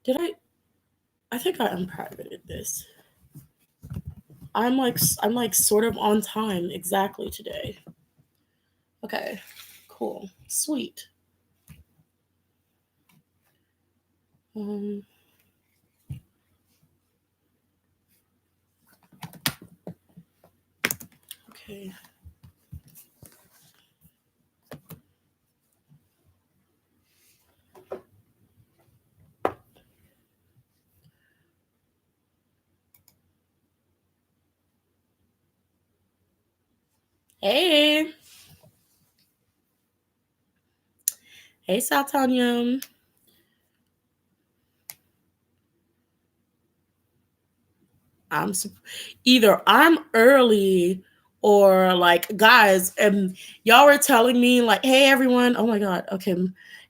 Did I think I unprivated this. I'm like sort of on time exactly today. Okay. Cool. Sweet. Um okay. Hey. Hey Satanium. I'm either I'm early or like guys, and y'all were telling me like, hey everyone, oh my god, okay,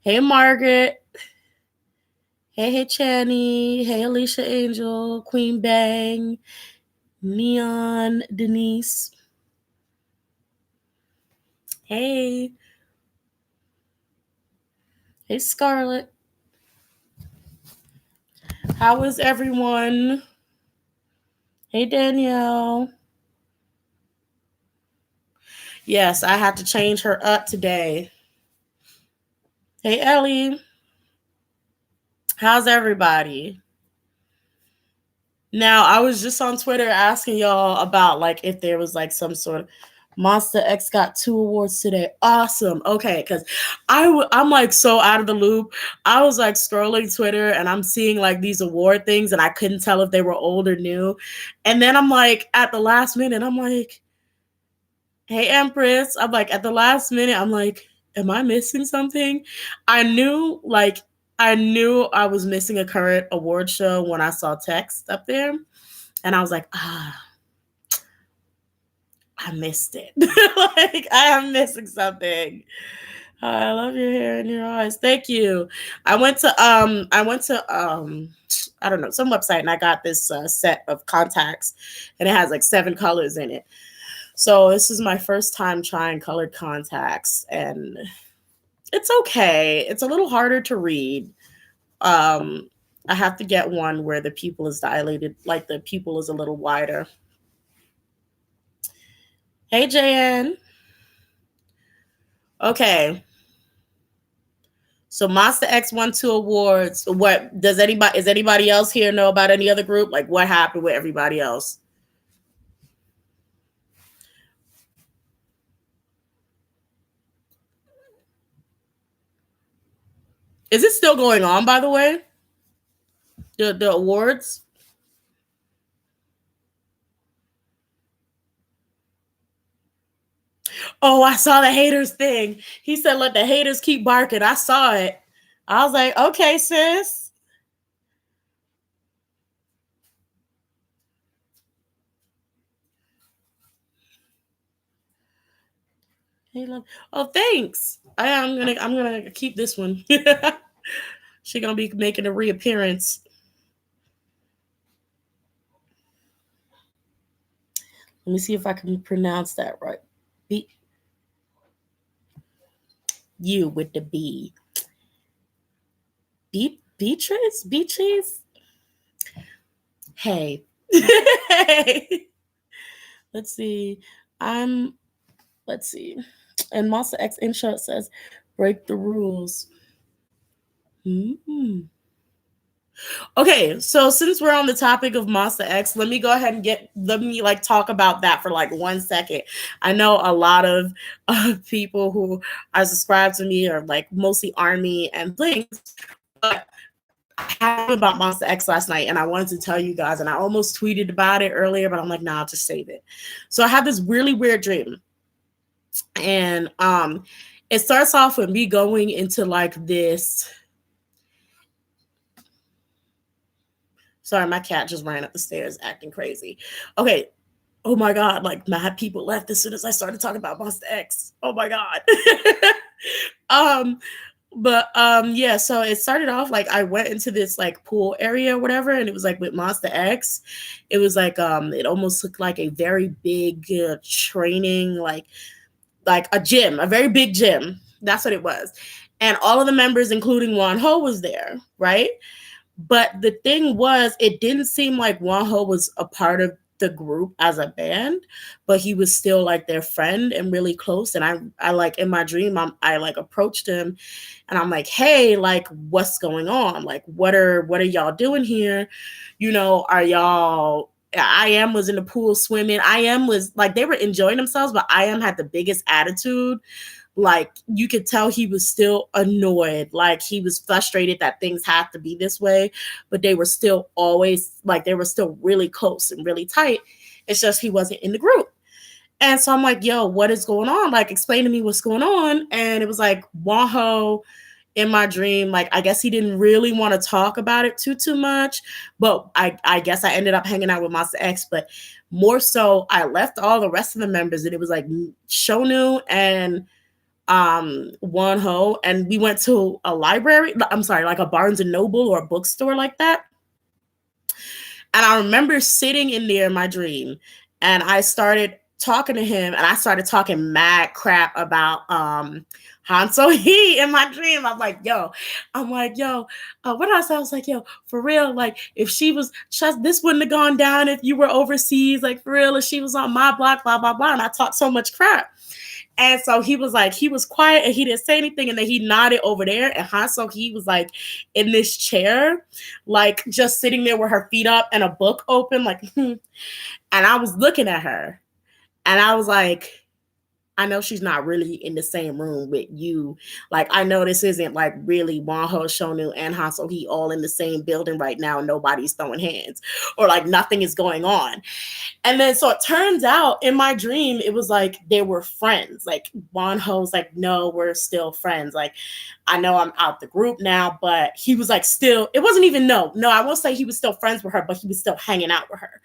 hey Margaret, hey Channy, hey Alicia Angel, Queen Bang, Neon, Denise, hey, hey Scarlett, how is everyone? Hey Danielle. Yes, I had to change her up today. Hey Ellie, how's everybody? Now, I was just on Twitter asking y'all about like if there was like some sort of Monsta X got 2 awards today. Awesome. Okay, because I'm like so out of the loop. I was like scrolling Twitter and I'm seeing like these award things and I couldn't tell if they were old or new. And then I'm like at the last minute, I'm like, hey Empress. I'm like at the last minute, I'm like, am I missing something? I knew I was missing a current award show when I saw text up there. And I was like, I missed it. Like I am missing something. I love your hair and your eyes. Thank you. I went to I don't know, some website and I got this set of contacts and it has like 7 colors in it. So this is my first time trying colored contacts and it's okay. It's a little harder to read. Um I have to get one where the pupil is dilated, like the pupil is a little wider. Hey, JN. Okay. So Monsta X won 2 awards. What does anybody is anybody else here know about any other group? Like what happened with everybody else? Is it still going on, by the way? The awards? Oh, I saw the haters thing. He said, let the haters keep barking. I saw it. I was like, okay, sis. Hey, love. Oh, thanks. I'm gonna keep this one. She gonna be making a reappearance. Let me see if I can pronounce that right. Be you with the B. Beatrice? Beatrice? Hey. Hey. Let's see. I'm let's see. And Monster X intro says break the rules. Mm-hmm. Okay, so since we're on the topic of Monsta X, let me go ahead and let me like talk about that for like 1 second. I know a lot of people who are subscribed to me are like mostly army and things, but I had about Monsta X last night and I wanted to tell you guys, and I almost tweeted about it earlier, but I'm like, nah, I'll just save it. So I had this really weird dream, and it starts off with me going into like this. Sorry, my cat just ran up the stairs acting crazy. Okay. Oh my God. Like mad people left as soon as I started talking about Monsta X. Oh my God. um, but yeah, so it started off like I went into this like pool area or whatever, and it was like with Monsta X. It was like it almost looked like a very big training, like a gym, a very big gym. That's what it was. And all of the members, including Wonho, was there, right? But the thing was, it didn't seem like Wonho was a part of the group as a band, but he was still like their friend and really close. And I like in my dream, I like approached him and I'm like, hey, like, what's going on? Like, what are y'all doing here? You know, are y'all I am was in the pool swimming. I am was like they were enjoying themselves, but I am had the biggest attitude. Like you could tell he was still annoyed, like he was frustrated that things had to be this way, but they were still always like they were still really close and really tight. It's just he wasn't in the group. And so I'm like, yo, what is going on? Like, explain to me what's going on. And it was like Wonho in my dream, like I guess he didn't really want to talk about it too much. But I guess I ended up hanging out with Monsta X, but more so I left all the rest of the members and it was like Shonu and Wonho, and we went to a library. I'm sorry, like a Barnes and Noble or a bookstore like that. And I remember sitting in there in my dream, and I started talking to him, and I started talking mad crap about Han So Hee in my dream. I'm like, yo, what did I say? I was like, yo, for real, like if she was just this wouldn't have gone down if you were overseas, like for real, if she was on my block, blah blah blah. And I talked so much crap. And so he was like, he was quiet and he didn't say anything. And then he nodded over there. And Han So Hee was like in this chair, like just sitting there with her feet up and a book open, like, and I was looking at her and I was like, I know she's not really in the same room with you. Like, I know this isn't like really Wonho, Shonu, and Han So Hee all in the same building right now. And nobody's throwing hands or like nothing is going on. And then so it turns out in my dream, it was like they were friends. Like Wonho's like, no, we're still friends. Like, I know I'm out the group now, but he was like still, it wasn't even no, I won't say he was still friends with her, but he was still hanging out with her.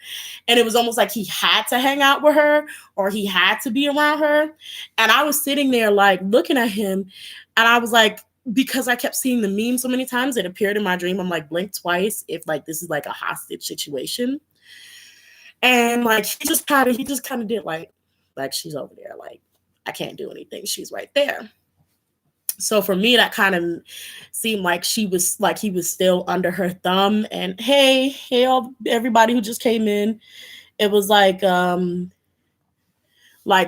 And it was almost like he had to hang out with her or he had to be around her. And I was sitting there like looking at him and I was like, because I kept seeing the meme so many times, it appeared in my dream. I'm like, blink twice if like this is like a hostage situation. And like he just kind of did like she's over there, like I can't do anything. She's right there. So for me, that kind of seemed like he was still under her thumb. And hey, all everybody who just came in, it was like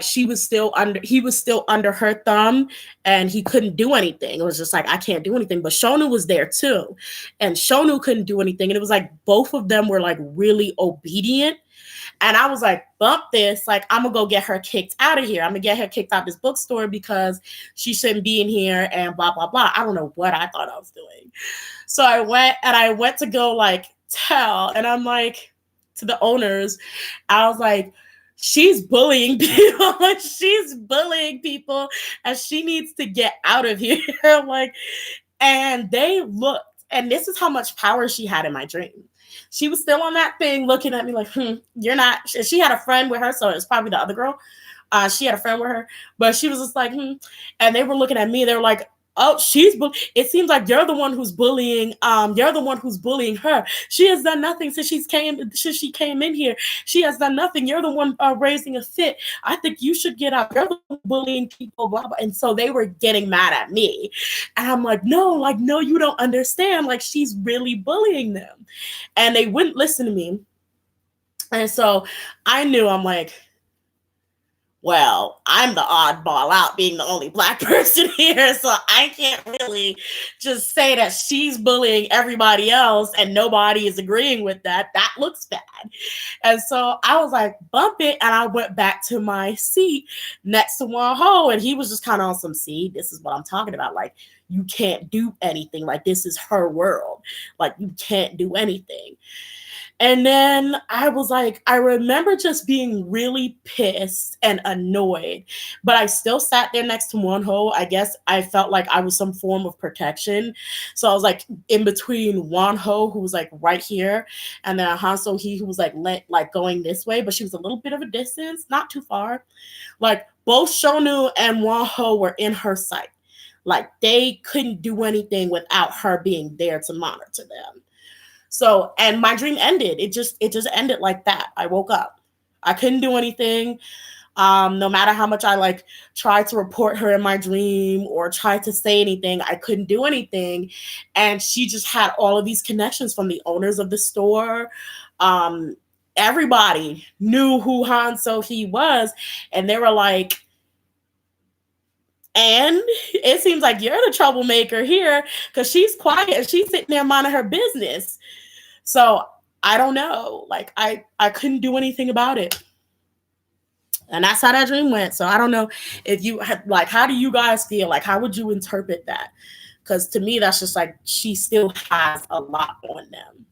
he was still under her thumb and he couldn't do anything. It was just like, I can't do anything. But Shonu was there too. And Shonu couldn't do anything. And it was like both of them were like really obedient. And I was like, bump this. Like, I'm going to go get her kicked out of here. I'm going to get her kicked out of this bookstore because she shouldn't be in here and blah, blah, blah. I don't know what I thought I was doing. So I went to go like tell. And I'm like, to the owners, I was like, she's bullying people. She's bullying people and she needs to get out of here. Like, and they looked, and this is how much power she had in my dream. She was still on that thing looking at me like, you're not. She had a friend with her, so it was probably the other girl. She had a friend with her, but she was just like, and they were looking at me. They were like, oh, it seems like you're the one who's bullying. You're the one who's bullying her. She has done nothing since she came in here. She has done nothing. You're the one raising a fit. I think you should get out. You're the one bullying people, blah, blah. And so they were getting mad at me. And I'm like, no, you don't understand. Like, she's really bullying them. And they wouldn't listen to me. And so I knew, I'm like, well, I'm the oddball out being the only Black person here, so I can't really just say that she's bullying everybody else and nobody is agreeing with that. That looks bad. And so I was like, bump it, and I went back to my seat next to Wonho, and he was just kind of on some, see, this is what I'm talking about. Like, you can't do anything. Like, this is her world. Like, you can't do anything. And then I was like, I remember just being really pissed and annoyed, but I still sat there next to Wonho. I guess I felt like I was some form of protection. So I was like in between Wonho, who was like right here, and then Han So Hee, who was like going this way, but she was a little bit of a distance, not too far. Like both Shonu and Wonho were in her sight. Like they couldn't do anything without her being there to monitor them. So, and my dream ended. It just ended like that. I woke up. I couldn't do anything. No matter how much I like tried to report her in my dream or tried to say anything, I couldn't do anything. And she just had all of these connections from the owners of the store. Um, Everybody knew who Han So Hee was, and they were like, and it seems like you're the troublemaker here because she's quiet. She's sitting there minding her business. So I don't know. Like I couldn't do anything about it. And that's how that dream went. So I don't know if you had, like, how do you guys feel? Like, how would you interpret that? Because to me, that's just like she still has a lot on them.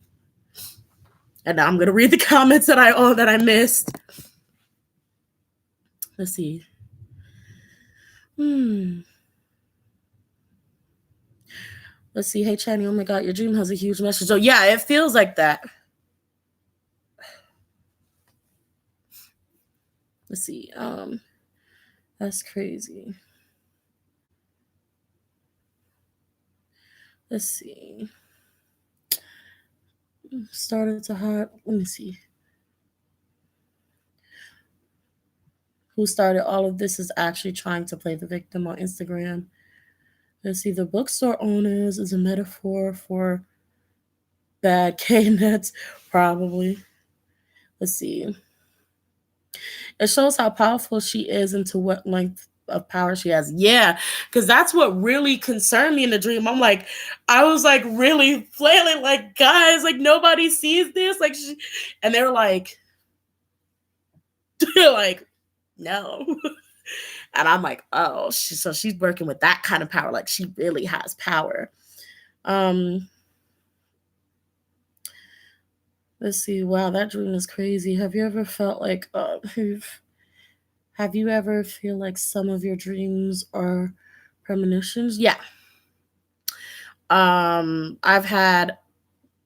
And now I'm gonna read the comments that I missed. Let's see. Let's see. Hey, Channy. Oh my God, your dream has a huge message. So yeah, it feels like that. Let's see. That's crazy. Let's see. Started to hide. Let me see. Who started all of this is actually trying to play the victim on Instagram. Let's see. The bookstore owners is a metaphor for bad K-nets, probably. Let's see. It shows how powerful she is and to what length of power she has. Yeah, because that's what really concerned me in the dream. I was like really flailing, like, guys, like nobody sees this, like, and they were like, they're like, no. And I'm like, oh, so she's working with that kind of power. Like she really has power. Let's see. Wow, that dream is crazy. Have you ever felt like have you ever feel like some of your dreams are premonitions? Yeah. I've had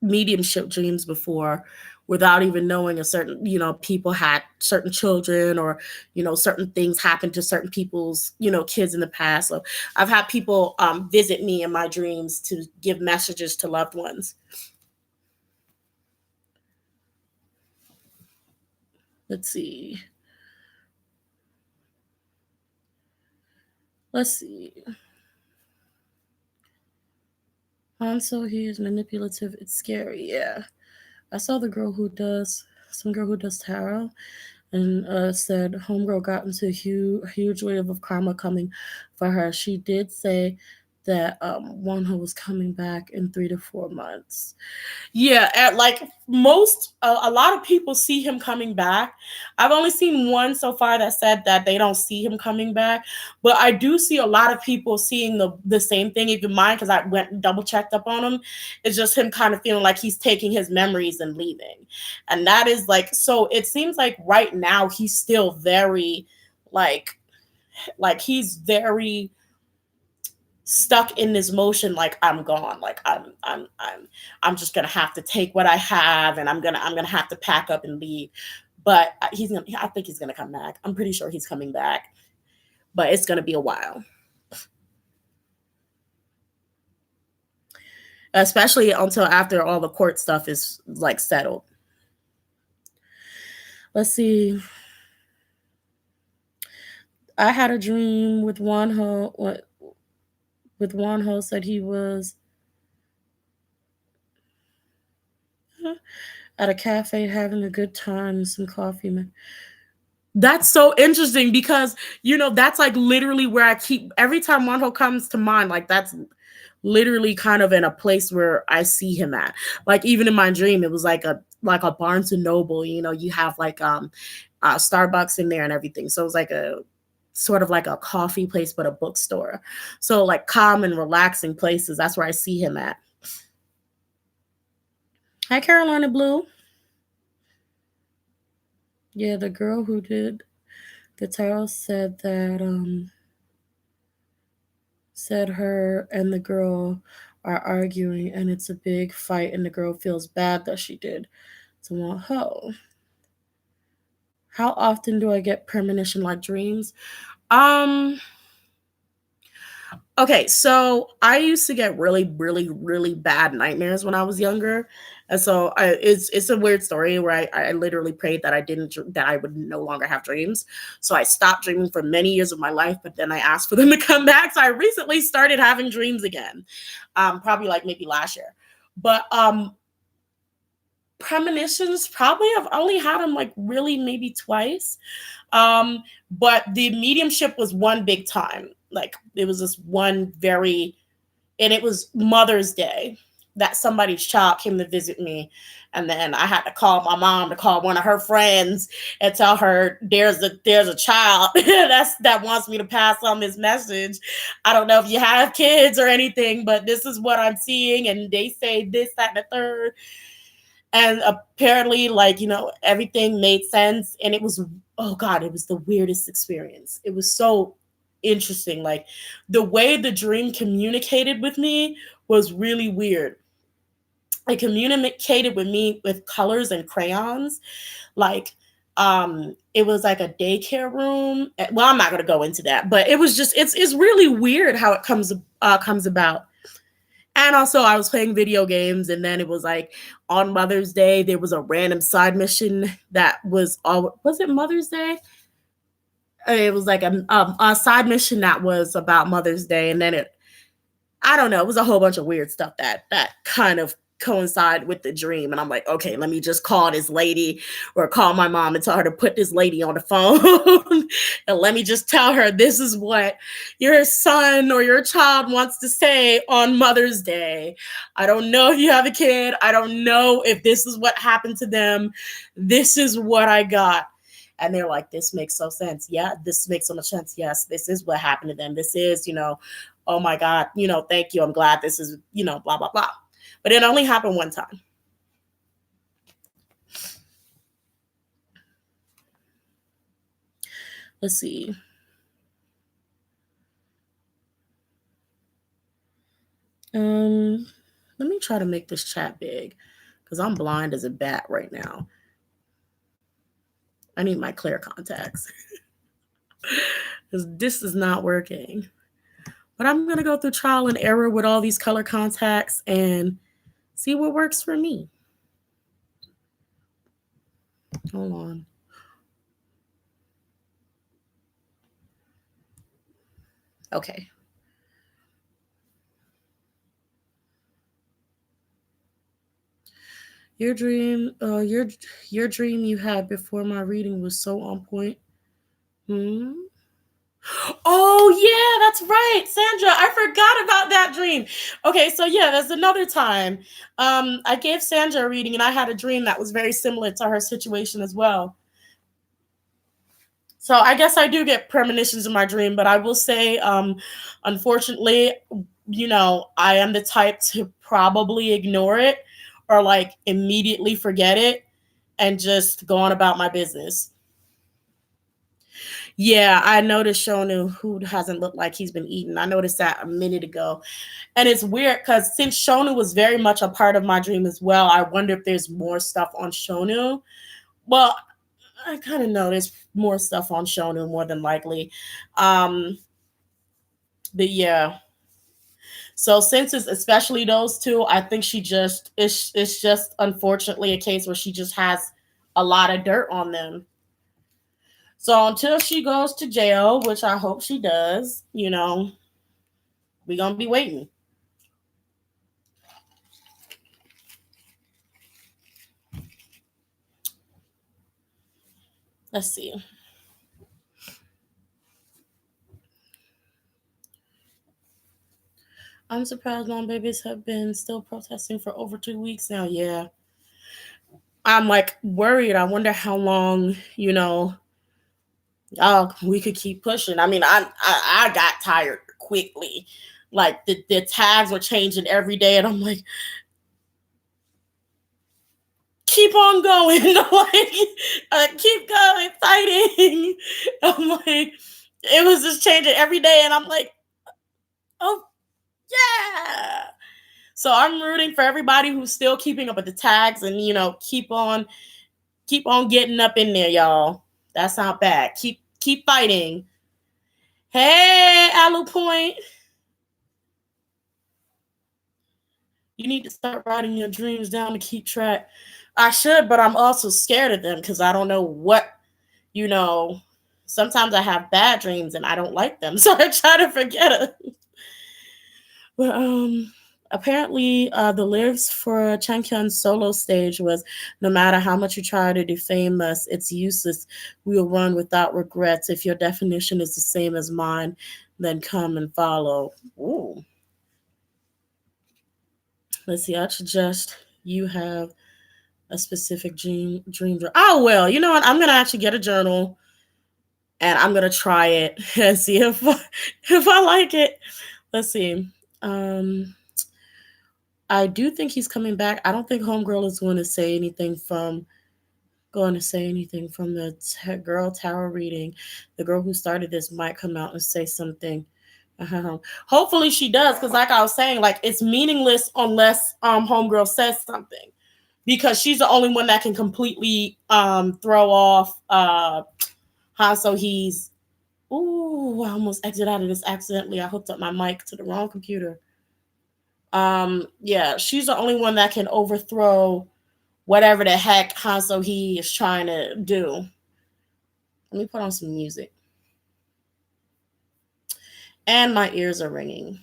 mediumship dreams before without even knowing a certain, people had certain children or, certain things happened to certain people's, kids in the past. So I've had people visit me in my dreams to give messages to loved ones. Let's see. Han So Hee is manipulative. It's scary. Yeah. I saw some girl who does tarot, and said homegirl got into a huge wave of karma coming for her. She did say that Wonho was coming back in 3 to 4 months. Yeah, like a lot of people see him coming back. I've only seen one so far that said that they don't see him coming back, but I do see a lot of people seeing the same thing. Even mine, because I went and double checked up on him. It's just him kind of feeling like he's taking his memories and leaving, and that is like, so. It seems like right now he's still very, like he's very stuck in this motion, like I'm gone, like I'm just gonna have to take what I have, and I'm gonna have to pack up and leave. But I think he's gonna come back. I'm pretty sure he's coming back, but it's gonna be a while, especially until after all the court stuff is like settled. Let's see. I had a dream with Wonho. With Wonho said he was at a cafe having a good time and some coffee. That's so interesting because that's like literally where I keep every time Wonho comes to mind. Like that's literally kind of in a place where I see him at. Like even in my dream, it was like a Barnes and Noble. You have like Starbucks in there and everything. So it was like a sort of like a coffee place, but a bookstore. So like calm and relaxing places. That's where I see him at. Hi, Carolina Blue. Yeah, the girl who did the tarot said that said her and the girl are arguing and it's a big fight and the girl feels bad that she did to Wonho. How often do I get premonition like dreams? Um Okay, so I used to get really, really, really bad nightmares when I was younger, and so it's a weird story where I literally prayed that that I would no longer have dreams. So I stopped dreaming for many years of my life, but then I asked for them to come back. So I recently started having dreams again, probably like maybe last year. But premonitions, probably I've only had them like really maybe twice. Um, but the mediumship was one big time. Like it was this one very, and it was Mother's Day that somebody's child came to visit me. And then I had to call my mom to call one of her friends and tell her there's a child that wants me to pass on this message. I don't know if you have kids or anything, but this is what I'm seeing, and they say this, that, and the third. And apparently, like, everything made sense. And it was, oh God, it was the weirdest experience. It was so interesting. Like the way the dream communicated with me was really weird. It communicated with me with colors and crayons. Like, it was like a daycare room. Well, I'm not going to go into that, but it was just, it's really weird how it comes about. And also, I was playing video games, and then it was like on Mother's Day, there was a random side mission that was all. Was it Mother's Day? It was like a side mission that was about Mother's Day, and then I don't know, it was a whole bunch of weird stuff that kind of coincide with the dream. And I'm like, okay, let me just call this lady or call my mom and tell her to put this lady on the phone and let me just tell her this is what your son or your child wants to say on Mother's Day. I don't know if you have a kid. I don't know if this is what happened to them. This is what I got. And they're like, this makes so sense. Yeah, this makes so much sense. Yes, this is what happened to them. This is, oh my God, thank you. I'm glad this is, blah, blah, blah. But it only happened one time. Let's see. Let me try to make this chat big because I'm blind as a bat right now. I need my clear contacts because this is not working. But I'm going to go through trial and error with all these color contacts and see what works for me. Hold on. Okay. Your dream, your dream you had before my reading was so on point. Oh yeah, that's right, Sandra. I forgot about that dream. Okay, so yeah, there's another time. I gave Sandra a reading, and I had a dream that was very similar to her situation as well. So I guess I do get premonitions in my dream, but I will say, unfortunately, I am the type to probably ignore it or like immediately forget it and just go on about my business. Yeah, I noticed Shonu, who hasn't looked like he's been eating. I noticed that a minute ago. And it's weird because since Shonu was very much a part of my dream as well, I wonder if there's more stuff on Shonu. Well, I kind of know there's more stuff on Shonu more than likely. But yeah. So since it's especially those two, I think it's just unfortunately a case where she just has a lot of dirt on them. So until she goes to jail, which I hope she does, we're gonna be waiting. Let's see. I'm surprised mom babies have been still protesting for over 2 weeks now. Yeah. I'm like worried. I wonder how long, we could keep pushing. I mean, I got tired quickly. Like the tags were changing every day, and I'm like, keep on going, like keep going, fighting. I'm like, it was just changing every day, and I'm like, oh yeah. So I'm rooting for everybody who's still keeping up with the tags and keep on getting up in there, y'all. That's not bad. Keep fighting. Hey, Alu Point. You need to start writing your dreams down to keep track. I should, but I'm also scared of them because I don't know what, you know. Sometimes I have bad dreams and I don't like them, so I try to forget it. But apparently, the lyrics for Changhyun's solo stage was, "No matter how much you try to defame us, it's useless. We'll run without regrets. If your definition is the same as mine, then come and follow." Ooh. Let's see. I suggest you have a specific dream. Oh well, you know what? I'm gonna actually get a journal and I'm gonna try it and see if I like it. Let's see. Um, I do think he's coming back. I don't think Homegirl is going to say anything from the girl tarot reading. The girl who started this might come out and say something. Hopefully she does, because like I was saying, like it's meaningless unless Homegirl says something, because she's the only one that can completely throw off Han. He's ooh, I almost exited out of this accidentally. I hooked up my mic to the wrong computer. Yeah, she's the only one that can overthrow whatever the heck he is trying to do. Let me put on some music. And my ears are ringing.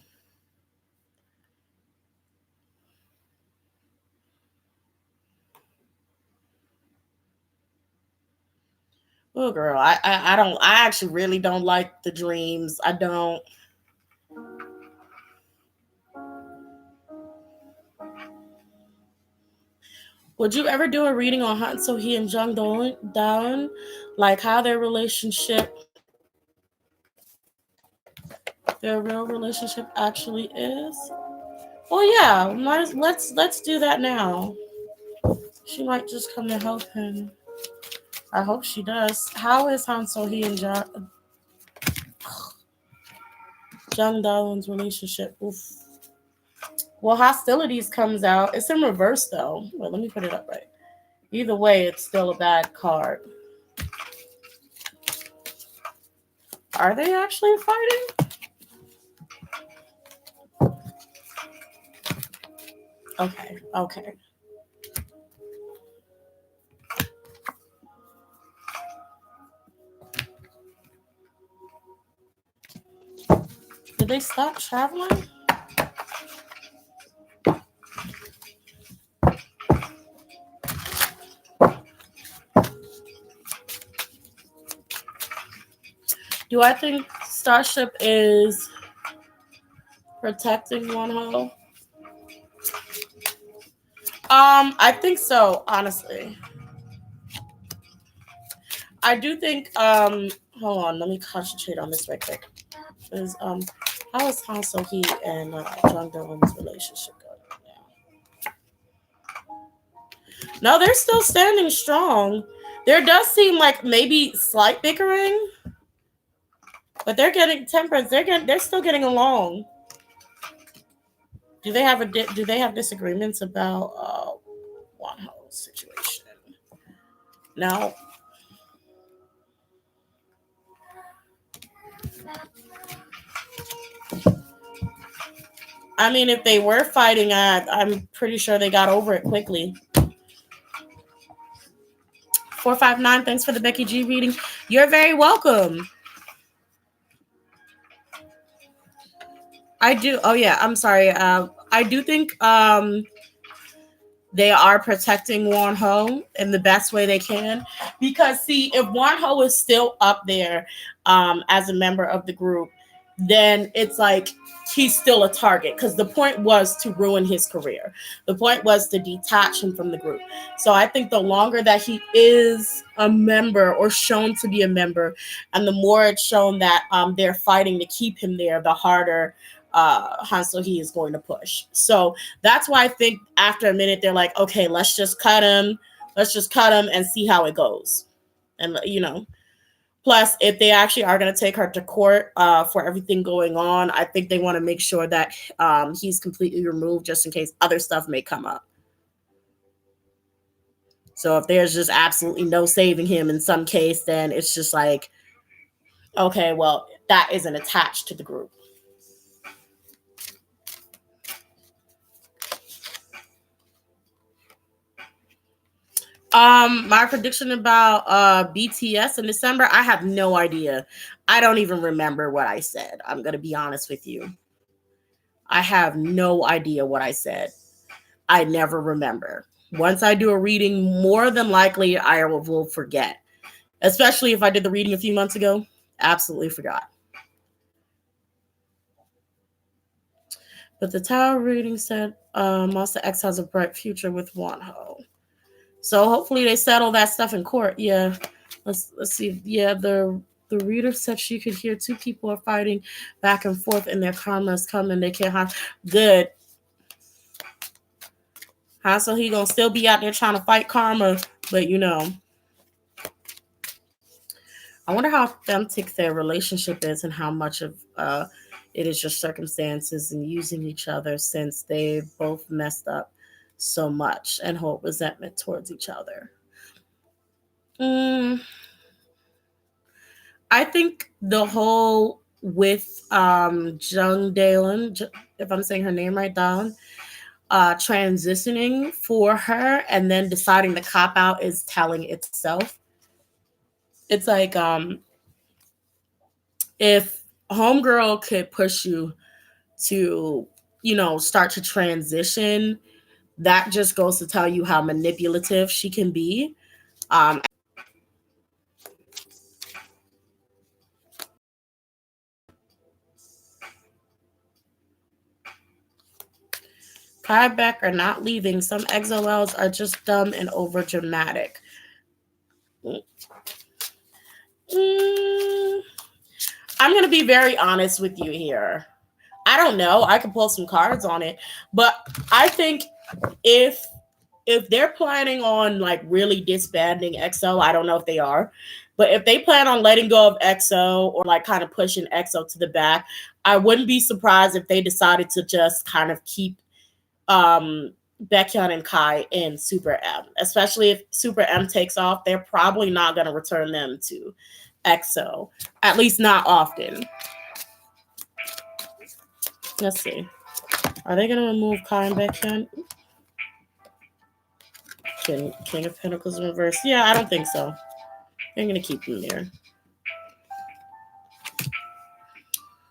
Oh girl, I don't, I actually really don't like the dreams. I don't. Would you ever do a reading on Han So-hee and Jung Down? Like how their real relationship actually is? Well, yeah, let's do that now. She might just come to help him. I hope she does. How is Han So-hee and Jung Dalen's relationship? Oof. Well, hostilities comes out. It's in reverse though. Wait, let me put it up right. Either way, it's still a bad card. Are they actually fighting? Okay. Did they stop traveling? Do I think Starship is protecting Wonho? I think so, honestly. I do think hold on, let me concentrate on this right quick. Is how is Han So-hee and Jung Dolan's relationship going now? No, they're still standing strong. There does seem like maybe slight bickering, but they're getting temperance. They're still getting along. Do they have disagreements about Wonho's situation? No. I mean, if they were fighting, I'm pretty sure they got over it quickly. 459, thanks for the Becky G reading. You're very welcome. I do. Oh yeah, I'm sorry. I do think they are protecting Wonho in the best way they can, because see, if Wonho is still up there as a member of the group, then it's like he's still a target, because the point was to ruin his career. The point was to detach him from the group. So I think the longer that he is a member or shown to be a member, and the more it's shown that they're fighting to keep him there, the harder Han So-hee is going to push. So that's why I think after a minute they're like, okay, let's just cut him. Let's just cut him and see how it goes. And plus, if they actually are going to take her to court for everything going on, I think they want to make sure that he's completely removed, just in case other stuff may come up. So if there's just absolutely no saving him in some case, then it's just like, okay, well, that isn't attached to the group. My prediction about BTS in December, I have no idea. I don't even remember what I said. I'm gonna be honest with you. I have no idea what I said. I never remember. Once I do a reading, more than likely I will forget. Especially if I did the reading a few months ago. Absolutely forgot. But the Tower reading said Monsta X has a bright future with Wonho. So hopefully they settle that stuff in court. Yeah. Let's see. Yeah, the reader said she could hear two people are fighting back and forth and their karma is coming. They can't have good. Huh? So he gonna still be out there trying to fight karma, but I wonder how authentic their relationship is and how much of it is just circumstances and using each other since they both messed up so much and hold resentment towards each other. Mm, I think the whole with Jung Daeun, if I'm saying her name right, down, transitioning for her and then deciding the cop out is telling itself. It's like if homegirl could push you to, start to transition, that just goes to tell you how manipulative she can be. Um, Kai Beck are not leaving. Some XOLs are just dumb and over dramatic. Mm, I'm going to be very honest with you here. I don't know. I could pull some cards on it, but I think if they're planning on like really disbanding EXO, I don't know if they are, but if they plan on letting go of EXO or like kind of pushing EXO to the back, I wouldn't be surprised if they decided to just kind of keep Baekhyun and Kai in Super M, especially if Super M takes off. They're probably not going to return them to EXO, at least not often. Let's see. Are they going to remove Kai and Baekhyun? King of Pentacles in reverse. Yeah, I don't think so. They're going to keep them there.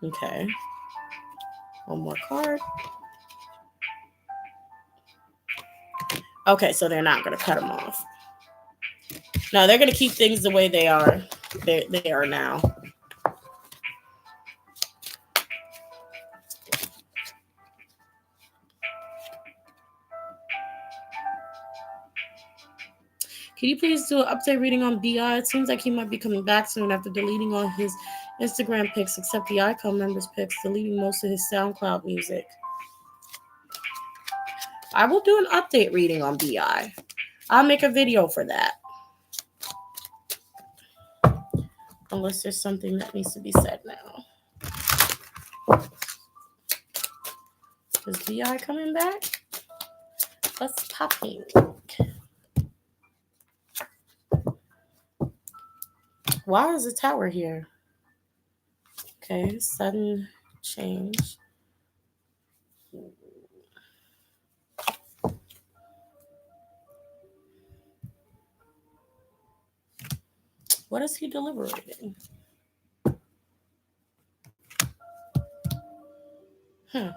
Okay. One more card. Okay, so they're not going to cut them off. No, they're going to keep things the way they are. They are now. Can you please do an update reading on BI? It seems like he might be coming back soon after deleting all his Instagram pics except the Icon members pics, deleting most of his SoundCloud music. I will do an update reading on BI. I'll make a video for that. Unless there's something that needs to be said now. Is BI coming back? Let's popping. Why is the tower here? Okay, sudden change. What is he deliberating? What's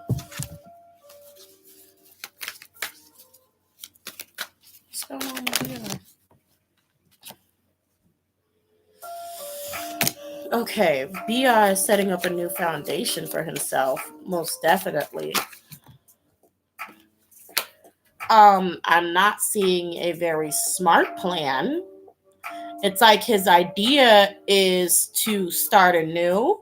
going on here? Okay, BI is setting up a new foundation for himself, most definitely. I'm not seeing a very smart plan. It's like his idea is to start anew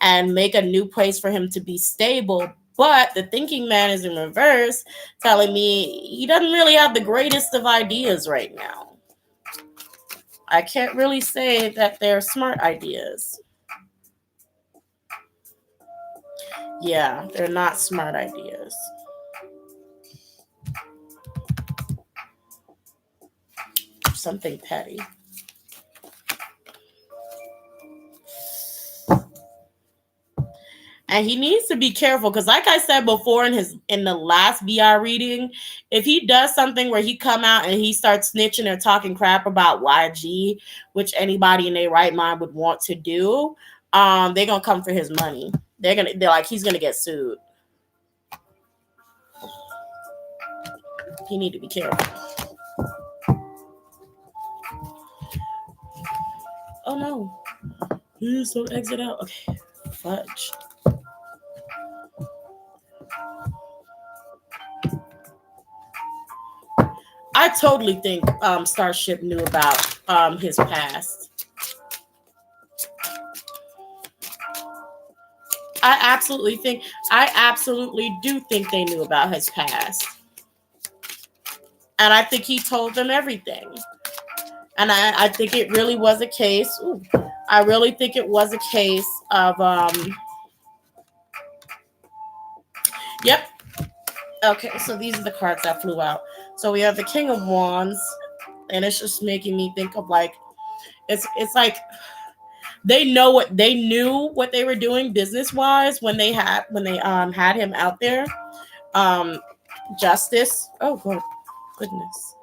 and make a new place for him to be stable. But the thinking man is in reverse, telling me he doesn't really have the greatest of ideas right now. I can't really say that they're smart ideas. Yeah, they're not smart ideas. Something petty. And he needs to be careful because, like I said before in the last BR reading, if he does something where he come out and he starts snitching or talking crap about YG, which anybody in their right mind would want to do, they're gonna come for his money. They're like, he's gonna get sued. He need to be careful. Oh no. Please don't exit out. Okay. Fudge. I totally think Starship knew about his past. I absolutely do think they knew about his past. And I think he told them everything. And I think it really was a case. I really think it was a case of yep. Okay, so these are the cards that flew out. So we have the King of Wands, and it's just making me think of like it's like they knew what they were doing business wise when they had him out there. Justice. Oh goodness.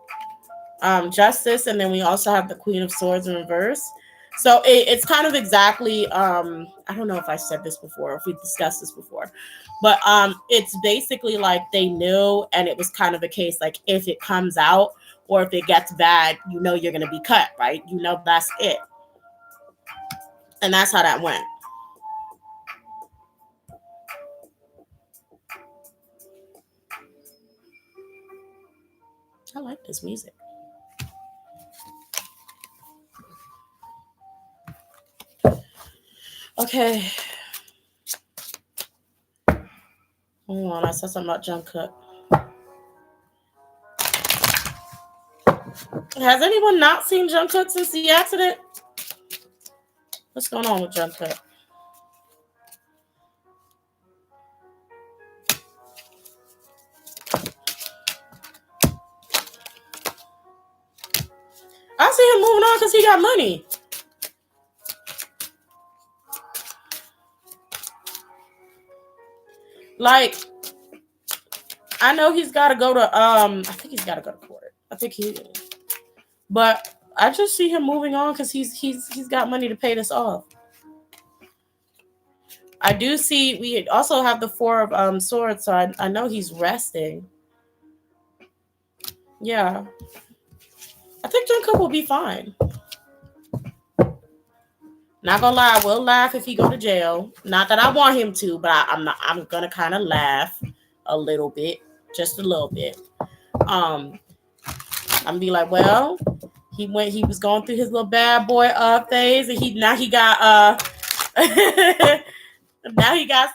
Justice, and then we also have the Queen of Swords in reverse. So it's kind of exactly I don't know if I said this before, if we discussed this before, but it's basically like they knew, and it was kind of a case like if it comes out or if it gets bad, you know you're gonna be cut, right? You know that's it, and that's how that went. I like this music. Okay. Hold on, I said something about Jungkook. Has anyone not seen Jungkook since the accident? What's going on with Jungkook? I see him moving on because he got money. Like, I know he's got to go to I think he's got to go to court. I think he is. But I just see him moving on because he's got money to pay this off. I do see we also have the Four of Swords, so I know he's resting. Yeah. I think Jungkook will be fine. Not gonna lie, I will laugh if he go to jail. Not that I want him to, but I'm gonna kind of laugh a little bit, just a little bit. I'm gonna be like, well, he was going through his little bad boy phase, and he got now he got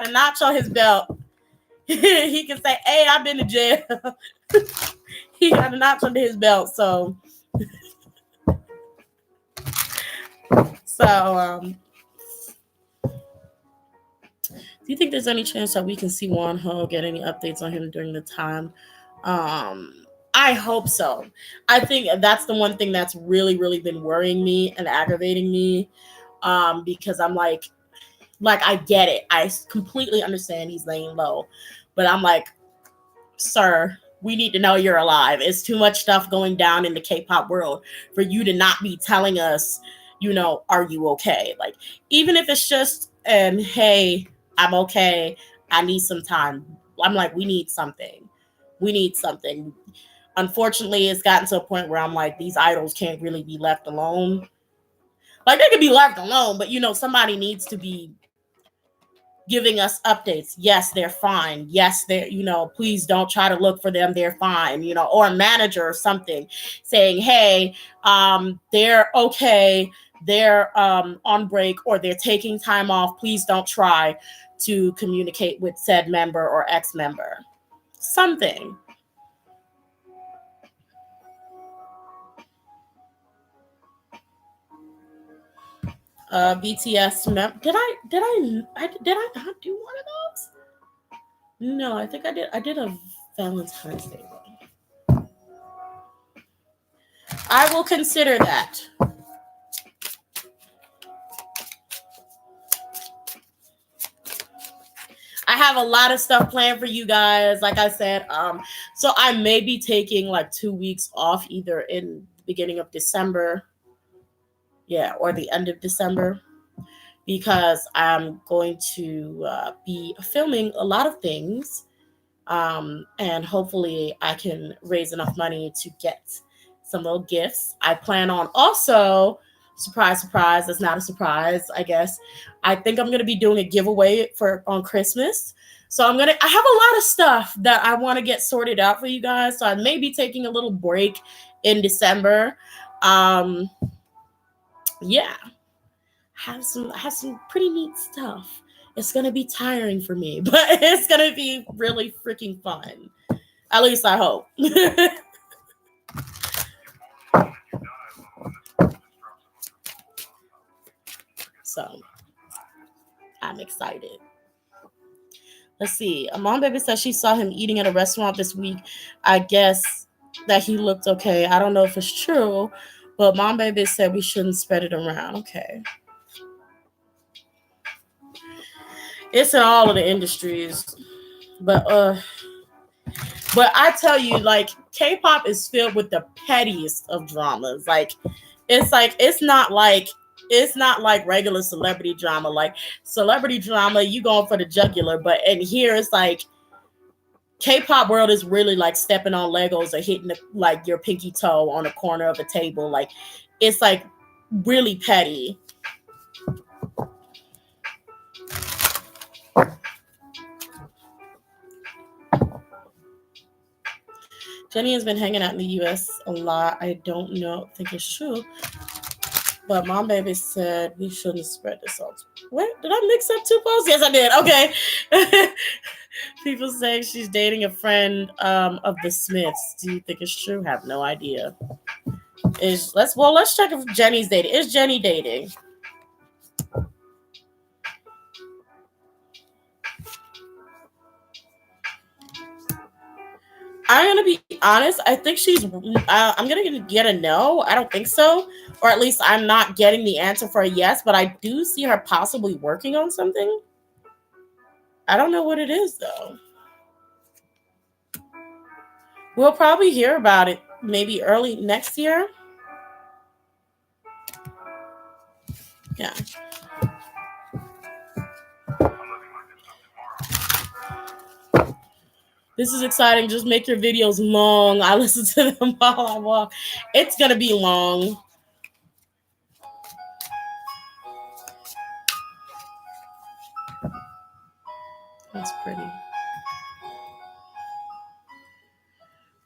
a notch on his belt. He can say, hey, I've been to jail. He got a notch under his belt, so do you think there's any chance that we can see Wonho get any updates on him during the time? I hope so. I think that's the one thing that's really, really been worrying me and aggravating me. Because I'm like I get it. I completely understand he's laying low, but I'm like, sir, we need to know you're alive. It's too much stuff going down in the K-pop world for you to not be telling us, are you okay? Like, even if it's just, hey, I'm okay. I need some time. I'm like, we need something. Unfortunately, it's gotten to a point where I'm like, these idols can't really be left alone. Like, they could be left alone, but somebody needs to be giving us updates. Yes, they're fine. Yes, they're, please don't try to look for them. They're fine, or a manager or something saying, hey, they're okay. They're on break or they're taking time off. Please don't try to communicate with said member or ex-member. Something. BTS did I not do one of those? No, I think I did. I did a Valentine's Day one. I will consider that. I have a lot of stuff planned for you guys. Like I said, so I may be taking like 2 weeks off either in the beginning of December, yeah, or the end of December, because I'm going to be filming a lot of things. And hopefully I can raise enough money to get some little gifts. I plan on also, surprise, surprise, that's not a surprise, I guess. I think I'm gonna be doing a giveaway for on Christmas. So I have a lot of stuff that I want to get sorted out for you guys. So I may be taking a little break in December. Um, yeah, have some pretty neat stuff. It's gonna be tiring for me, but it's gonna be really freaking fun. At least I hope. So I'm excited. Let's see. Mom Baby says she saw him eating at a restaurant this week. I guess that he looked okay. I don't know if it's true, but Mom Baby said we shouldn't spread it around. Okay. It's in all of the industries. But I tell you, like, K-pop is filled with the pettiest of dramas. It's not like regular celebrity drama. Like celebrity drama, you going for the jugular, but and here it's like K-pop world is really like stepping on Legos or hitting like your pinky toe on a corner of a table. Like it's like really petty. Jenny has been hanging out in the US a lot. I don't think it's true. But Mom Baby said we shouldn't spread this out. Wait, did I mix up two posts? Yes, I did. Okay. People saying she's dating a friend of the Smiths. Do you think it's true? Have no idea. Let's check if Jenny's dating. Is Jenny dating? I'm gonna be honest. I think I'm gonna get a no. I don't think so, or at least I'm not getting the answer for a yes. But I do see her possibly working on something. I don't know what it is though. We'll probably hear about it maybe early next year. Yeah. This is exciting. Just make your videos long. I listen to them while I walk. It's gonna be long. That's pretty.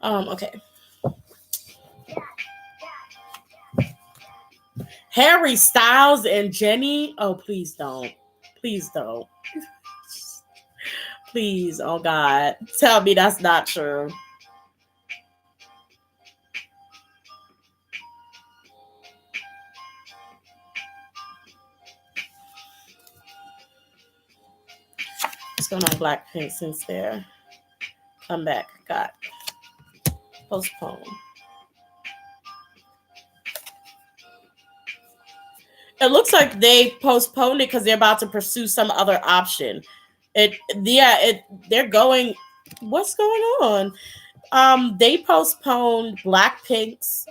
Okay. Harry Styles and Jenny. Oh, please don't. Please don't. Please, oh God. Tell me that's not true. What's going on, Blackpink, since their comeback got postponed? It looks like they postponed it because they're about to pursue some other option. They're going. What's going on? They postponed Blackpink's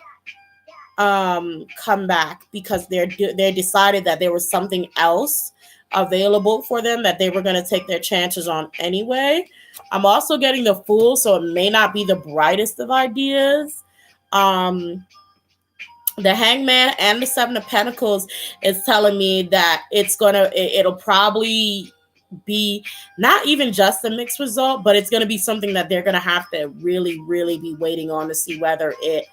comeback because they decided that there was something else available for them that they were going to take their chances on anyway. I'm also getting the Fool, so it may not be the brightest of ideas. The Hangman and the Seven of Pentacles is telling me that it'll probably be not even just a mixed result, but it's going to be something that they're going to have to really, really be waiting on to see whether it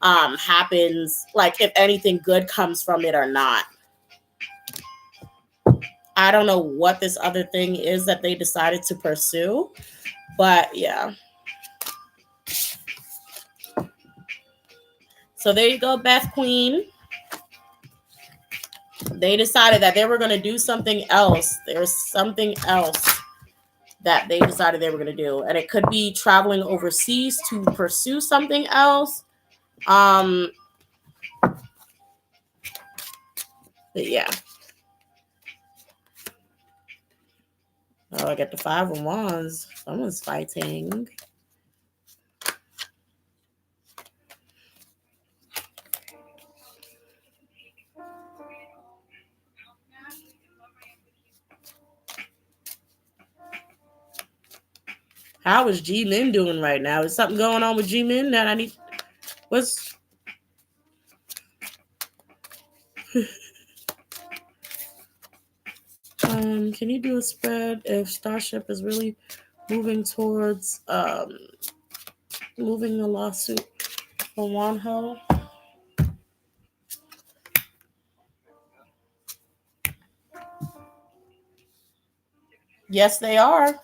happens, like if anything good comes from it or not. I don't know what this other thing is that they decided to pursue, but yeah. So there you go, Beth Queen. They decided that they were going to do something else. There's something else that they decided they were going to do. And it could be traveling overseas to pursue something else. But yeah. Oh, I got the 5 of Wands. Someone's fighting. How is Jimin doing right now? Is something going on with Jimin that I need? What's can you do a spread if Starship is really moving towards moving the lawsuit for Wonho? Yes, they are.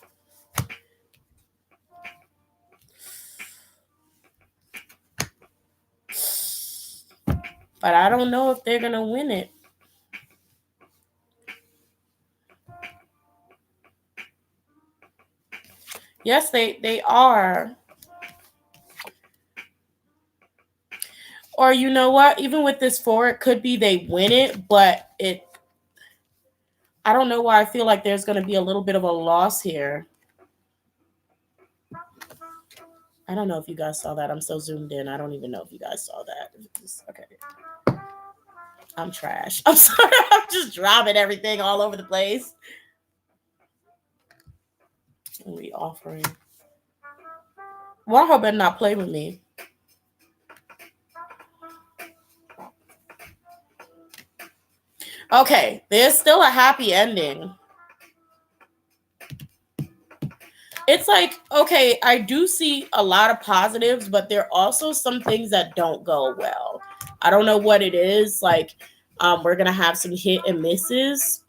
But I don't know if they're gonna win it. Yes, they are. Or you know what? Even with this 4, it could be they win it, but I don't know why I feel like there's gonna be a little bit of a loss here. I don't know if you guys saw that. I'm so zoomed in. I don't even know if you guys saw that. Okay. I'm trash. I'm sorry. I'm just dropping everything all over the place. We offering. Wonho better not play with me. Okay, there's still a happy ending. It's like, okay, I do see a lot of positives, but there are also some things that don't go well. I don't know what it is. Like, we're gonna have some hit and misses.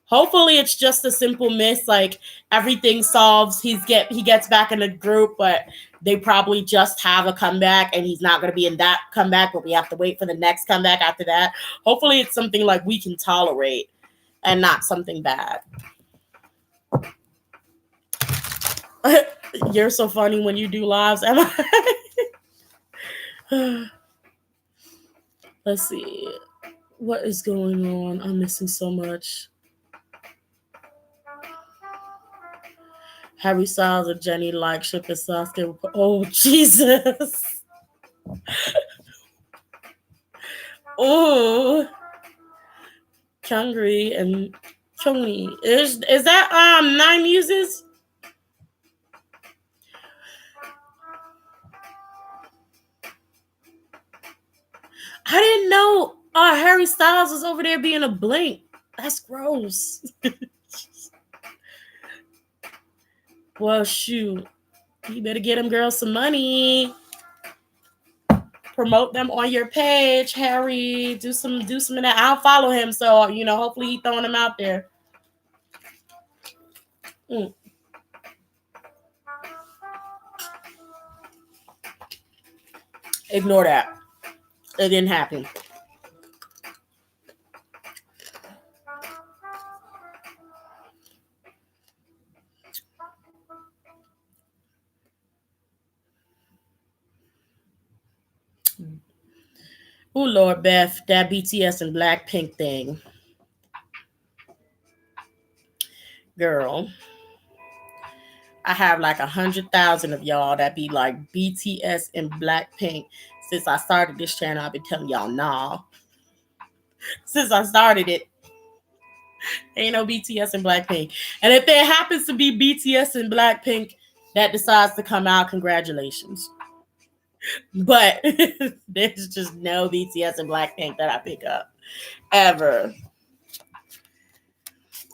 Hopefully it's just a simple miss, like everything solves, he gets back in the group, but they probably just have a comeback and he's not going to be in that comeback, but we have to wait for the next comeback after that. Hopefully it's something like we can tolerate and not something bad. You're so funny when you do lives, am I? Let's see. What is going on? I'm missing so much. Harry Styles and Jenny like ship and Sasuke. Oh, Jesus. Oh. Kyungri and Choni. Is that 9 Muses? I didn't know Harry Styles was over there being a blink. That's gross. Well, shoot. You better get them girls some money. Promote them on your page, Harry. Do some of that. I'll follow him, so hopefully he's throwing them out there. Ignore that. It didn't happen. Oh, Lord, Beth, that BTS and Blackpink thing. Girl, I have like 100,000 of y'all that be like BTS and Blackpink. Since I started this channel, I've been telling y'all, nah. Since I started it, ain't no BTS and Blackpink. And if there happens to be BTS and Blackpink that decides to come out, congratulations. But there's just no BTS and Blackpink that I pick up ever.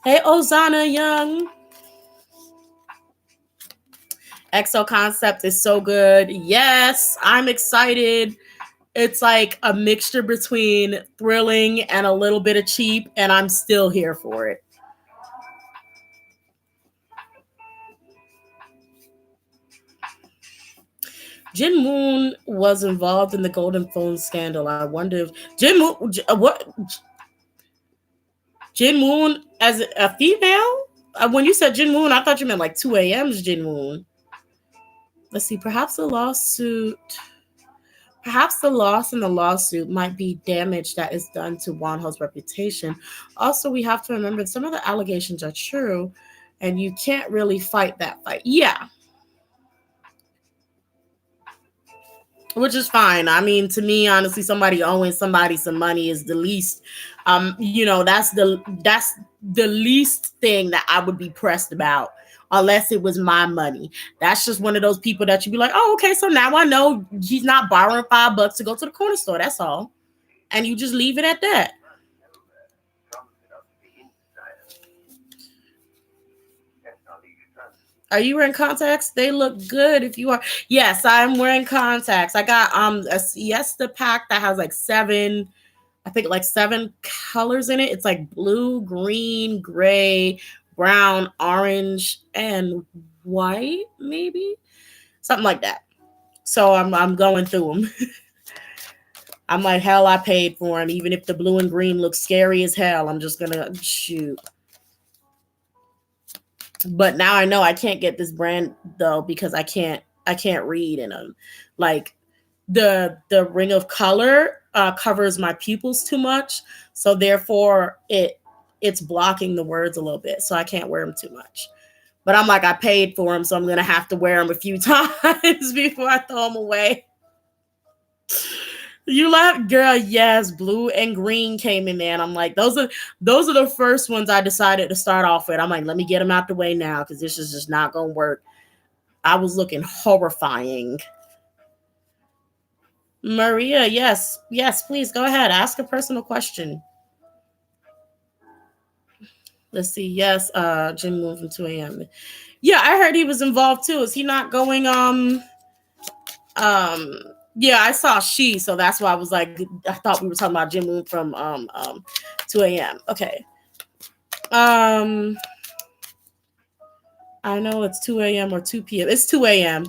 Hey, Ozana Young. EXO concept is so good. Yes, I'm excited. It's like a mixture between thrilling and a little bit of cheap, and I'm still here for it. Jin Moon was involved in the Golden Phone scandal. I wonder if Jin Moon as a female? When you said Jin Moon, I thought you meant like 2 a.m.'s Jin Moon. Let's see, perhaps a lawsuit. Perhaps the loss in the lawsuit might be damage that is done to Wonho's reputation. Also, we have to remember some of the allegations are true, and you can't really fight that fight. Yeah, which is fine. I mean, to me, honestly, somebody owing somebody some money is the least. That's the least thing that I would be pressed about, unless it was my money. That's just one of those people that you'd be like, oh, okay, so now I know he's not borrowing $5 to go to the corner store. That's all, and you just leave it at that. Are you wearing contacts? They look good if you are. Yes, I'm wearing contacts. I got a siesta pack that has like seven, I think like seven colors in it. It's like blue, green, gray, brown, orange, and white, maybe something like that. So I'm going through them. I'm like, hell, I paid for them. Even if the blue and green look scary as hell, I'm just gonna shoot. But now I know I can't get this brand though, because I can't read in them. Like the ring of color covers my pupils too much, so therefore it's blocking the words a little bit, so I can't wear them too much. But I'm like, I paid for them, so I'm gonna have to wear them a few times before I throw them away. You laugh, girl. Yes, blue and green came in there, and I'm like, those are the first ones I decided to start off with. I'm like, let me get them out the way now, because this is just not gonna work. I was looking horrifying. Maria, yes, yes, please go ahead. Ask a personal question. Let's see. Yes, Jim moved from 2 a.m. Yeah, I heard he was involved too. Is he not going? Um. Yeah, I saw she, so that's why I was like, I thought we were talking about Jim Moon from 2 a.m. Okay. Um. I know it's 2 a.m. or 2 p.m. It's 2 a.m.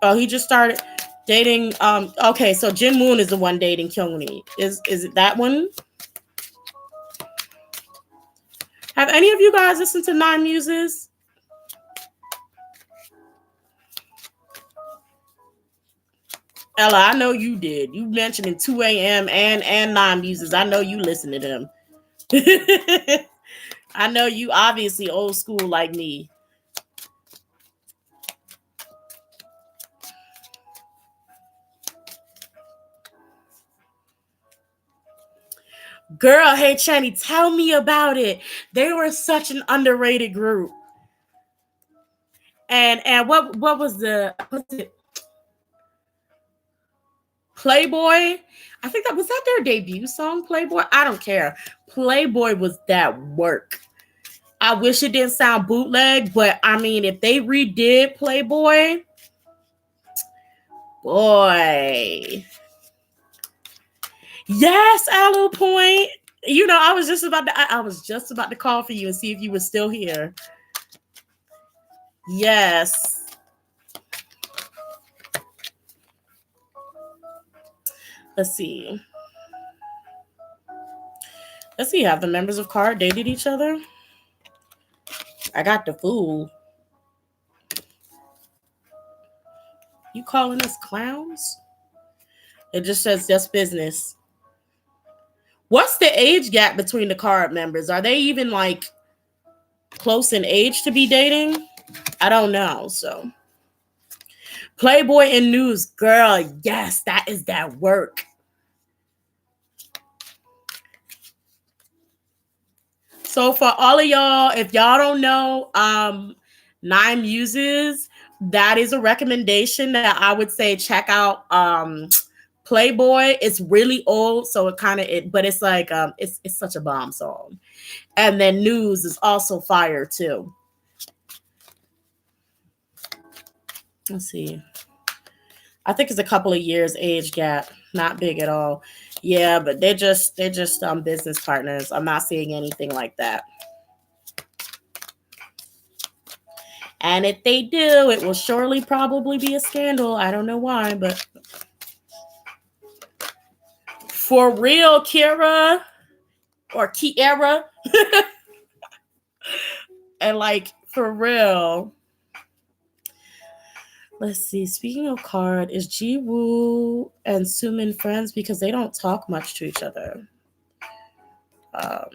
Oh, he just started dating. Okay, so Jin Moon is the one dating Kyungni. Is it that one? Have any of you guys listened to Nine Muses? Ella, I know you did. You mentioned in 2 a.m. and Nine Muses. I know you listen to them. I know you obviously old school like me. Girl, hey Channy, tell me about it. They were such an underrated group. And what was what's it? Playboy? I think that was that their debut song, Playboy. I don't care. Playboy was that work. I wish it didn't sound bootleg, but I mean, if they redid Playboy, boy. Yes, Aloe Point. You know, I was just about to call for you and see if you were still here. Yes. Let's see. Let's see. Have the members of Card dated each other? I got the fool. You calling us clowns? It just says just business. What's the age gap between the Card members? Are they even like close in age to be dating? I don't know. So Playboy and News, girl, yes, that is that work. So for all of y'all, if y'all don't know, Nine Muses, that is a recommendation that I would say check out. Playboy. It's really old, so it kind of but it's like it's such a bomb song. And then News is also fire too. Let's see. I think it's a couple of years age gap, not big at all. Yeah, but they're just business partners. I'm not seeing anything like that. And if they do, it will surely probably be a scandal. I don't know why, but for real, Kira or Kiera, and like for real. Let's see. Speaking of card, is Jiwoo and Sumin friends because they don't talk much to each other? Um,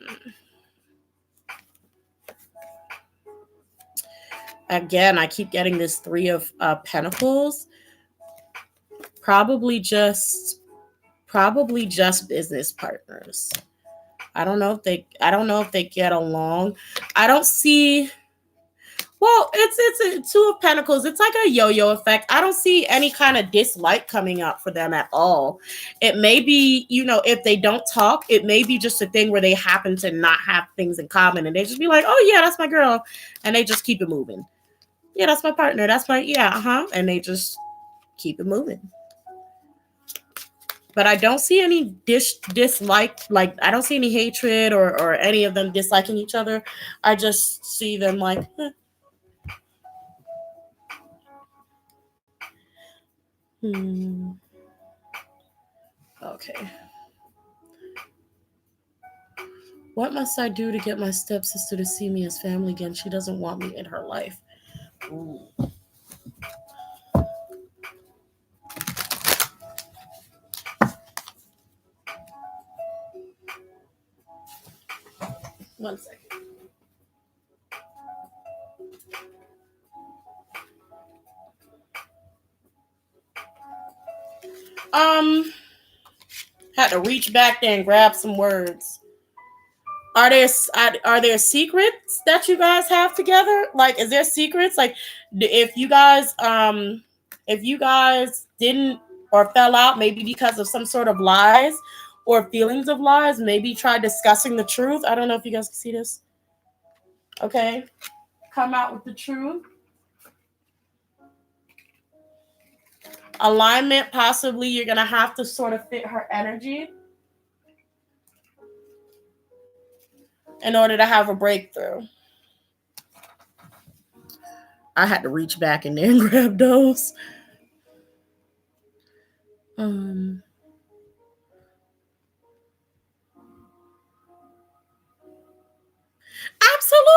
Again, I keep getting this Three of Pentacles. Probably just business partners. I don't know if they get along. I don't see. Well, it's a Two of Pentacles. It's like a yo-yo effect. I don't see any kind of dislike coming up for them at all. It may be, if they don't talk, it may be just a thing where they happen to not have things in common and they just be like, oh yeah, that's my girl. And they just keep it moving. Yeah, that's my partner. That's my, yeah, and they just keep it moving. But I don't see any dislike, like I don't see any hatred or any of them disliking each other. I just see them like, Okay. What must I do to get my stepsister to see me as family again? She doesn't want me in her life. Ooh. One second. Had to reach back there and grab some words. Are there secrets that you guys have together? Like, is there secrets? Like, if you guys didn't or fell out, maybe because of some sort of lies or feelings of lies, maybe try discussing the truth. I don't know if you guys can see this. Okay, come out with the truth. Alignment, possibly you're gonna have to sort of fit her energy in order to have a breakthrough. I had to reach back in there and grab those.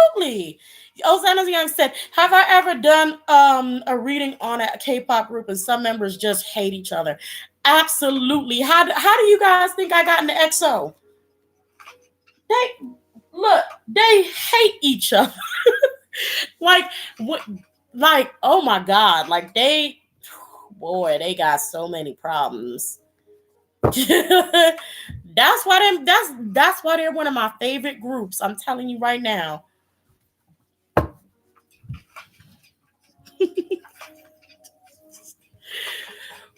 Absolutely. Ozana's Young said, have I ever done a reading on a K-pop group and some members just hate each other? Absolutely. How do you guys think I got into EXO? They hate each other. like what oh my God. Like they got so many problems. That's why they're one of my favorite groups. I'm telling you right now.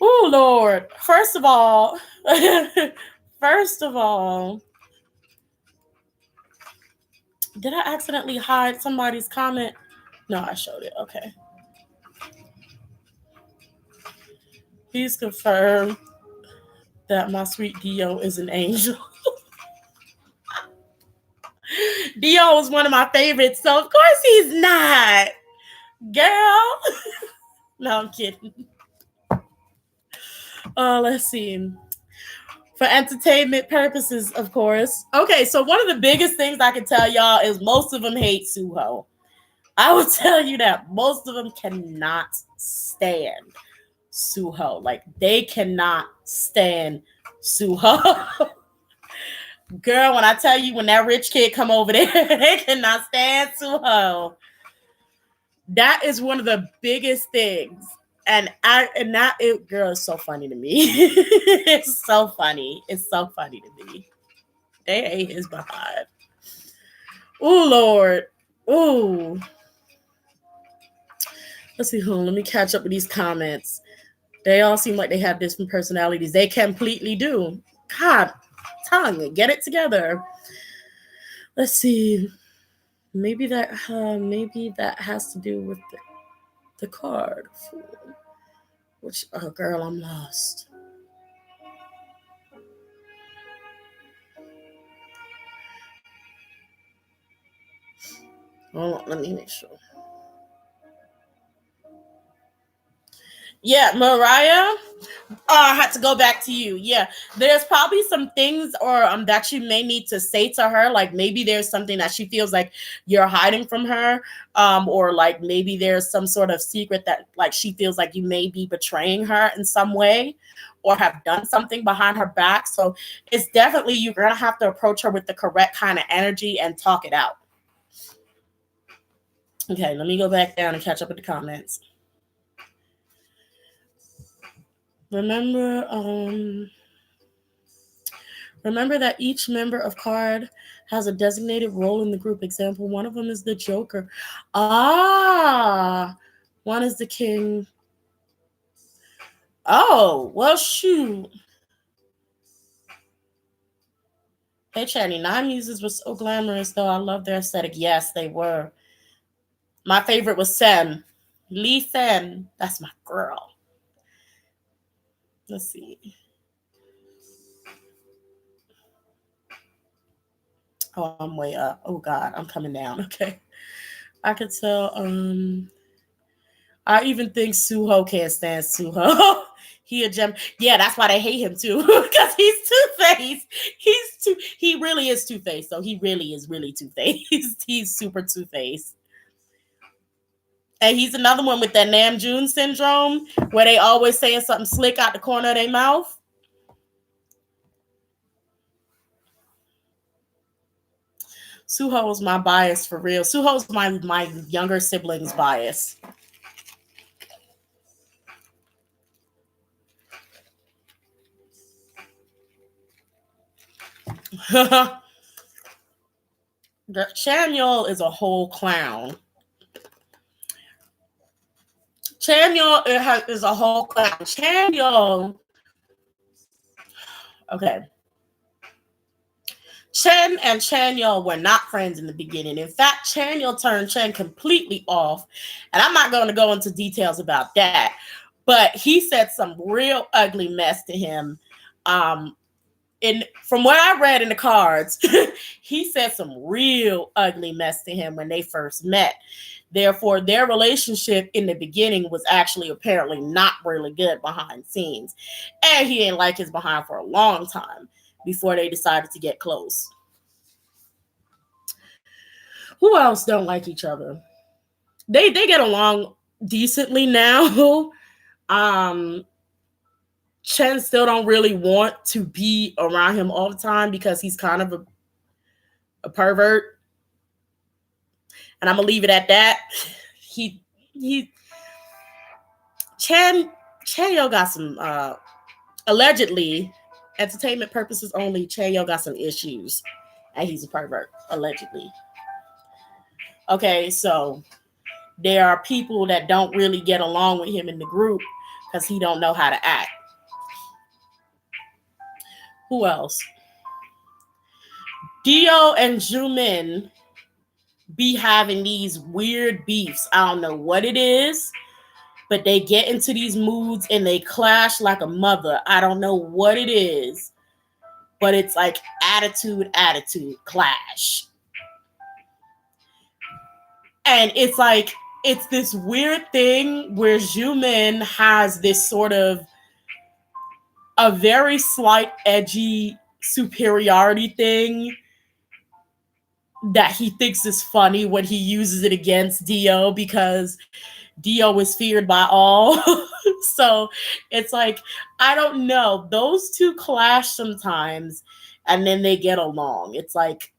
Oh Lord. First of all, did I accidentally hide somebody's comment? No, I showed it. Okay. Please confirm that my sweet Dio is an angel. Dio is one of my favorites, so of course he's not. Girl. No, I'm kidding. Let's see. For entertainment purposes, of course. Okay, so one of the biggest things I can tell y'all is most of them hate Suho. I will tell you that most of them cannot stand Suho. Like, they cannot stand Suho. Girl, when I tell you, when that rich kid come over there, they cannot stand Suho. That is one of the biggest things. And girl, is so funny to me. It's so funny. It's so funny to me. They ate his behind. Oh Lord. Ooh. Let's see, let me catch up with these comments. They all seem like they have different personalities. They completely do. God, tongue, get it together. Let's see. Maybe that has to do with the card. Which, oh girl, I'm lost. Oh, let me make sure. Yeah, Mariah. I had to go back to you. Yeah, there's probably some things or that you may need to say to her. Like maybe there's something that she feels like you're hiding from her, or like maybe there's some sort of secret that like she feels like you may be betraying her in some way, or have done something behind her back. So it's definitely you're gonna have to approach her with the correct kind of energy and talk it out. Okay, let me go back down and catch up with the comments. Remember, remember that each member of card has a designated role in the group. Example, one of them is the Joker. Ah, one is the king. Oh, well, shoot. Hey, Channy, 9 Muses was so glamorous, though. I love their aesthetic. Yes, they were. My favorite was Sen. Lee Sen. That's my girl. Let's see. Oh, I'm way up. Oh, God, I'm coming down. Okay. I could tell. I even think Suho can't stand Suho. He a gem. Yeah, that's why they hate him too, because he's Two-Faced. He really is Two-Faced. So he really is really Two-Faced. He's super Two-Faced. And he's another one with that Namjoon syndrome, where they always saying something slick out the corner of their mouth. Suho is my bias for real. Suho's my younger sibling's bias. Chanyeol is a whole clown. Chanyeol is a whole clown. Chanyeol. Okay. Chen and Chanyeol were not friends in the beginning. In fact, Chanyeol turned Chen completely off. And I'm not going to go into details about that. But he said some real ugly mess to him. From what I read in the cards, he said some real ugly mess to him when they first met. Therefore, their relationship in the beginning was actually apparently not really good behind scenes. And he didn't like his behind for a long time before they decided to get close. Who else don't like each other? They get along decently now. Chen still don't really want to be around him all the time because he's kind of a pervert. And I'm gonna leave it at that. He Chanyeol got some allegedly, entertainment purposes only, Chanyeol got some issues. And he's a pervert, allegedly. Okay, so there are people that don't really get along with him in the group because he don't know how to act. Who else? Dio and Jimin be having these weird beefs. I don't know what it is, but they get into these moods and they clash like a mother. I don't know what it is, but it's like attitude clash. And it's like, it's this weird thing where Jimin has this sort of a very slight edgy superiority thing that he thinks is funny when he uses it against Dio because Dio is feared by all. So it's like, I don't know. Those two clash sometimes and then they get along. It's like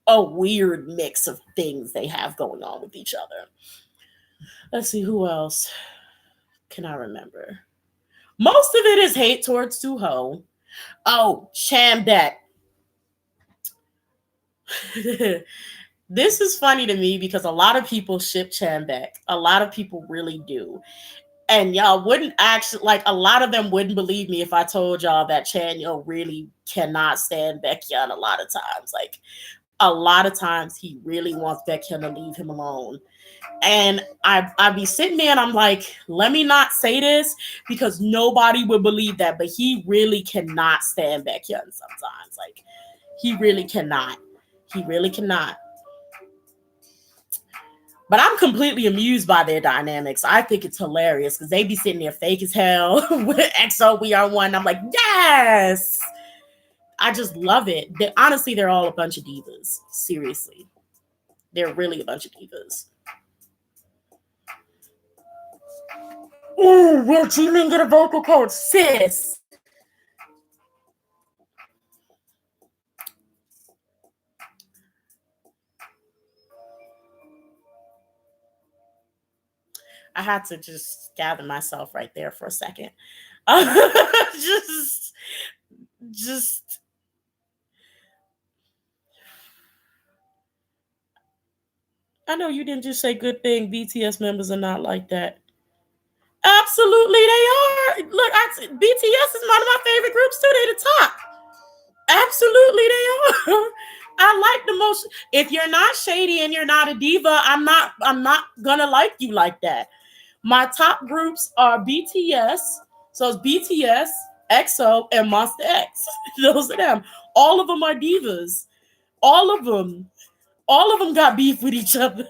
a weird mix of things they have going on with each other. Let's see, who else can I remember? Most of it is hate towards Suho. Oh, Chambet. This is funny to me because a lot of people ship Chambek. A lot of people really do. And y'all wouldn't actually, like, a lot of them wouldn't believe me if I told y'all that Chanyeol really cannot stand Baekhyun a lot of times. Like, a lot of times he really wants Baekhyun to leave him alone. And I be sitting there and I'm like, let me not say this because nobody would believe that. But he really cannot stand Baekhyun sometimes. Like, he really cannot. He really cannot. But I'm completely amused by their dynamics. I think it's hilarious because they be sitting there fake as hell with EXO, We Are One. I'm like, yes. I just love it. Honestly, they're all a bunch of divas. Seriously. They're really a bunch of divas. Ooh, will Jimin get a vocal coach? Sis. I had to just gather myself right there for a second. just, just. I know you didn't just say good thing. BTS members are not like that. Absolutely, they are. Look, BTS is one of my favorite groups too. They the top. Absolutely, they are. I like the most. If you're not shady and you're not a diva, I'm not gonna like you like that. My top groups are BTS. So it's BTS, EXO, and Monsta X. Those are them. All of them are divas. All of them. All of them got beef with each other.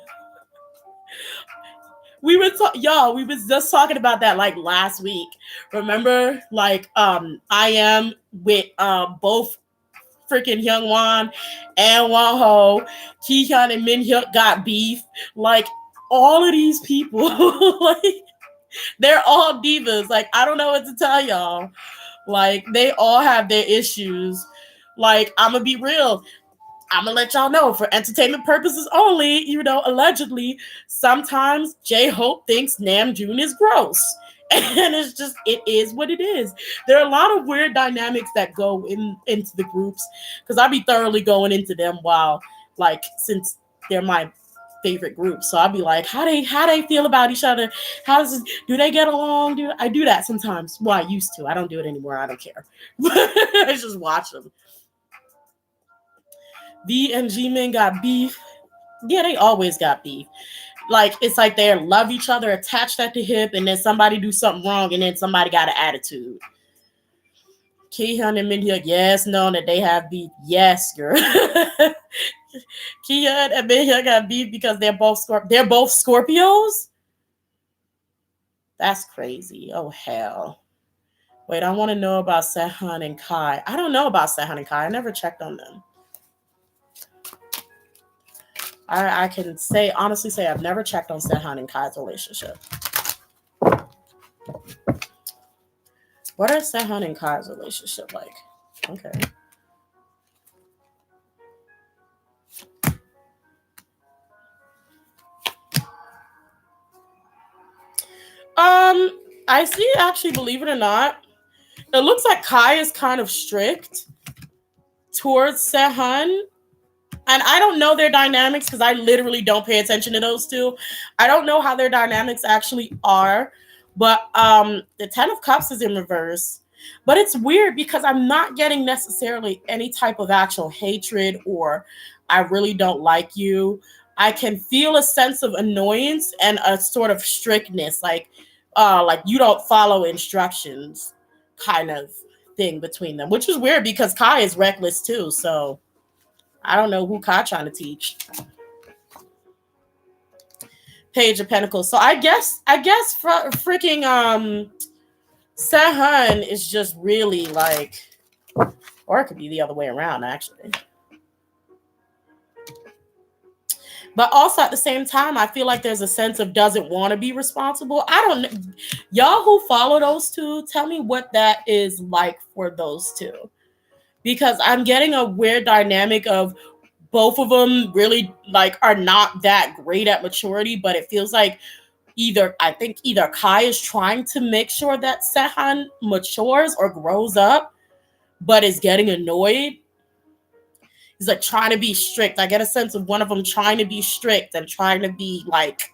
We was just talking about that like last week. Remember, like I am with both freaking Hyungwon and Wonho, Kihyun and Minhyuk got beef. Like all of these people, like they're all divas. Like I don't know what to tell y'all. Like they all have their issues. Like I'm gonna be real. I'm gonna let y'all know for entertainment purposes only, allegedly, sometimes J-Hope thinks Namjoon is gross. And it's just, it is what it is. There are a lot of weird dynamics that go into the groups because I'll be thoroughly going into them since they're my favorite group. So I'll be like, how they feel about each other? Do they get along? I do that sometimes. Well, I used to. I don't do it anymore. I don't care. I just watch them. V and Jimin got beef. Yeah, they always got beef. Like it's like they love each other, attached at the hip, and then somebody do something wrong, and then somebody got an attitude. Kihyun and Minhyuk, yes, known that they have beef. Yes, girl. Kihyun and Minhyuk got beef because they're both Scorpios. That's crazy. Oh hell. Wait, I want to know about Sehun and Kai. I don't know about Sehun and Kai. I never checked on them. I can honestly say I've never checked on Sehun and Kai's relationship. What is Sehun and Kai's relationship like? Okay. I see actually, believe it or not, it looks like Kai is kind of strict towards Sehun. And I don't know their dynamics because I literally don't pay attention to those two. I don't know how their dynamics actually are. But the 10 of Cups is in reverse. But it's weird because I'm not getting necessarily any type of actual hatred or I really don't like you. I can feel a sense of annoyance and a sort of strictness, like you don't follow instructions kind of thing between them, which is weird because Kai is reckless too. So I don't know who Kai trying to teach. Page of Pentacles. So I guess freaking Sehun is just really like, or it could be the other way around actually. But also at the same time, I feel like there's a sense of doesn't want to be responsible. I don't know. Y'all who follow those two, tell me what that is like for those two. Because I'm getting a weird dynamic of both of them really like are not that great at maturity, but it feels like either Kai is trying to make sure that Sehun matures or grows up, but is getting annoyed. He's like trying to be strict. I get a sense of one of them trying to be strict and trying to be like,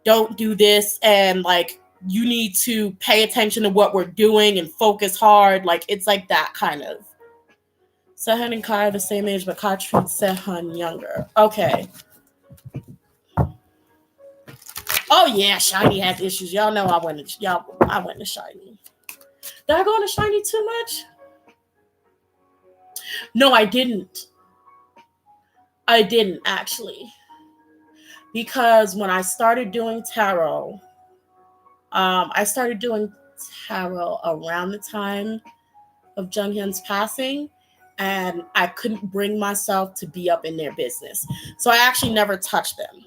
don't do this, and like you need to pay attention to what we're doing and focus hard. Like it's like that kind of. Sehun and Kai are the same age, but Kai treats Sehun younger. Okay. Oh yeah, SHINee has issues. Y'all know I went to SHINee. Did I go into SHINee too much? No, I didn't. I didn't actually. because when I started doing tarot, I started doing tarot around the time of Junghyun's passing, and I couldn't bring myself to be up in their business. So I actually never touched them.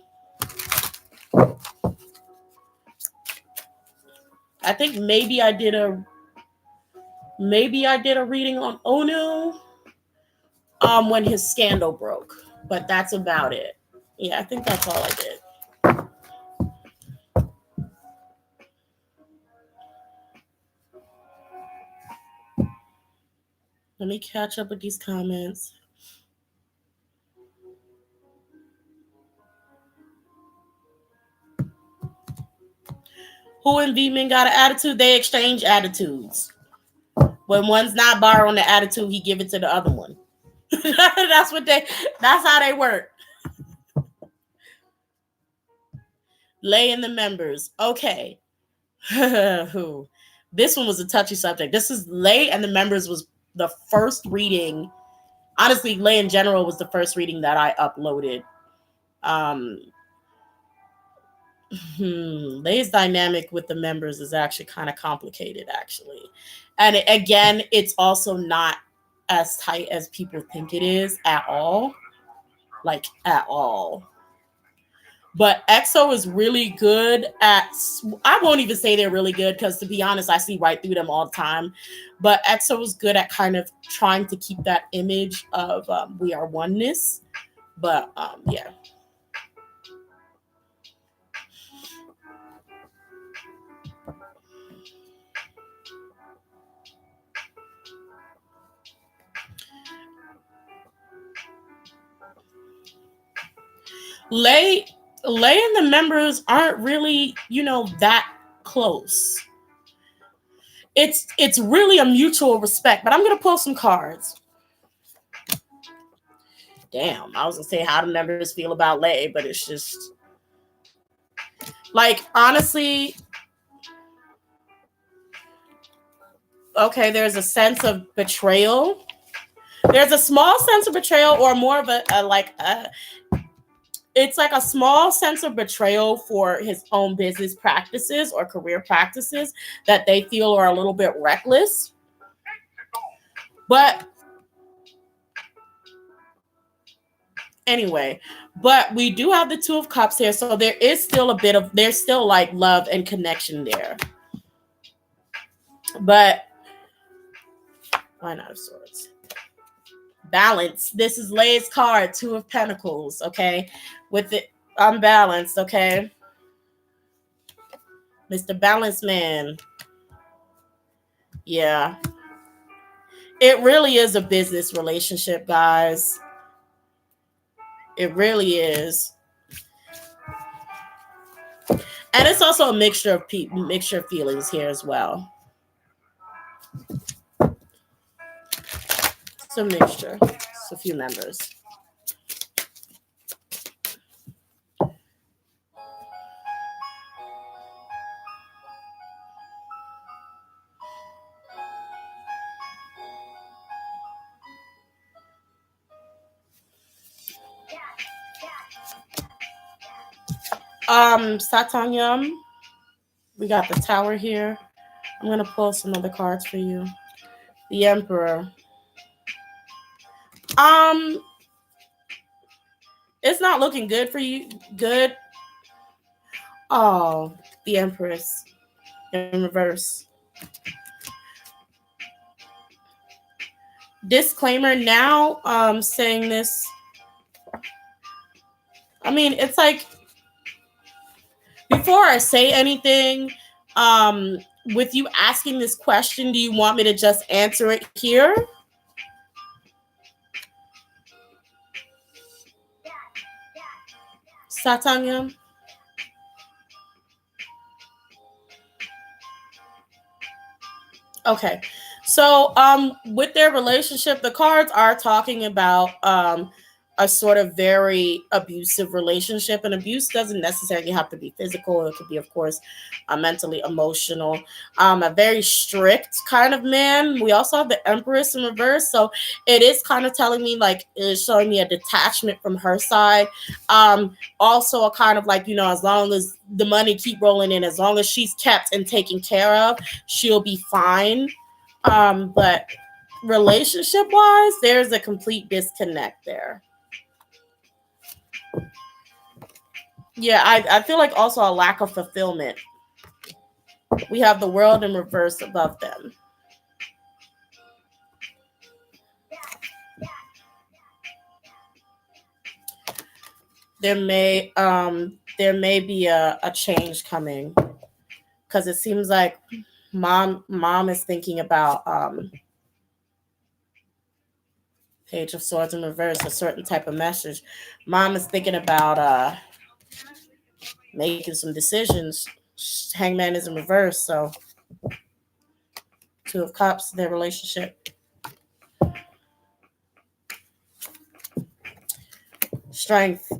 I think maybe I did a reading on Onu when his scandal broke, but that's about it. Yeah, I think that's all I did. Let me catch up with these comments. Who and V-Men got an attitude? They exchange attitudes. When one's not borrowing the attitude, he give it to the other one. That's how they work. Lay in the members. Okay. This one was a touchy subject. This is Lay and the members was the first reading. Honestly, Lay in general was the first reading that I uploaded. Lay's dynamic with the members is actually kind of complicated, actually. And again, it's also not as tight as people think it is at all. Like, at all. But EXO is really good at, I won't even say they're really good because, to be honest, I see right through them all the time. But EXO is good at kind of trying to keep that image of we are oneness. But yeah. Lay and the members aren't really, that close. It's really a mutual respect, but I'm gonna pull some cards. Damn, I was gonna say how the members feel about Lay, but it's just like, honestly, okay, there's a sense of betrayal. There's a small sense of betrayal, or more of it's like a small sense of betrayal for his own business practices or career practices that they feel are a little bit reckless. But anyway, but we do have the Two of Cups here, so there is still there's still like love and connection there. But why not of Swords? Balance. This is Lay's card, Two of Pentacles, okay? With it unbalanced, okay? Mr. Balance Man. Yeah. It really is a business relationship, guys. It really is. And it's also a mixture of feelings here as well. It's a mixture. It's a few members. Satanyam. We got the Tower here. I'm gonna pull some other cards for you. The Emperor. It's not looking good for you. Good. Oh, the Empress in reverse. Disclaimer now, saying this. I mean, it's like, before I say anything, with you asking this question, do you want me to just answer it here? Satanyam? Okay. So with their relationship, the cards are talking about a sort of very abusive relationship. And abuse doesn't necessarily have to be physical. It could be, of course, mentally, emotional. A very strict kind of man. We also have the Empress in reverse. So it is kind of telling me, like, it's showing me a detachment from her side. Also a kind of like, as long as the money keep rolling in, as long as she's kept and taken care of, she'll be fine. But relationship wise, there's a complete disconnect there. Yeah, I feel like also a lack of fulfillment. We have the world in reverse above them. There may be a change coming, because it seems like mom is thinking about Page of Swords in reverse, a certain type of message. Mom is thinking about making some decisions. Hangman is in reverse, so Two of Cups, their relationship. Strength,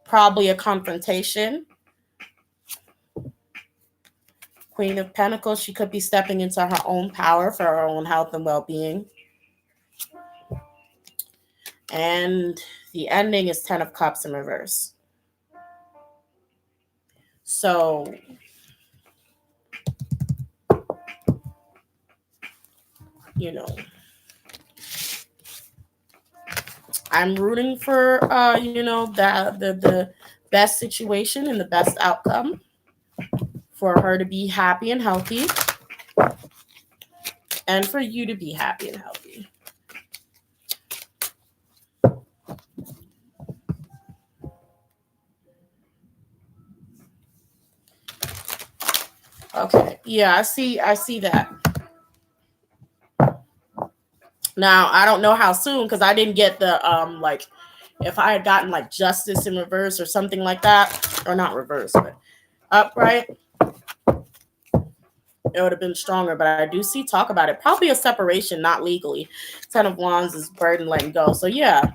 probably a confrontation. Queen of Pentacles, she could be stepping into her own power for her own health and well-being. And the ending is Ten of Cups in reverse. So, I'm rooting for that the best situation and the best outcome for her to be happy and healthy, and for you to be happy and healthy. Okay. Yeah, I see that. Now, I don't know how soon, because I didn't get the like, if I had gotten like Justice in reverse or something like that, or not reverse, but upright, it would have been stronger. But I do see talk about it. Probably a separation, not legally. Ten of Wands is burden letting go. So yeah.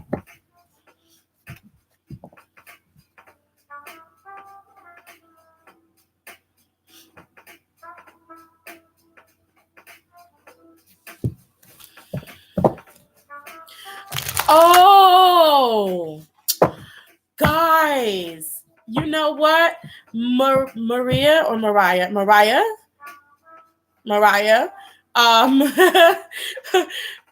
Oh, guys, you know what? Mariah. Um,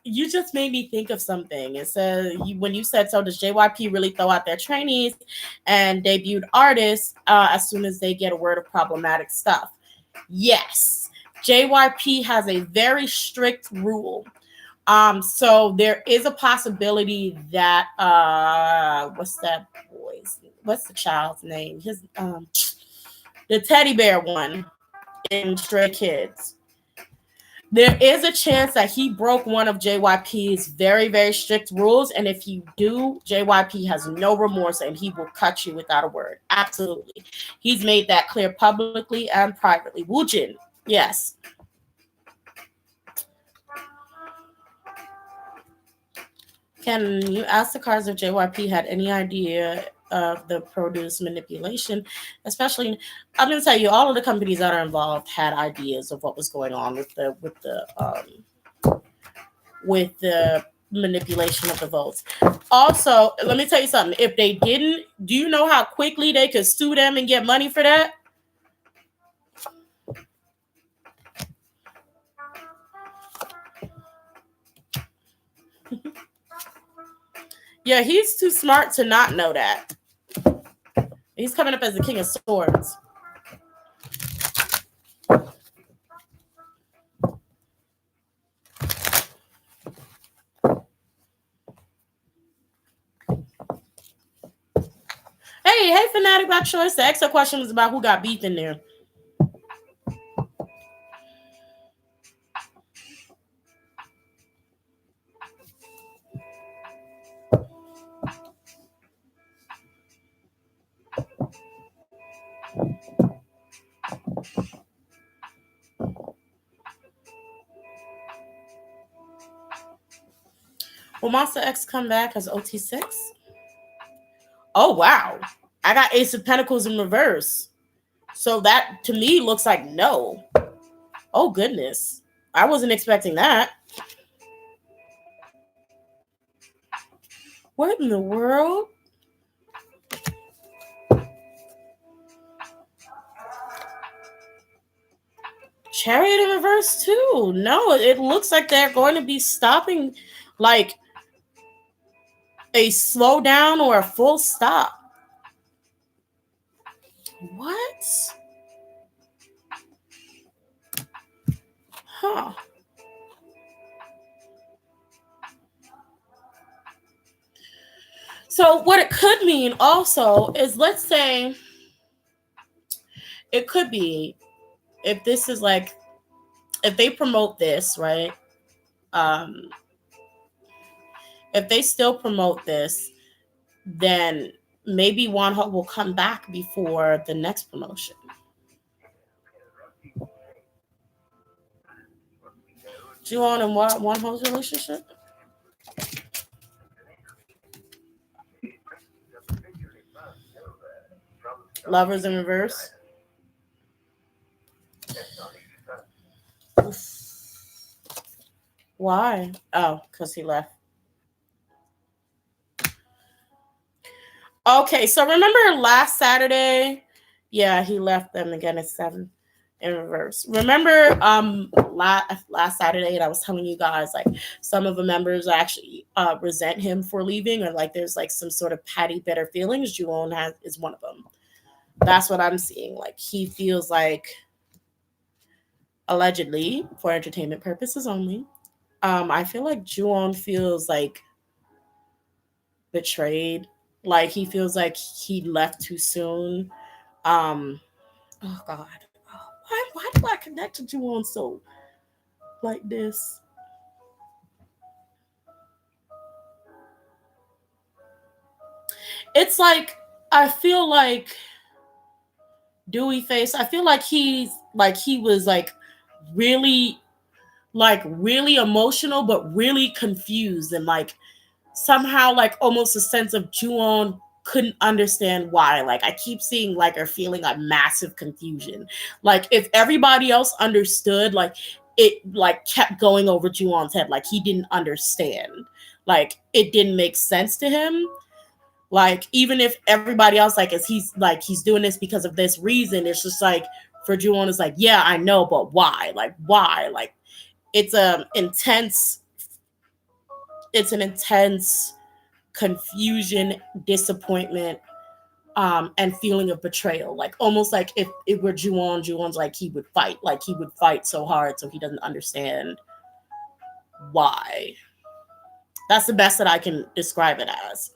you just made me think of something. It says, when you said, so does JYP really throw out their trainees and debuted artists as soon as they get a word of problematic stuff? Yes. JYP has a very strict rule. So there is a possibility that what's the child's name? The teddy bear one in Stray Kids. There is a chance that he broke one of JYP's very, very strict rules. And if you do, JYP has no remorse and he will cut you without a word. Absolutely. He's made that clear publicly and privately. Woojin, yes. Can you ask the cards if JYP had any idea of the produce manipulation? Especially, I'm going to tell you, all of the companies that are involved had ideas of what was going on with the manipulation of the votes. Also, let me tell you something. If they didn't, do you know how quickly they could sue them and get money for that? Yeah, he's too smart to not know that. He's coming up as the King of Swords. Hey, Fanatic by Choice. The extra question was about who got beef in there. Will Monsta X come back as OT6? Oh, wow. I got Ace of Pentacles in reverse. So that, to me, looks like no. Oh, goodness. I wasn't expecting that. What in the world? Chariot in reverse too. No, it looks like they're going to be stopping like a slowdown or a full stop. What? Huh. So what it could mean also is, let's say it could be, if this is like, if they promote this, right? If they still promote this, then maybe Wonho will come back before the next promotion. Juon and Wonho's relationship? Lovers in reverse? Why? Oh, because he left. Okay, so remember last Saturday? Yeah, he left them again at 7 in reverse. Remember last Saturday, and I was telling you guys, like, some of the members actually resent him for leaving, or like there's like some sort of patty bitter feelings. Juon is one of them. That's what I'm seeing. Like, he feels like, allegedly, for entertainment purposes only, I feel like Juon feels like betrayed. Like, he feels like he left too soon. Oh God. Why do I connect to Juon so like this? It's like, I feel like Dewey Face, I feel like he was really really emotional, but really confused, and like somehow like almost a sense of Juon couldn't understand why. Like, I keep seeing like or feeling like massive confusion. Like, if everybody else understood, like it like kept going over Juon's head. Like, he didn't understand. Like, it didn't make sense to him. Like, even if everybody else he's doing this because of this reason, it's just like for Juon is like, yeah, I know, but why? Like, why? Like, it's a intense it's an intense confusion, disappointment, and feeling of betrayal. Like, almost like if it were Juon's like he would fight. Like, he would fight so hard, so he doesn't understand why. That's the best that I can describe it as.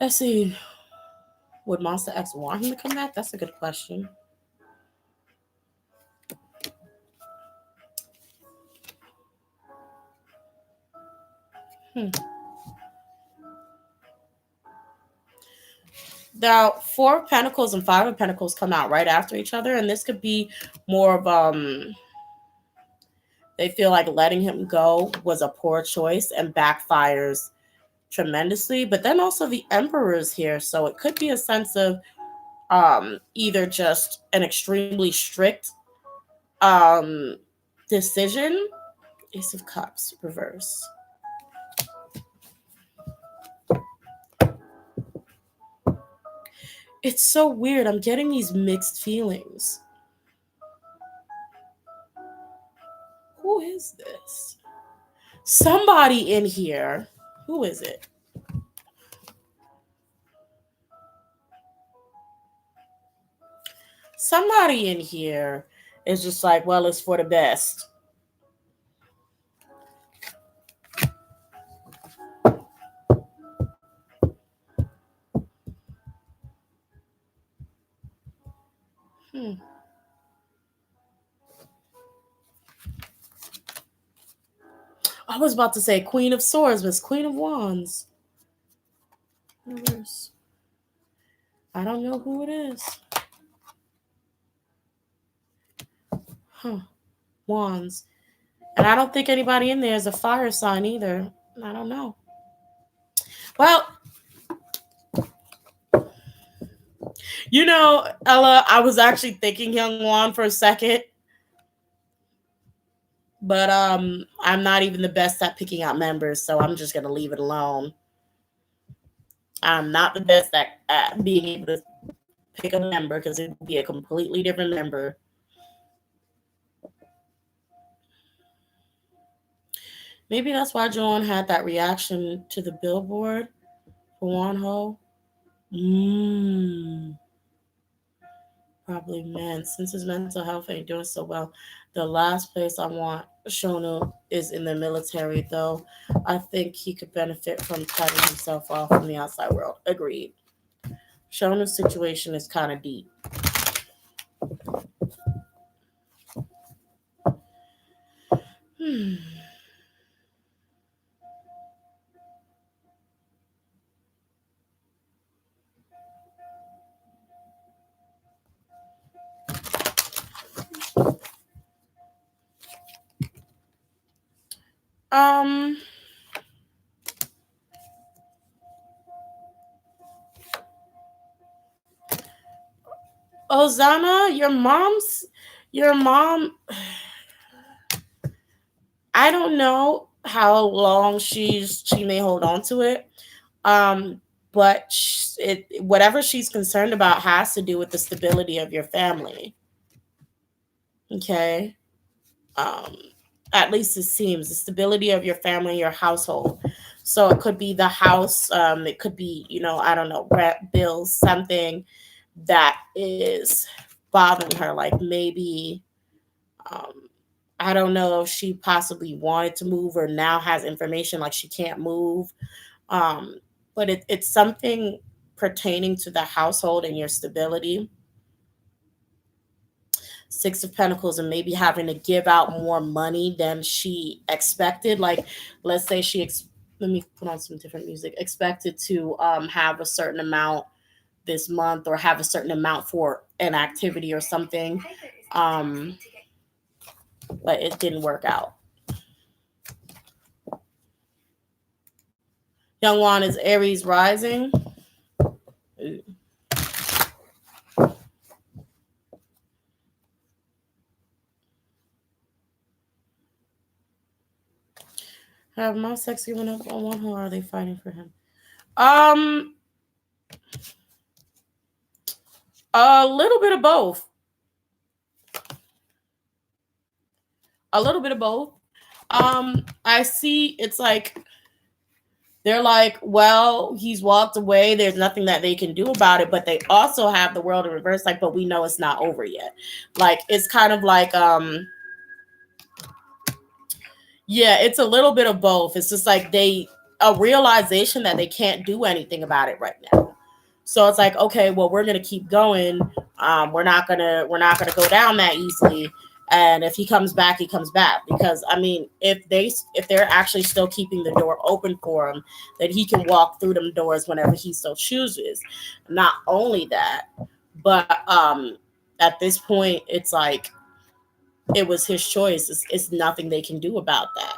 Let's see. Would Monsta X want him to come back? That's a good question. Now, 4 of Pentacles and 5 of Pentacles come out right after each other, and this could be more of they feel like letting him go was a poor choice and backfires tremendously. But then also the Emperor is here, so it could be a sense of either just an extremely strict decision. Ace of Cups reverse. It's so weird. I'm getting these mixed feelings. Who is this? Somebody in here. Who is it? Somebody in here is just like, well, it's for the best. I was about to say Queen of Swords, but it's Queen of Wands. members. I don't know who it is. Huh. Wands. And I don't think anybody in there is a fire sign either. I don't know. Well, Ella, I was actually thinking Young Wan for a second, but I'm not even the best at picking out members, so I'm just gonna leave it alone. I'm not the best at being able to pick a member because it would be a completely different member. Maybe that's why Joan had that reaction to the billboard for Wonho. Probably men. Since his mental health ain't doing so well, the last place I want Shonu is in the military, though. I think he could benefit from cutting himself off from the outside world. Agreed. Shonu's situation is kind of deep. Hmm. Um, Ozana, your mom, I don't know how long she may hold on to it. Um, but whatever she's concerned about has to do with the stability of your family. Okay. Um, at least it seems the stability of your family, your household. So it could be the house. It could be, I don't know, rent, bills, something that is bothering her. Like maybe, um, I don't know if she possibly wanted to move or now has information like she can't move. Um, but it's something pertaining to the household and your stability. Six of Pentacles, and maybe having to give out more money than she expected. Like, let's say let me put on some different music. Expected to have a certain amount this month or have a certain amount for an activity or something. Um, but it didn't work out. Young Wan is Aries rising. Ooh. Have Monsta X given up on Wonho, or are they fighting for him? A little bit of both. A little bit of both. I see it's like they're like, well, he's walked away. There's nothing that they can do about it, but they also have the world in reverse, like, but we know it's not over yet. Like it's kind of like yeah, it's a little bit of both. It's just like a realization that they can't do anything about it right now. So it's like, okay, well, we're gonna keep going. We're not gonna go down that easily. And if he comes back, he comes back. Because I mean, if they're actually still keeping the door open for him, that he can walk through them doors whenever he so chooses. Not only that, but at this point, it's like it was his choice. It's nothing they can do about that.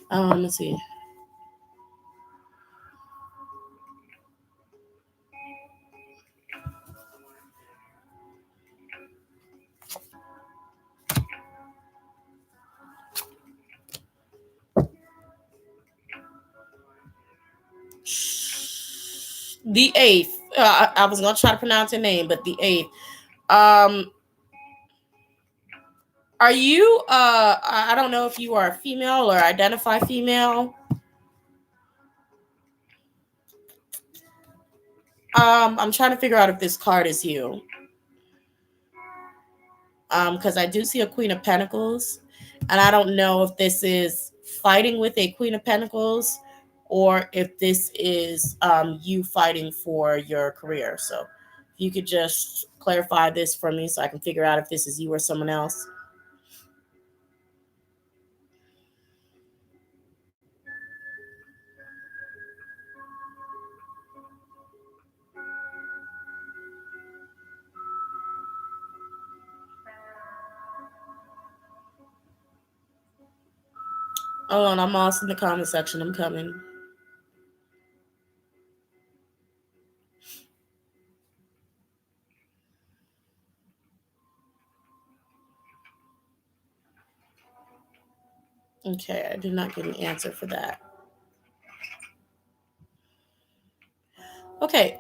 Let's see. The eighth. I was gonna try to pronounce your name, but the eighth. Um, are you? I don't know if you are a female or identify female. I'm trying to figure out if this card is you. Because I do see a Queen of Pentacles, and I don't know if this is fighting with a Queen of Pentacles or if this is you fighting for your career. So if you could just clarify this for me so I can figure out if this is you or someone else. Hold on, I'm lost in the comment section. I'm coming. Okay, I did not get an answer for that. Okay,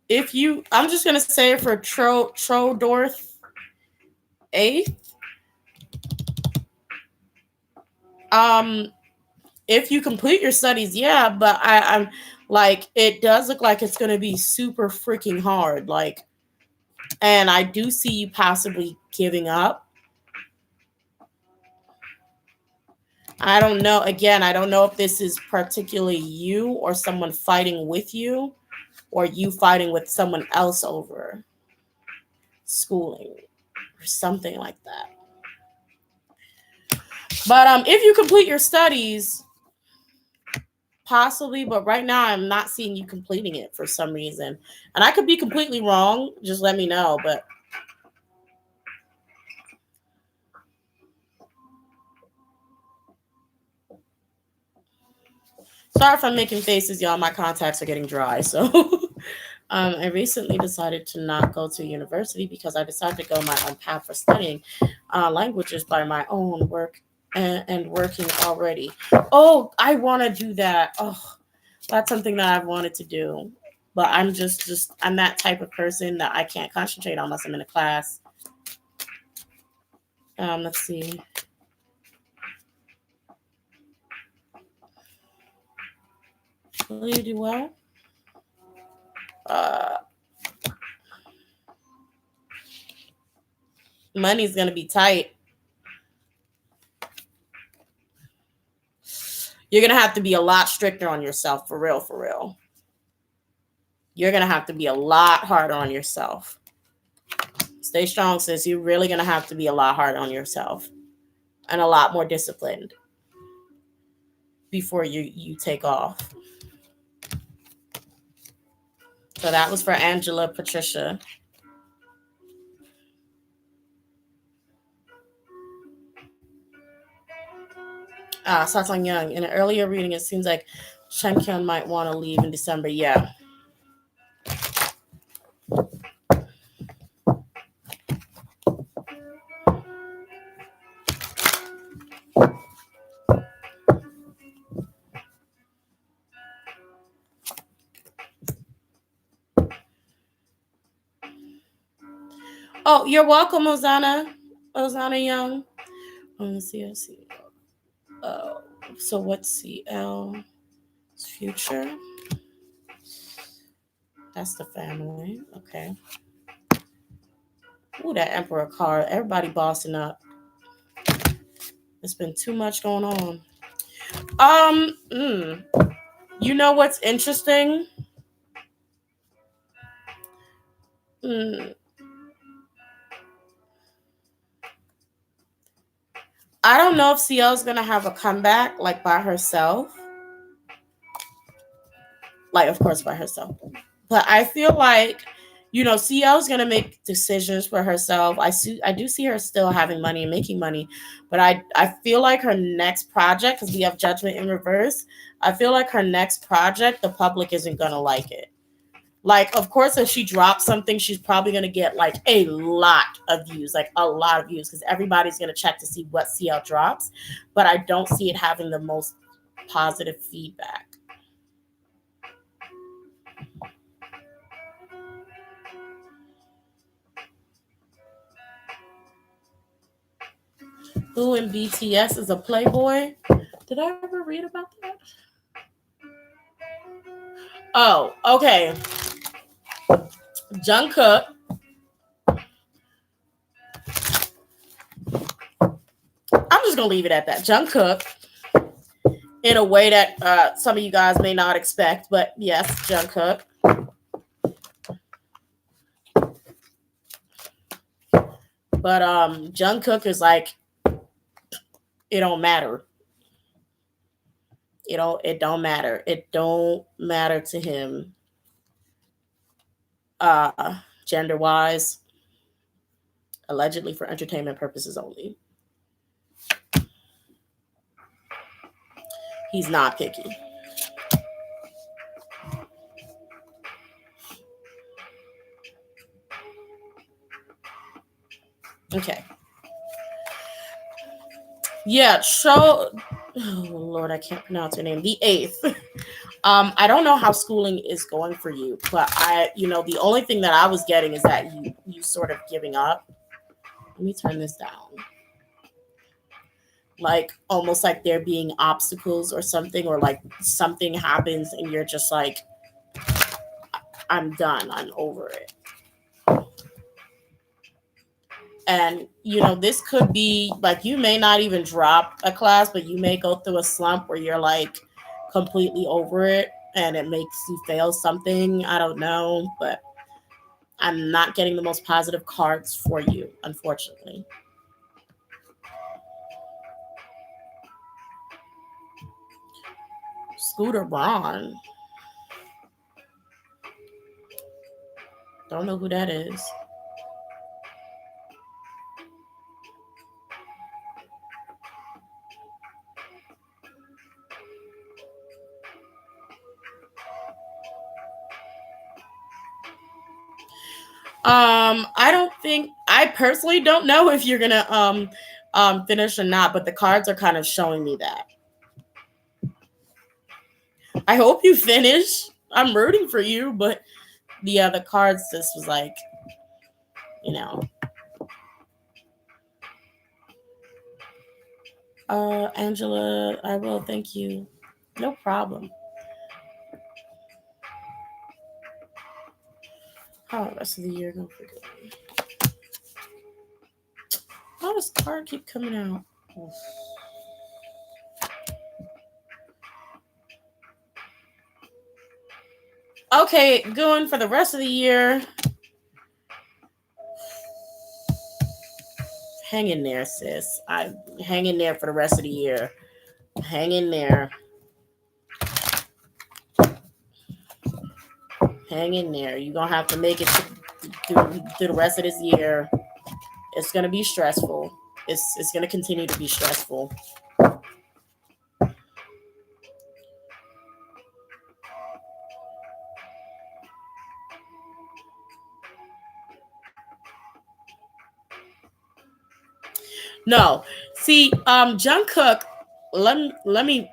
if you, I'm just gonna say it for Trodorth eighth. Um, if you complete your studies, yeah, but I'm like, it does look like it's gonna be super freaking hard. Like, and I do see you possibly giving up. I don't know. Again, I don't know if this is particularly you or someone fighting with you, or you fighting with someone else over schooling or something like that. But if you complete your studies, possibly, but right now I'm not seeing you completing it for some reason. And I could be completely wrong. Just let me know. But sorry if I'm making faces, y'all. My contacts are getting dry. So I recently decided to not go to university because I decided to go my own path for studying languages by my own work and working already. Oh, I want to do that. Oh, that's something that I've wanted to do. But I'm just I'm that type of person that I can't concentrate unless I'm in a class. Let's see. Will you do well? Uh, Money's gonna be tight. You're gonna have to be a lot stricter on yourself, for real, for real. You're gonna have to be a lot harder on yourself. Stay strong, sis. You're really gonna have to be a lot harder on yourself and a lot more disciplined before you take off. So that was for Angela Patricia. Satang Young. In an earlier reading, it seems like Shenkyun might want to leave in December. Yeah. Oh, you're welcome, Ozana. Ozana Young. Let's see. Let's see. Uh, so what's CL? Future. That's the family. Okay. Ooh, that Emperor card. Everybody bossing up. There's been too much going on. You know what's interesting? Mm, I don't know if CL's gonna have a comeback like by herself. Like, of course, by herself. But I feel like, CL's gonna make decisions for herself. I do see her still having money and making money, but I feel like her next project, because we have Judgment in Reverse, I feel like her next project, the public isn't gonna like it. Like, of course, if she drops something, she's probably gonna get like a lot of views, like a lot of views, because everybody's gonna check to see what CL drops. But I don't see it having the most positive feedback. Who in BTS is a playboy? Did I ever read about that? Oh, okay. Jungkook. I'm just gonna leave it at that. Jungkook, in a way that some of you guys may not expect, but yes, Jungkook. But Jungkook is like, it don't matter. It don't matter. It don't matter to him. Gender wise, allegedly for entertainment purposes only. He's not picky. Okay. Yeah, show. Oh Lord, I can't pronounce her name. The eighth. I don't know how schooling is going for you, but the only thing that I was getting is that you sort of giving up. Let me turn this down. Like almost like there being obstacles or something, or like something happens and you're just like, I'm done. I'm over it. And this could be like you may not even drop a class, but you may go through a slump where you're like completely over it and it makes you fail something. I don't know, but I'm not getting the most positive cards for you, unfortunately. Scooter Braun. Don't know who that is. I personally don't know if you're gonna finish or not, but the cards are kind of showing me that. I hope you finish. I'm rooting for you, but the cards just was like, you know. Angela, I will. Thank you. No problem. How the rest of the year gonna forget me? How does card keep coming out? Okay, going for the rest of the year. Hang in there, sis. I hang in there for the rest of the year. Hang in there. Hang in there. You're gonna have to make it through the rest of this year. It's gonna be stressful. It's gonna continue to be stressful. No, see, Jungkook. Let me.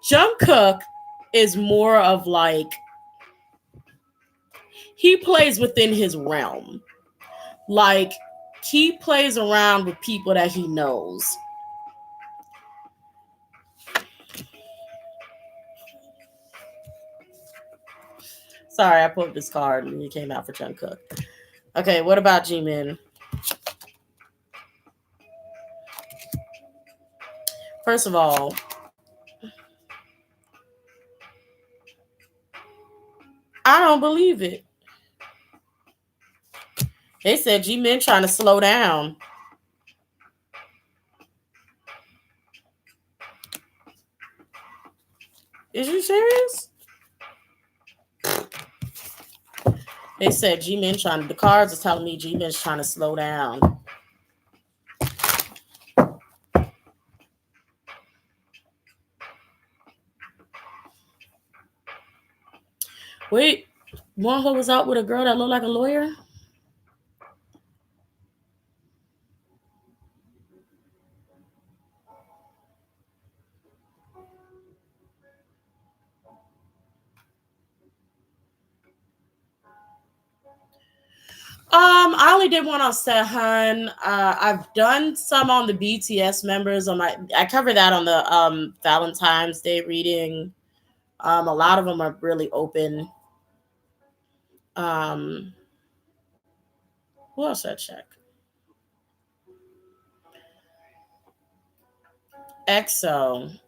Jungkook is more of like he plays within his realm. Like he plays around with people that he knows. Sorry, I pulled this card and it came out for Jungkook. Okay, what about Jimin? First of all, I don't believe it. They said Jimin trying to slow down. Is you serious? They said G-Men the cards are telling me G-Men's trying to slow down. Wait, Wonho was out with a girl that looked like a lawyer? I only did one on Sehun. I've done some on the BTS members. I covered that on the Valentine's Day reading. A lot of them are really open. Um, who else should I check? EXO,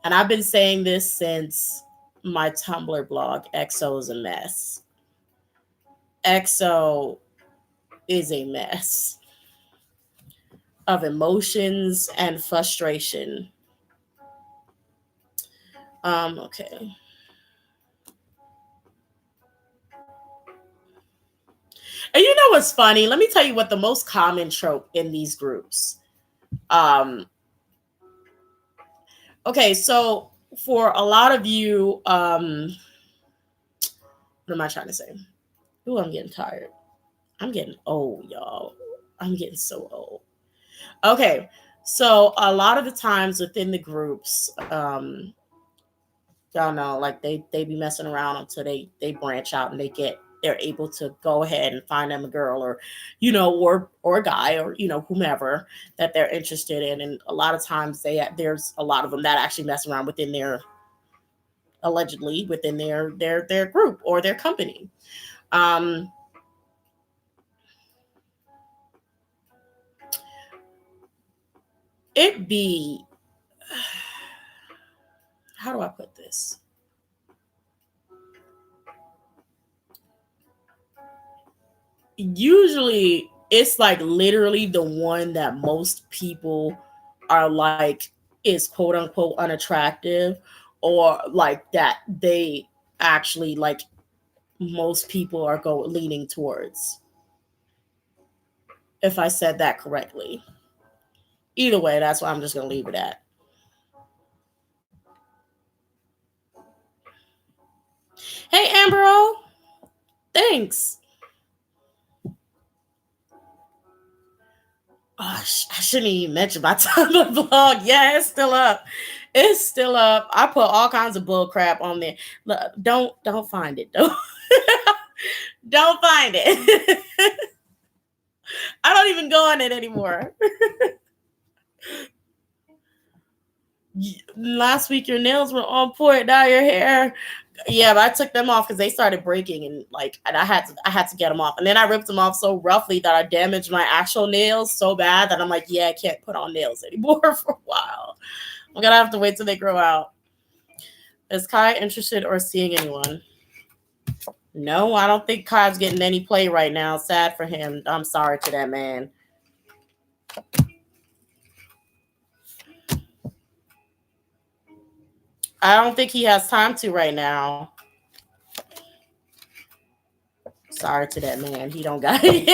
and I've been saying this since my Tumblr blog. EXO is a mess. EXO is a mess of emotions and frustration. Okay. And you know what's funny? Let me tell you what the most common trope in these groups. Um, okay, so for a lot of you, what am I trying to say? Ooh, I'm getting tired. I'm getting old, y'all. I'm getting so old. Okay, so a lot of the times within the groups, y'all know, like they be messing around until they branch out and they're able to go ahead and find them a girl or or a guy or whomever that they're interested in. And a lot of times there's a lot of them that actually mess around within their allegedly within their group or their company. um it be how do I put this? Usually it's like literally the one that most people are like is quote unquote unattractive, or like that they actually like most people are leaning towards, if I said that correctly. Either way, that's why I'm just gonna leave it at. Hey Ambro, thanks. Oh, I shouldn't even mention my Tumblr blog. Yeah, it's still up. It's still up. I put all kinds of bull crap on there. Look, don't find it. Don't find it. I don't even go on it anymore. Last week your nails were on point. Now your hair. Yeah, but I took them off because they started breaking, and I had to get them off. And then I ripped them off so roughly that I damaged my actual nails so bad that I'm like, yeah, I can't put on nails anymore for a while. I'm gonna have to wait till they grow out. Is Kai interested or seeing anyone? No, I don't think Kai's getting any play right now. Sad for him. I'm sorry to that man. I don't think he has time to right now. Sorry to that man. He don't got he's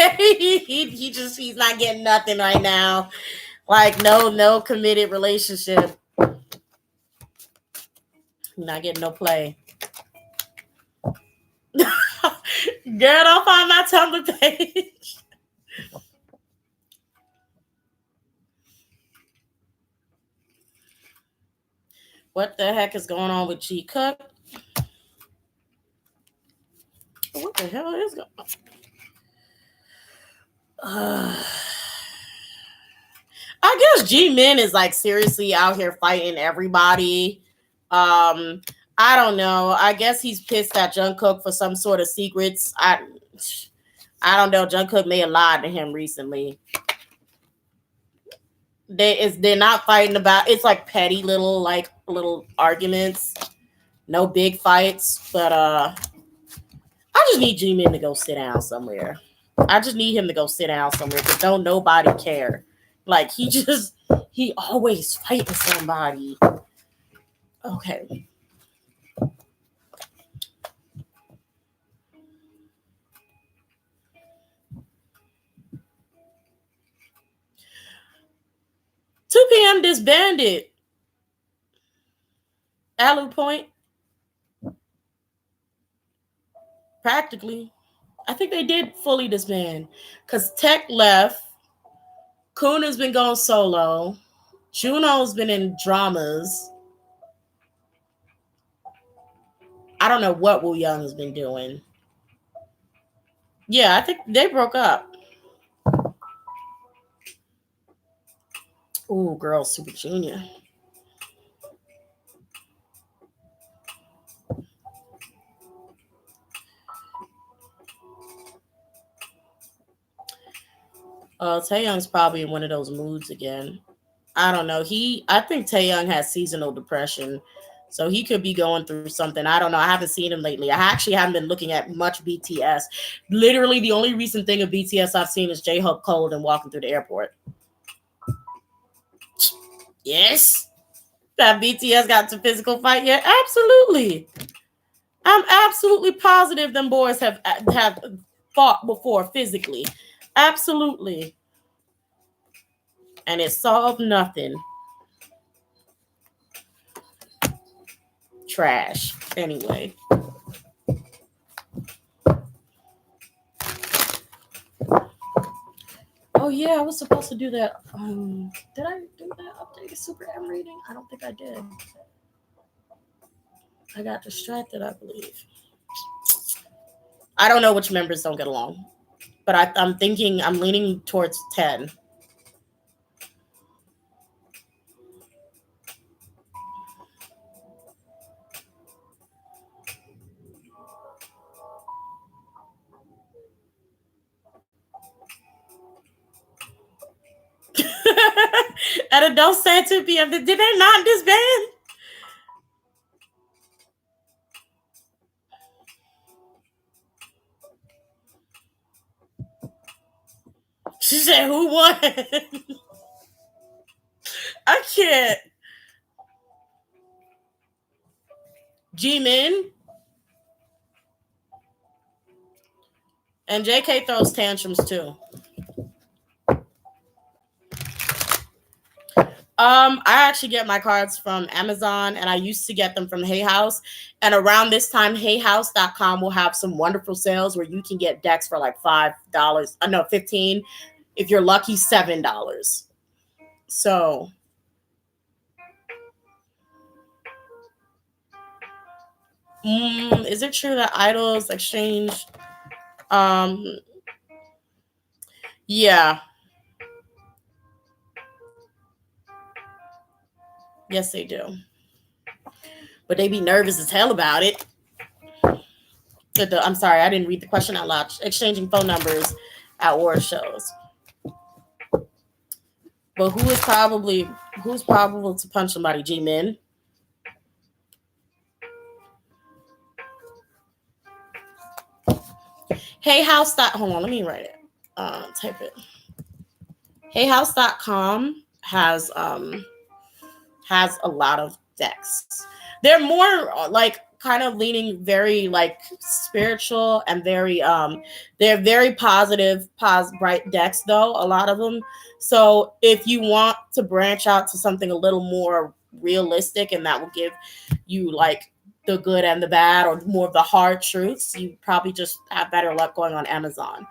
not getting nothing right now. Like no committed relationship. Not getting no play. Girl, don't find my Tumblr page. What the heck is going on with G Cook? What the hell is going on? I guess G-Min is like seriously out here fighting everybody. I don't know. I guess he's pissed at Jungkook for some sort of secrets. I don't know. Jungkook may have lied to him recently. They're not fighting about. It's like petty little arguments. No big fights, but I just need G-Min to go sit down somewhere. I just need him to go sit down somewhere because don't nobody care. Like he always fighting somebody. Okay. 2 p.m. disbanded. Alu Point. Practically. I think they did fully disband. Because Tech left. Kuna's been going solo. Juno's been in dramas. I don't know what Woo Young has been doing. Yeah, I think they broke up. Ooh, Girl Super Junior. Taeyoung's probably in one of those moods again. I don't know. I think Taeyoung has seasonal depression. So he could be going through something. I don't know. I haven't seen him lately. I actually haven't been looking at much BTS. Literally, the only recent thing of BTS I've seen is J-Hope cold and walking through the airport. Yes. That BTS got to physical fight yet? Absolutely. I'm absolutely positive them boys have fought before physically. Absolutely. And it solved nothing. Trash. Anyway. Oh yeah, I was supposed to do that. Did I do that updated Super M reading? I don't think I did. I got distracted, I believe. I don't know which members don't get along, but I'm thinking I'm leaning towards 10. At adult say 2 p.m. Did they not disband? She said, "Who won?" I can't. Jimin and JK throws tantrums too. I actually get my cards from Amazon and I used to get them from Hay House. And around this time, HayHouse.com will have some wonderful sales where you can get decks for like $5. No, 15. If you're lucky, $7. So is it true that idols exchange um yeah. Yes, they do. But they be nervous as hell about it. I'm sorry, I didn't read the question out loud. Exchanging phone numbers at award shows. But who's probable to punch somebody? G-Men. Hey House. Hold on, let me write it. Type it. HeyHouse.com has a lot of decks. They're more like kind of leaning very like spiritual and very they're very bright decks though, a lot of them. So if you want to branch out to something a little more realistic and that will give you like the good and the bad or more of the hard truths, you probably just have better luck going on Amazon.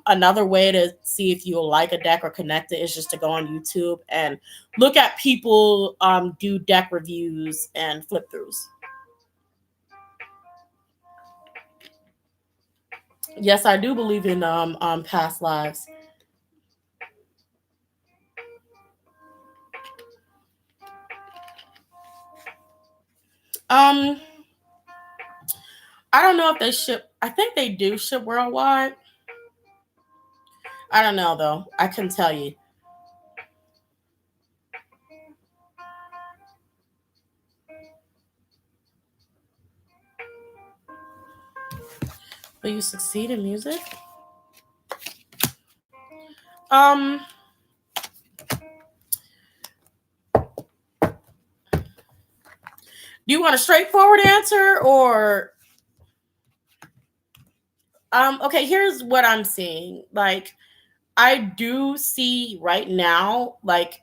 Another way to see if you like a deck or connect it is just to go on YouTube and look at people do deck reviews and flip throughs. Yes, I do believe in past lives. Um, I don't know if they ship. I think they do ship worldwide. I don't know though. I couldn't tell you. Will you succeed in music? Um, do you want a straightforward answer or okay, here's what I'm seeing. Like I do see right now like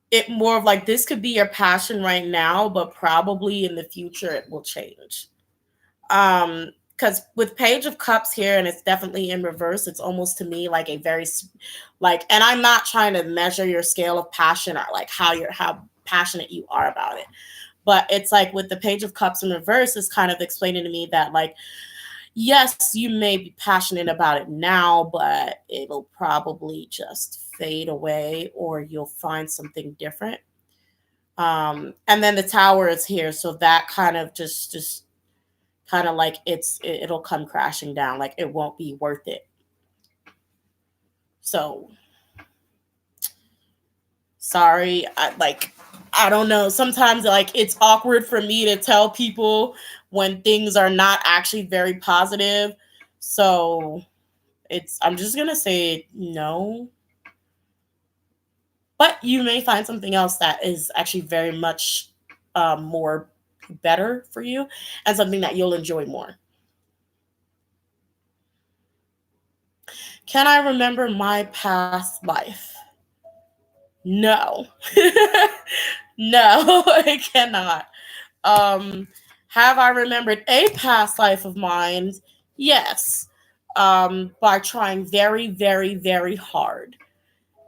it more of like this could be your passion right now, but probably in the future it will change. Because with Page of Cups here, and it's definitely in reverse, it's almost to me like a very like, and I'm not trying to measure your scale of passion or like how passionate you are about it, but it's like with the Page of Cups in reverse, it's kind of explaining to me that like yes, you may be passionate about it now, but it'll probably just fade away or you'll find something different. And then the tower is here, so that kind of just kind of like it'll come crashing down, like it won't be worth it. So sorry, I don't know. Sometimes like it's awkward for me to tell people when things are not actually very positive. So I'm just gonna say no. But you may find something else that is actually very much more better for you and something that you'll enjoy more. Can I remember my past life? No. No, I cannot. Um, have I remembered a past life of mine? Yes. By trying very, very, very hard.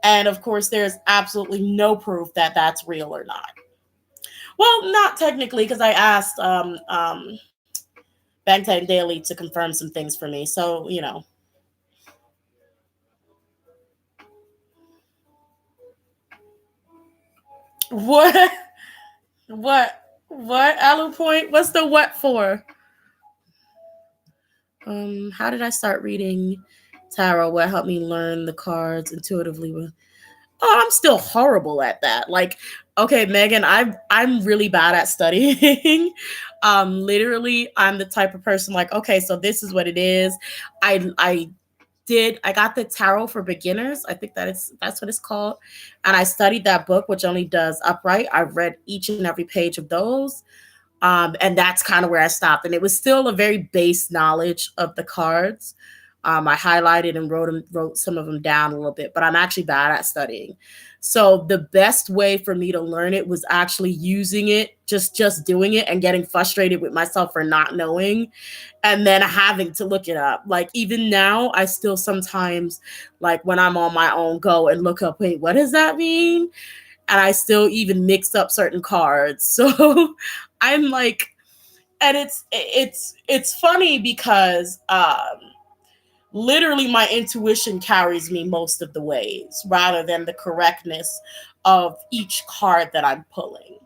And of course, there's absolutely no proof that that's real or not. Well, not technically, because I asked Bangtan Daily to confirm some things for me. So, what, what, what, Alu Point? What's the what for? How did I start reading tarot? What helped me learn the cards intuitively? Oh, I'm still horrible at that. Like, okay, Megan, I'm really bad at studying. Literally, I'm the type of person like, okay, so this is what it is. I got the tarot for beginners. I think that's what it's called. And I studied that book, which only does upright. I've read each and every page of those. And that's kind of where I stopped. And it was still a very base knowledge of the cards. I highlighted and wrote some of them down a little bit, but I'm actually bad at studying. So the best way for me to learn it was actually using it, just doing it and getting frustrated with myself for not knowing and then having to look it up. Like even now, I still sometimes like when I'm on my own go and look up, wait, what does that mean? And I still even mix up certain cards. So I'm like, and it's funny because literally my intuition carries me most of the ways rather than the correctness of each card that I'm pulling.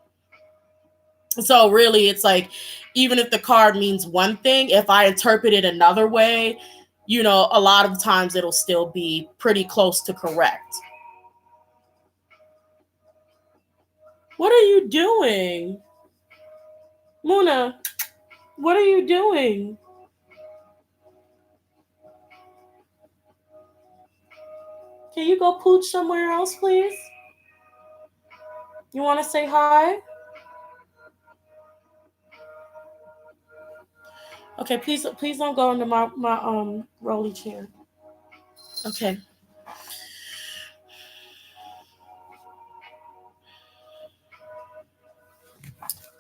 So really it's like even if the card means one thing, if I interpret it another way, a lot of times it'll still be pretty close to correct. What are you doing? Muna, what are you doing? Can you go pooch somewhere else, please? You want to say hi? Okay, please don't go into my rolly chair. Okay.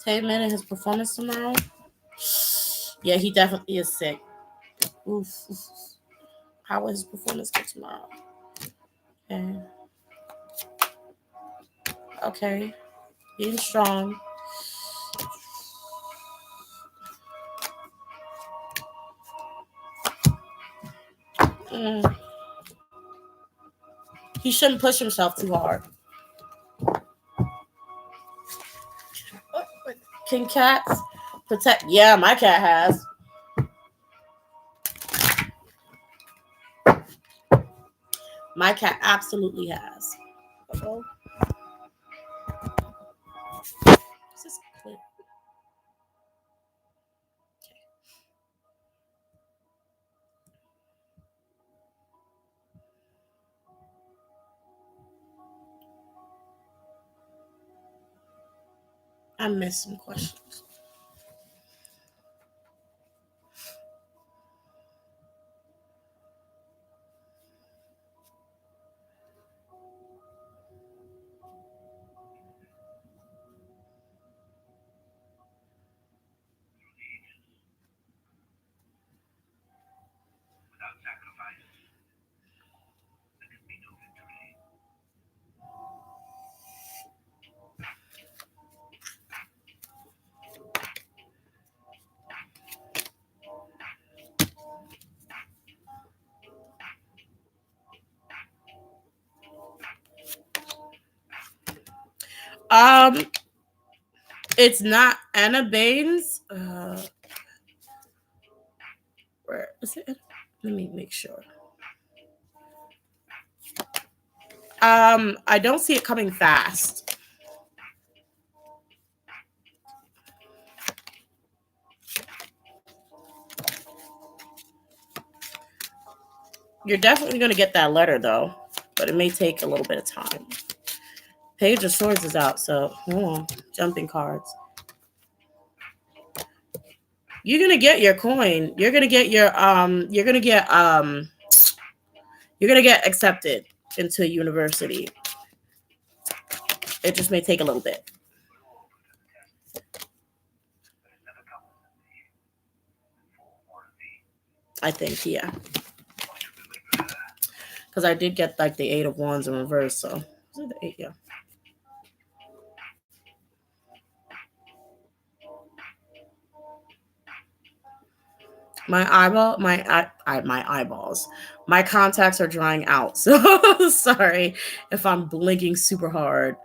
Tay minute his performance tomorrow. Yeah, he definitely is sick. Oof. How will his performance go tomorrow? Okay. Okay. Being strong. Mm. He shouldn't push himself too hard. Can cats protect? Yeah, my cat has. My cat absolutely has. Uh-oh. Is this clear? I missed some questions. Um, it's not Anna Baines. Where is it? Let me make sure. I don't see it coming fast. You're definitely gonna get that letter though, but it may take a little bit of time. Page of Swords is out, so hold on. Jumping cards. You're gonna get your coin. You're gonna get You're gonna get accepted into a university. It just may take a little bit. I think, yeah. Because I did get like the 8 of Wands in reverse, so is it the 8? Yeah. My eyeballs, my contacts are drying out. So sorry if I'm blinking super hard.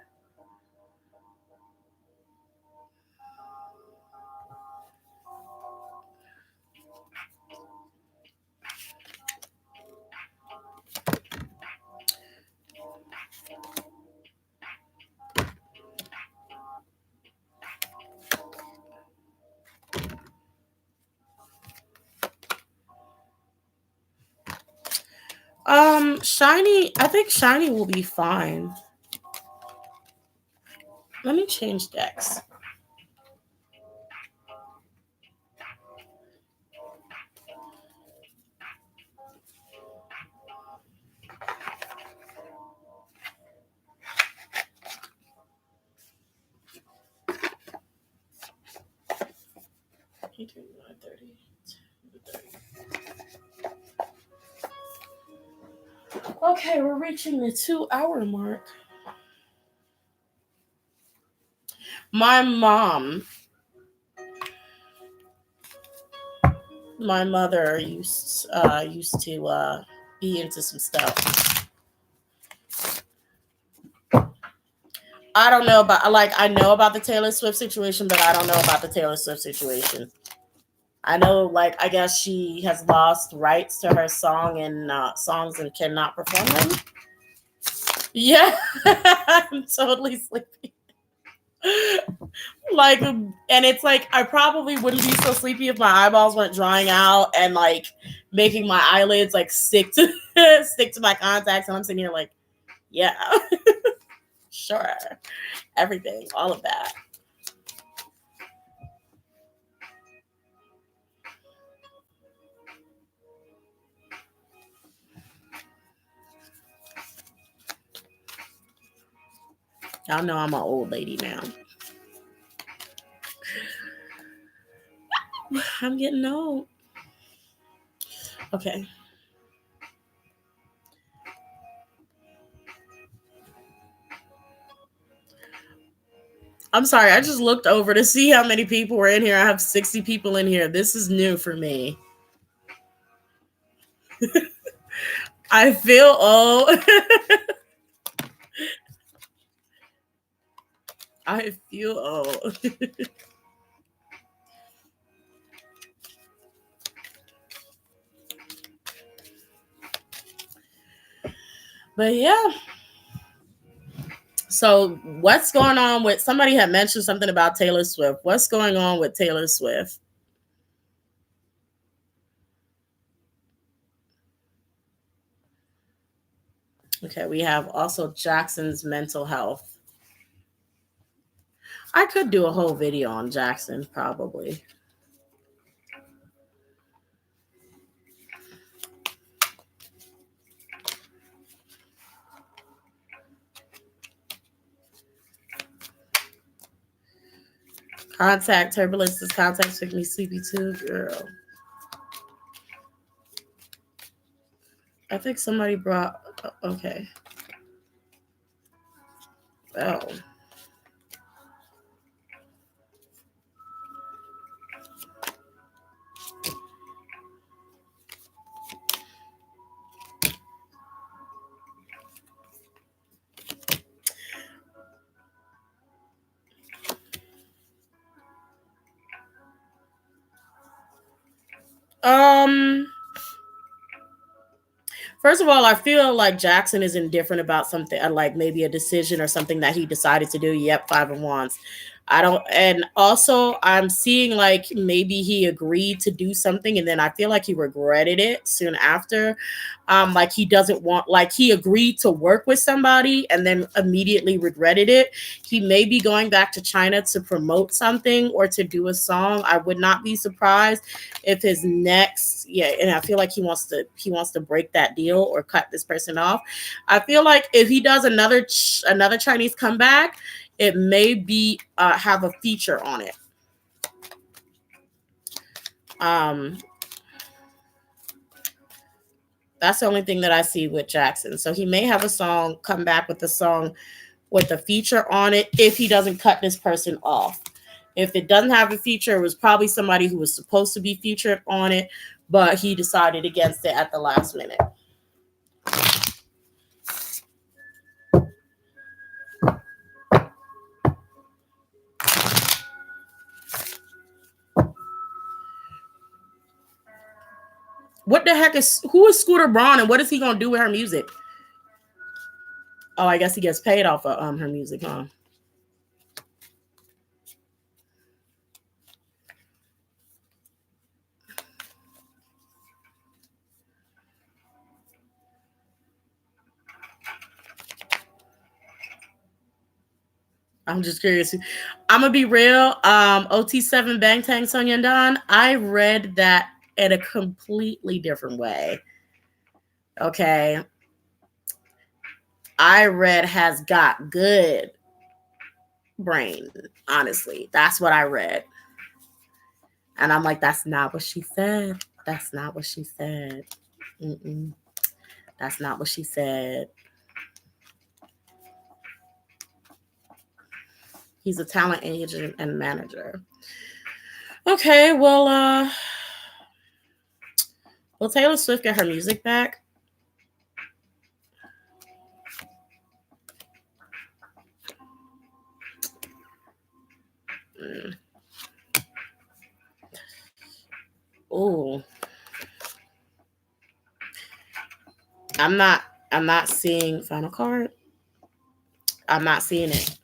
SHINee, I think SHINee will be fine. Let me change decks. Okay, we're reaching the 2-hour mark. My mother used to be into some stuff. I don't know about, like, I know about the Taylor Swift situation, but I don't know about the Taylor Swift situation. I know, like, I guess she has lost rights to her songs and cannot perform them. Yeah, I'm totally sleepy. Like, and it's like I probably wouldn't be so sleepy if my eyeballs weren't drying out and like making my eyelids like stick to my contacts, and I'm sitting here like, yeah, sure, everything, all of that. Y'all know I'm an old lady now. I'm getting old. Okay. I'm sorry, I just looked over to see how many people were in here. I have 60 people in here. This is new for me. I feel old. I feel old. But yeah. So what's going on with, somebody had mentioned something about Taylor Swift. What's going on with Taylor Swift? Okay, we have also Jackson's mental health. I could do a whole video on Jackson, probably. Contact turbulence. This contact took me sleepy too, girl. I think somebody brought. Okay. Oh. First of all, I feel like Jackson is indifferent about something, like maybe a decision or something that he decided to do. Yep, 5 of Wands. I don't, and also I'm seeing like maybe he agreed to do something and then I feel like he regretted it soon after. Like he doesn't want, like he agreed to work with somebody and then immediately regretted it. He may be going back to China to promote something or to do a song. I would not be surprised if his next, yeah, and I feel like he wants to break that deal or cut this person off. I feel like if he does another Chinese comeback, it may be have a feature on it. Um, that's the only thing that I see with Jackson. So he may have a song, come back with a song with a feature on it if he doesn't cut this person off. If it doesn't have a feature, it was probably somebody who was supposed to be featured on it, but he decided against it at the last minute. What the heck who is Scooter Braun and what is he gonna do with her music? Oh, I guess he gets paid off of her music, huh? I'm just curious. I'm gonna be real. OT7 Bangtan Sonyeondan. I read that in a completely different way. Okay. I read has got good brain. Honestly, that's what I read, and I'm like, that's not what she said. That's not what she said. Mm-mm. That's not what she said. He's a talent agent and manager. Okay, well, will Taylor Swift get her music back? Mm. Oh, I'm not. I'm not seeing final card. I'm not seeing it.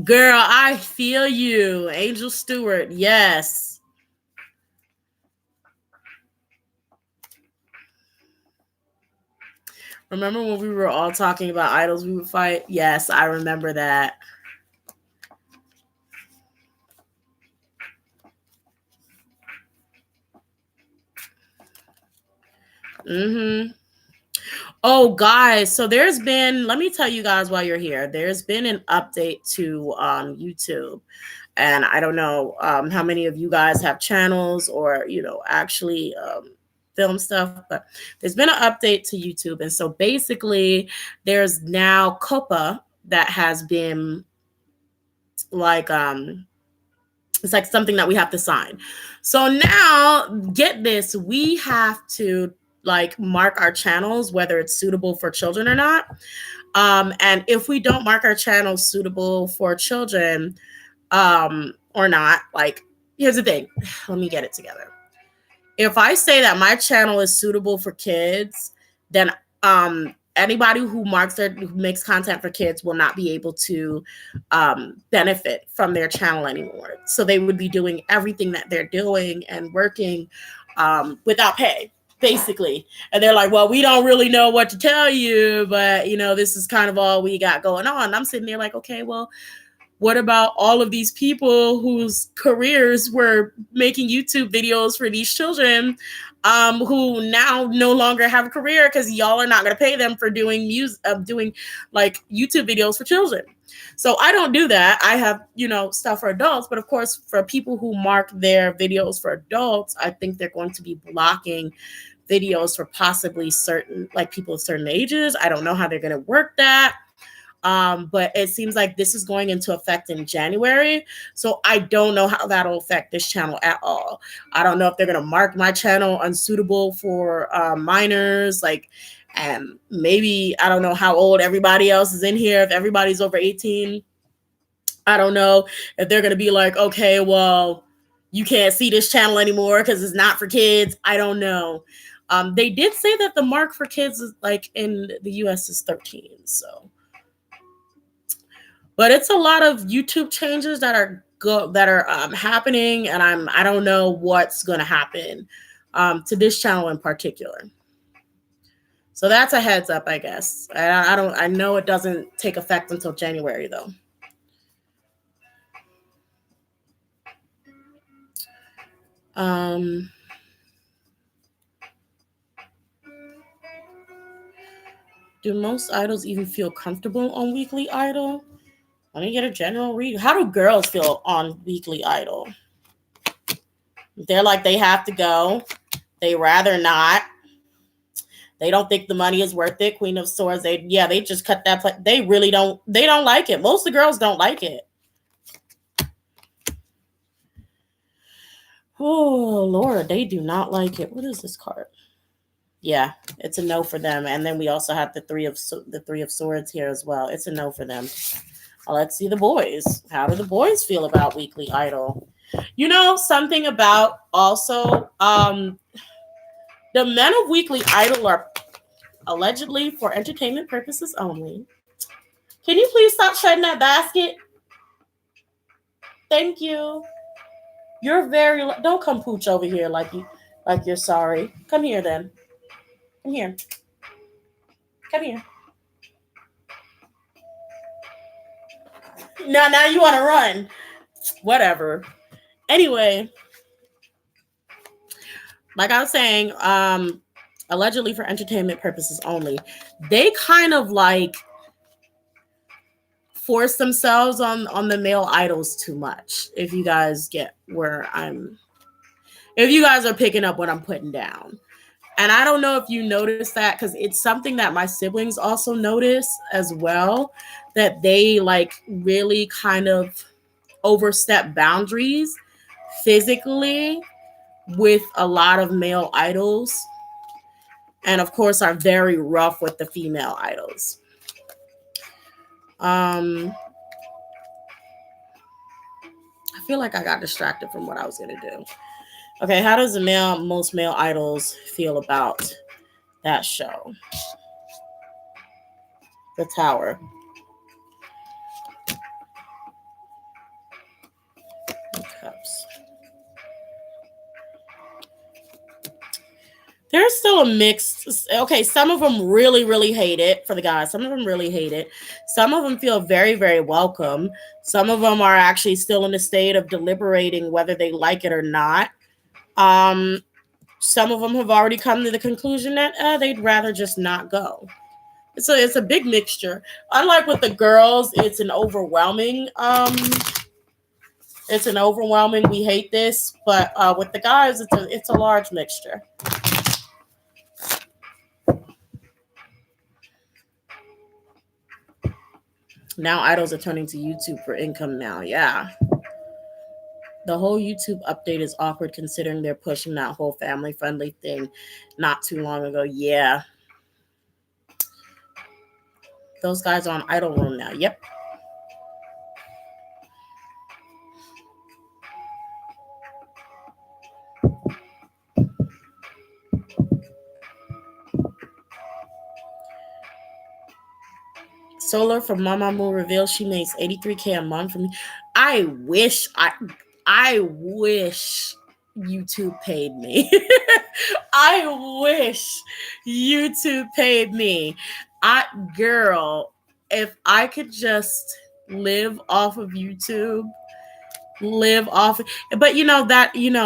Girl, I feel you. Angel Stewart. Yes. Remember when we were all talking about idols we would fight? Yes, I remember that. Mm-hmm. Oh, guys. So there's been, let me tell you guys while you're here, there's been an update to YouTube. And I don't know how many of you guys have channels or, actually film stuff, but there's been an update to YouTube. And so basically, there's now COPPA that has been like, it's like something that we have to sign. So now, get this, we have to like mark our channels, whether it's suitable for children or not. And if we don't mark our channels suitable for children, or not, like, here's the thing. Let me get it together. If I say that my channel is suitable for kids, then anybody who makes content for kids will not be able to benefit from their channel anymore. So they would be doing everything that they're doing and working without pay, basically. And they're like, well, we don't really know what to tell you, but this is kind of all we got going on. And I'm sitting there like, okay, well, what about all of these people whose careers were making YouTube videos for these children, who now no longer have a career because y'all are not going to pay them for doing doing like YouTube videos for children? So I don't do that. I have, stuff for adults, but of course, for people who mark their videos for adults, I think they're going to be blocking videos for possibly certain, like people of certain ages. I don't know how they're going to work that. But it seems like this is going into effect in January. So I don't know how that'll affect this channel at all. I don't know if they're going to mark my channel unsuitable for minors. Like, and maybe, I don't know how old everybody else is in here. If everybody's over 18, I don't know if they're going to be like, okay, well, you can't see this channel anymore because it's not for kids. I don't know. They did say that the mark for kids is like in the US is 13. So, but it's a lot of YouTube changes that are happening, and I don't know what's going to happen to this channel in particular. So that's a heads up, I guess. I know it doesn't take effect until January though. Do most idols even feel comfortable on Weekly Idol? Let me get a general read. How do girls feel on Weekly Idol? They're like they have to go. They rather not. They don't think the money is worth it. Queen of Swords. They just cut that. They really don't. They don't like it. Most of the girls don't like it. Oh Lord, they do not like it. What is this card? Yeah, it's a no for them. And then we also have the three of Swords here as well. It's a no for them. Let's see the boys. How do the boys feel about Weekly Idol? You know something about also the men of Weekly Idol are allegedly for entertainment purposes only. Can you please stop shredding that basket? Thank you. You're very don't come pooch over here like you're sorry. Come here then. Come here. Come here. Now you want to run. Whatever. Anyway, like I was saying, allegedly for entertainment purposes only. They kind of like force themselves on the male idols too much. If you guys get if you guys are picking up what I'm putting down. And I don't know if you noticed that, because it's something that my siblings also notice as well, that they like really kind of overstep boundaries physically with a lot of male idols, and of course are very rough with the female idols. I feel like I got distracted from what I was going to do. Okay, how does most male idols feel about that show? The Tower. Cups. There's still a mixed. Okay, some of them really, really hate it for the guys. Some of them really hate it. Some of them feel very, very welcome. Some of them are actually still in a state of deliberating whether they like it or not. Some of them have already come to the conclusion that they'd rather just not go. So it's a big mixture. Unlike with the girls, it's an overwhelming. We hate this, but with the guys, it's a large mixture. Now idols are turning to YouTube for income now. Yeah. The whole YouTube update is awkward considering they're pushing that whole family-friendly thing not too long ago. Yeah. Those guys are on Idol Room now. Yep. Solar from Mamamoo reveals she makes $83K a month from me. I wish YouTube paid me. I wish YouTube paid me. Girl, if I could just live off of YouTube, but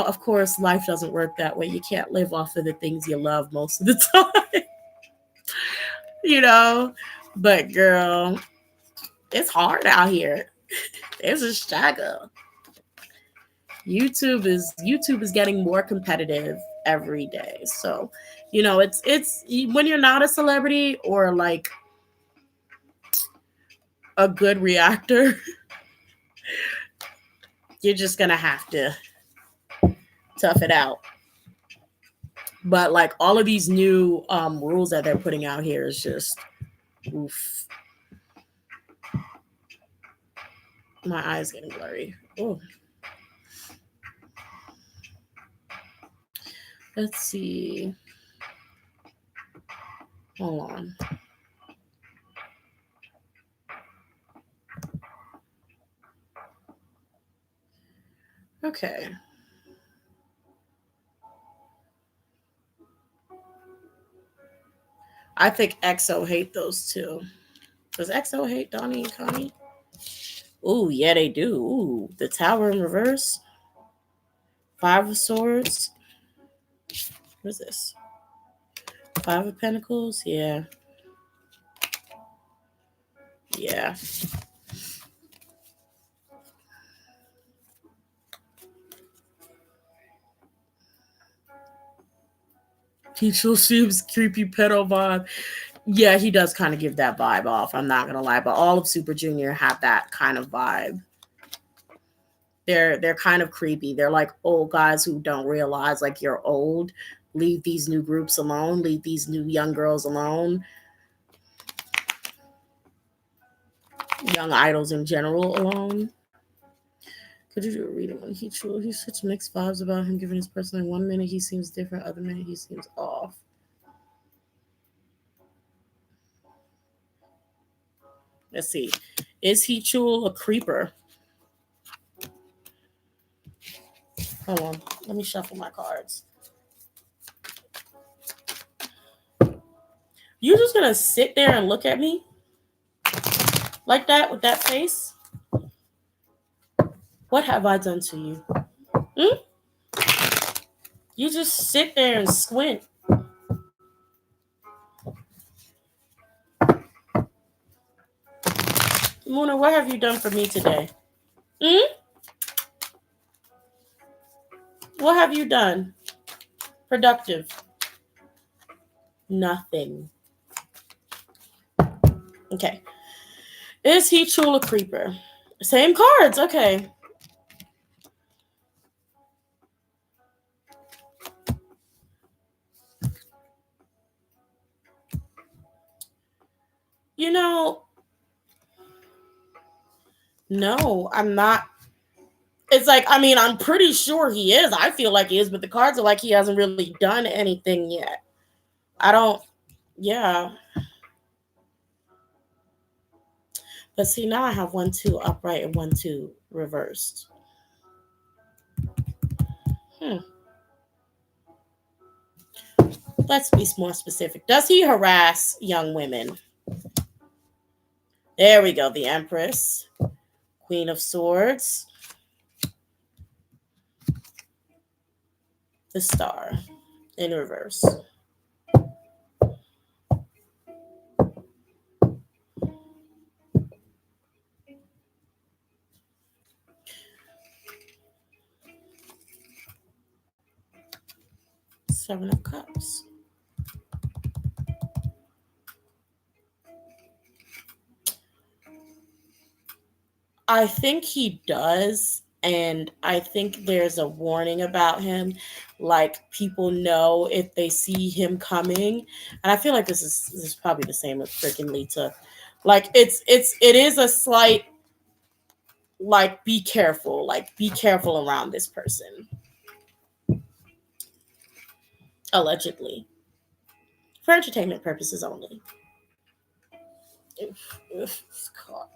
of course life doesn't work that way. You can't live off of the things you love most of the time. But girl, it's hard out here. It's a struggle. YouTube is getting more competitive every day. So, it's when you're not a celebrity or like a good reactor, you're just gonna have to tough it out. But like all of these new rules that they're putting out here is just oof. My eyes getting blurry. Oh. Let's see. Hold on. Okay. I think EXO hate those two. Does EXO hate Donnie and Connie? Ooh, yeah, they do. Ooh, the Tower in reverse. Five of Swords. What is this? Five of Pentacles. Yeah. Yeah. He still seems creepy pedo vibe. Yeah, he does kind of give that vibe off. I'm not gonna lie, but all of Super Junior have that kind of vibe. They're kind of creepy. They're like old guys who don't realize like you're old. Leave these new groups alone. Leave these new young girls alone. Young idols in general alone. Could you do a reading on Heechul? He's such mixed vibes about him giving his personality. One minute he seems different, other minute he seems off. Let's see. Is Heechul a creeper? Hold on. Let me shuffle my cards. You just gonna sit there and look at me like that with that face? What have I done to you? Hmm? You just sit there and squint. Muna, what have you done for me today? Hmm? What have you done? Productive. Nothing. Okay. Is he Chula Creeper? Same cards. Okay. You know, no, I'm not. It's like, I mean, I'm pretty sure he is. I feel like he is, but the cards are like he hasn't really done anything yet. I don't, yeah. But see, now I have 1-2 upright and 1-2 reversed. Hmm. Let's be more specific. Does he harass young women? There we go. The Empress, Queen of Swords, the Star in reverse. Seven of Cups. I think he does. And I think there's a warning about him. Like people know if they see him coming. And I feel like this is probably the same with freaking Lita. Like it is a slight like be careful. Like be careful around this person. Allegedly. For entertainment purposes only. God.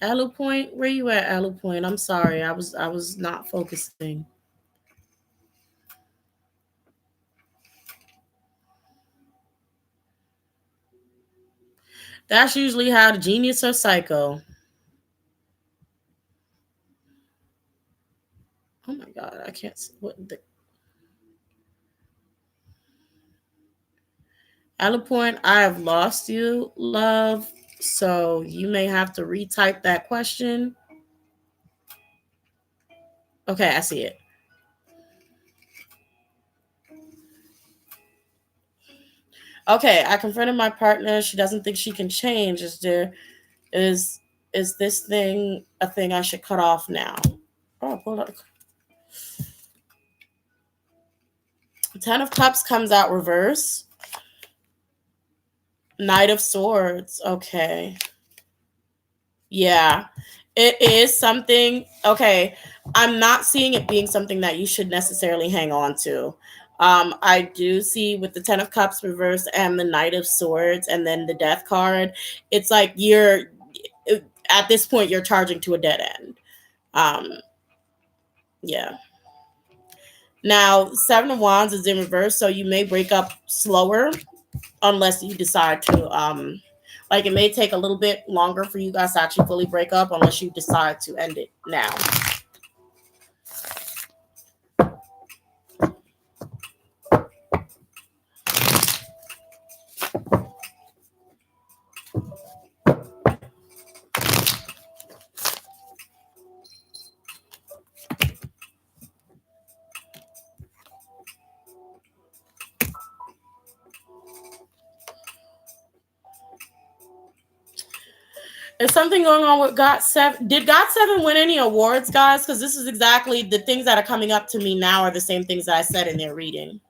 Alu Point, where you at, Alu Point? I'm sorry, I was not focusing. That's usually how the genius or psycho. Oh my god, I can't see what the Alu Point. I have lost you, love. So you may have to retype that question. Okay, I see it. Okay, I confronted my partner. She doesn't think she can change. Is is this thing a thing I should cut off now? Oh, hold on. Ten of Cups comes out reverse. Knight of Swords. Okay. Yeah, it is something. Okay, I'm not seeing it being something that you should necessarily hang on to. I do see with the Ten of Cups reverse and the Knight of Swords and then the Death card, it's like at this point you're charging to a dead end. Um, yeah. Now, Seven of Wands is in reverse, so you may break up slower unless you decide to like it may take a little bit longer for you guys to actually fully break up unless you decide to end it now. Is something going on with God Seven? Did God Seven win any awards, guys? Because this is exactly the things that are coming up to me now are the same things that I said in their reading.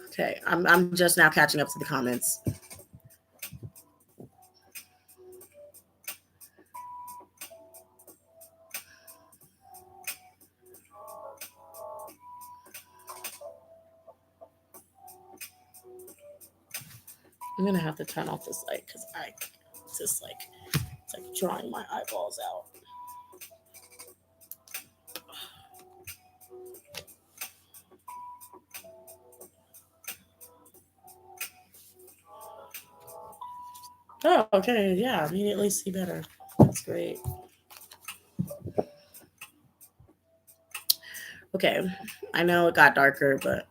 Okay, I'm just now catching up to the comments. I'm gonna have to turn off this light because it's like drawing my eyeballs out. Oh, okay, yeah, immediately see better. That's great. Okay, I know it got darker, but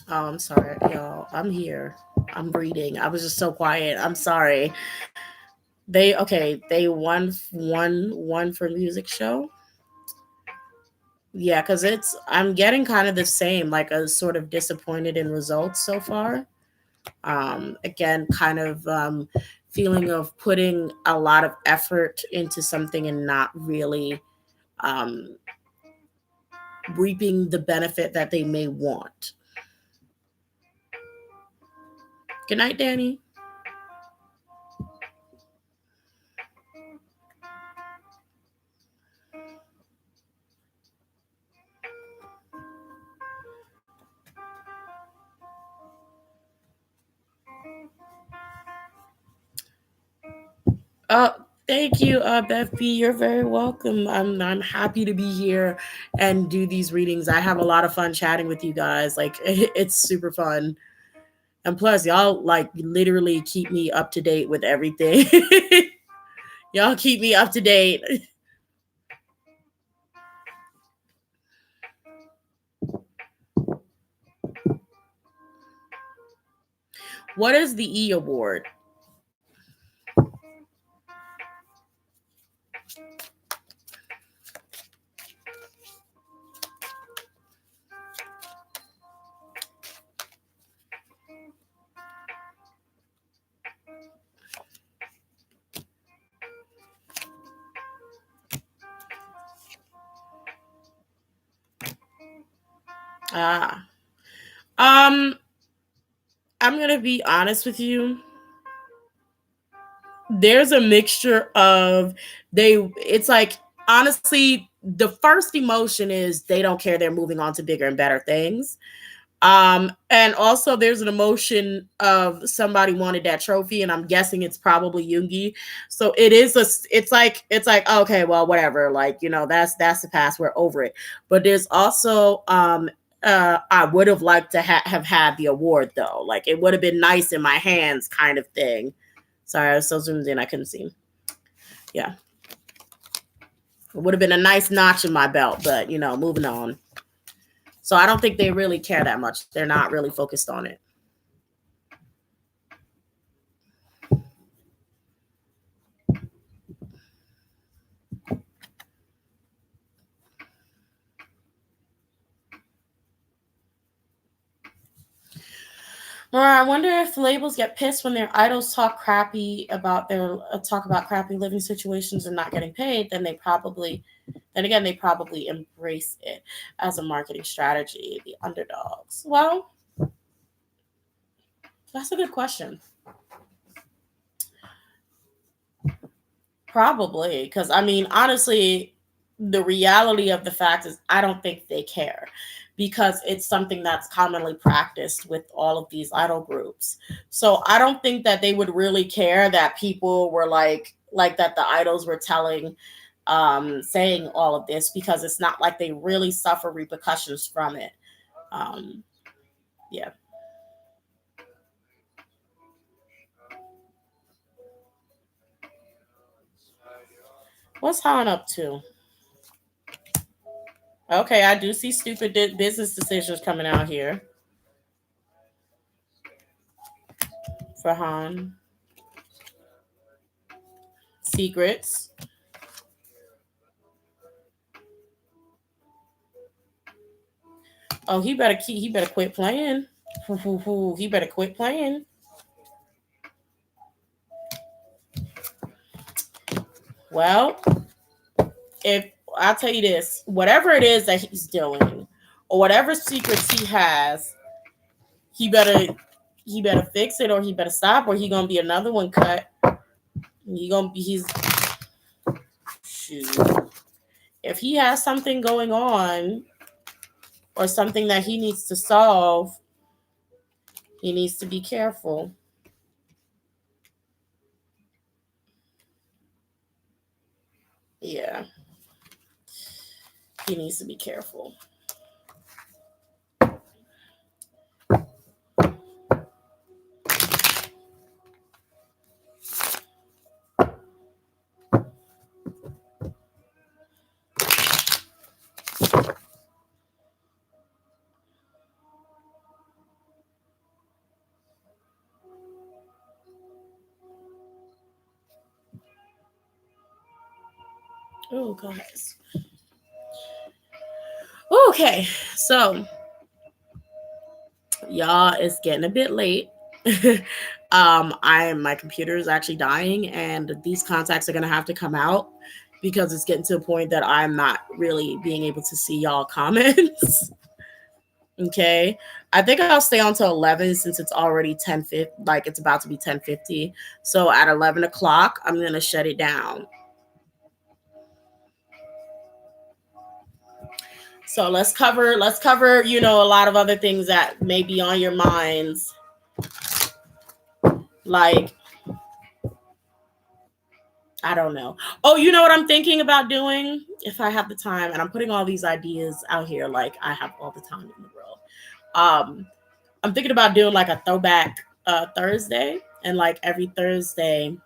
oh, I'm sorry, y'all. I'm here. I'm reading. I was just so quiet. I'm sorry. They won for music show. Yeah, because I'm getting kind of the same, like a sort of disappointed in results so far. Again, kind of feeling of putting a lot of effort into something and not really um, reaping the benefit that they may want. Good night, Danny. Uh, Thank you, Beth B. You're very welcome. I'm happy to be here and do these readings. I have a lot of fun chatting with you guys. Like it's super fun. And plus, y'all like literally keep me up to date with everything. Y'all keep me up to date. What is the E award? Ah. Um, I'm gonna be honest with you. There's a mixture of it's like honestly, the first emotion is they don't care, they're moving on to bigger and better things. And also there's an emotion of somebody wanted that trophy, and I'm guessing it's probably Yoongi. So it's like okay, well, whatever, like, that's the past, we're over it. But there's also I would have liked to have had the award though. Like it would have been nice in my hands, kind of thing. Sorry, I was so zoomed in I couldn't see. Yeah, it would have been a nice notch in my belt, but moving on. So I don't think they really care that much. They're not really focused on it. Or I wonder if labels get pissed when their idols talk about crappy living situations and not getting paid. Then again, they probably embrace it as a marketing strategy. The underdogs. Well, that's a good question. Probably, because I mean, honestly, the reality of the fact is, I don't think they care because it's something that's commonly practiced with all of these idol groups. So I don't think that they would really care that people were like that the idols were saying all of this because it's not like they really suffer repercussions from it. Um, yeah. What's Han up to? Okay, I do see stupid business decisions coming out here for Han. Secrets. Oh, he better quit playing. He better quit playing. Well, if I'll tell you this, whatever it is that he's doing, or whatever secrets he has, he better he better fix it, or he better stop, or he gonna be another one cut. He's shoot. If he has something going on or something that he needs to solve, he needs to be careful. Yeah, he needs to be careful. Oh, guys. Okay, so y'all, it's getting a bit late. My computer is actually dying, and these contacts are gonna have to come out because it's getting to a point that I'm not really being able to see y'all comments. Okay, I think I'll stay on till 11 since it's already 10:50. Like it's about to be 10:50. So at 11 o'clock, I'm gonna shut it down. So let's cover a lot of other things that may be on your minds, like I don't know. Oh, you know what I'm thinking about doing if I have the time, and I'm putting all these ideas out here like I have all the time in the world. Um, I'm thinking about doing like a throwback Thursday, and like every Thursday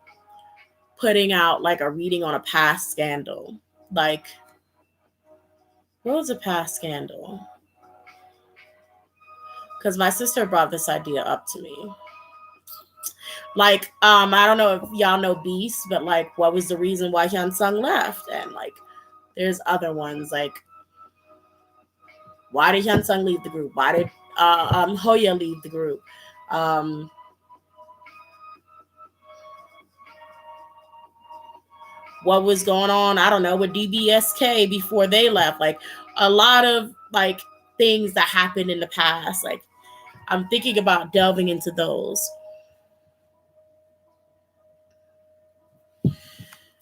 putting out like a reading on a past scandal. Like, what was a past scandal? Because my sister brought this idea up to me. Like, I don't know if y'all know Beast, but like, what was the reason why Hyun Sung left? And like, there's other ones like, why did Hyun Sung leave the group? Why did Hoya leave the group? Um, what was going on? I don't know with DBSK before they left. Like a lot of like things that happened in the past. Like I'm thinking about delving into those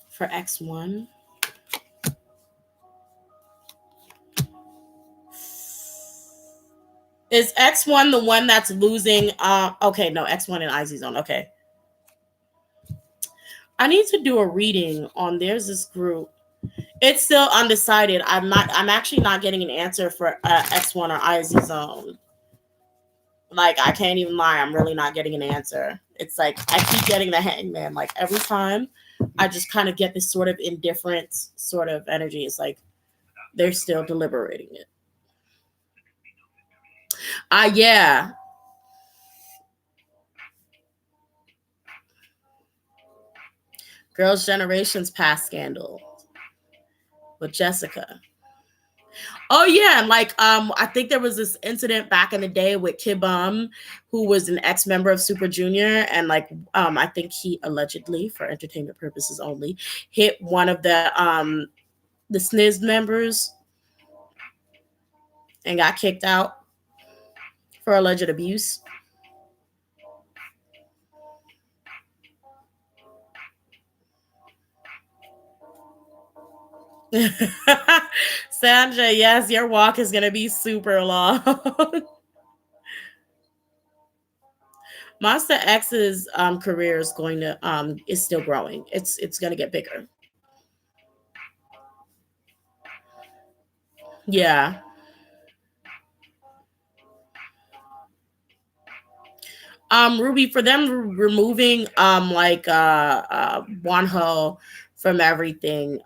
for X1. Is X1 the one that's losing? Okay, no, X1 and IZ Zone. Okay. I need to do a reading on there's this group. It's still undecided. I'm actually not getting an answer for X1 or IZ Zone. Like, I can't even lie. I'm really not getting an answer. It's like I keep getting the hangman. Like, every time, I just kind of get this sort of indifferent sort of energy. It's like they're still deliberating it. Yeah. Girls' Generation's past scandal with Jessica. Oh yeah, and like I think there was this incident back in the day with Kibum, who was an ex-member of Super Junior, and like I think he allegedly, for entertainment purposes only, hit one of the SNIS members and got kicked out for alleged abuse. Sandra, yes, your walk is gonna be super long. Monsta X's career is going to is still growing. It's gonna get bigger. Yeah. Ruby, for them removing like Wonho from everything.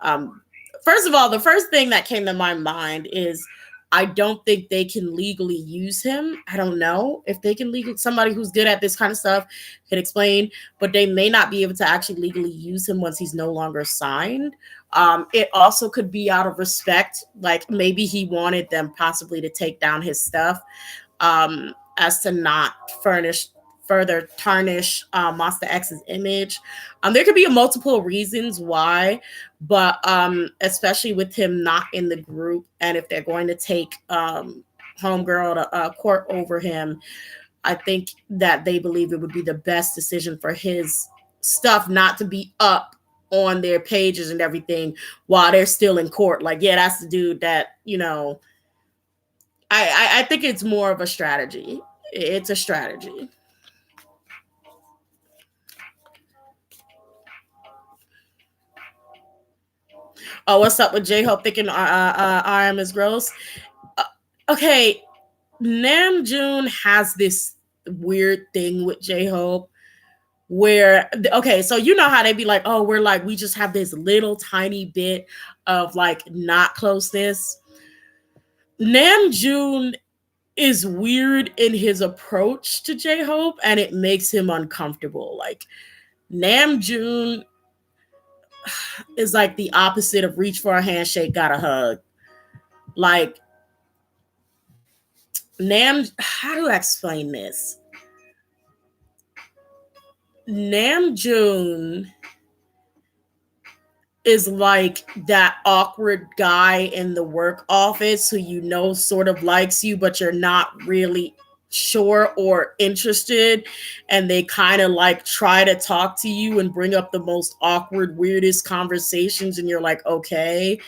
First of all, the first thing that came to my mind is I don't think they can legally use him. I don't know if they can legally, somebody who's good at this kind of stuff can explain, but they may not be able to actually legally use him once he's no longer signed. It also could be out of respect, like maybe he wanted them possibly to take down his stuff, as to not furnish further tarnish Monsta X's image. There could be multiple reasons why, but especially with him not in the group, and if they're going to take Homegirl to court over him, I think that they believe it would be the best decision for his stuff not to be up on their pages and everything while they're still in court. Like, yeah, that's the dude that, I think it's more of a strategy. It's a strategy. Oh, what's up with J Hope thinking RM is gross? Uh, okay, Namjoon has this weird thing with J Hope where, okay, so you know how they be like, oh, we're like, we just have this little tiny bit of like not closeness. Namjoon is weird in his approach to J Hope, and it makes him uncomfortable. Like, Namjoon is like the opposite of reach for a handshake, got a hug. Like, how do I explain this? Namjoon is like that awkward guy in the work office who sort of likes you, but you're not really sure or interested, and they kind of like try to talk to you and bring up the most awkward, weirdest conversations, and you're like, okay,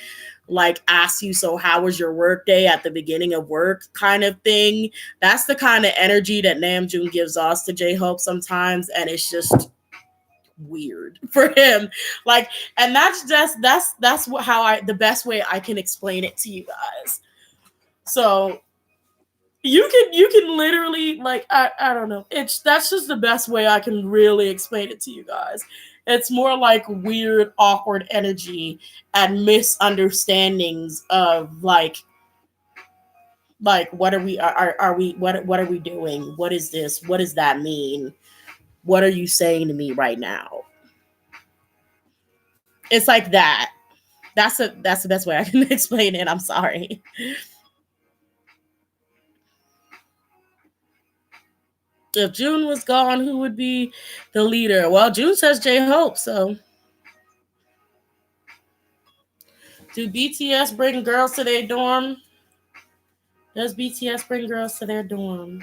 like ask you, so how was your work day at the beginning of work kind of thing. That's the kind of energy that Namjoon gives us to J-Hope sometimes, and it's just weird for him. Like, and that's how the best way I can explain it to you guys. So you can literally, like, I don't know. That's just the best way I can really explain it to you guys. It's more like weird, awkward energy and misunderstandings of like what are we are we what are we doing? What is this? What does that mean? What are you saying to me right now? It's like that. That's the best way I can explain it. I'm sorry. If June was gone, who would be the leader? Well, June says J Hope. So, do BTS bring girls to their dorm? Does BTS bring girls to their dorm?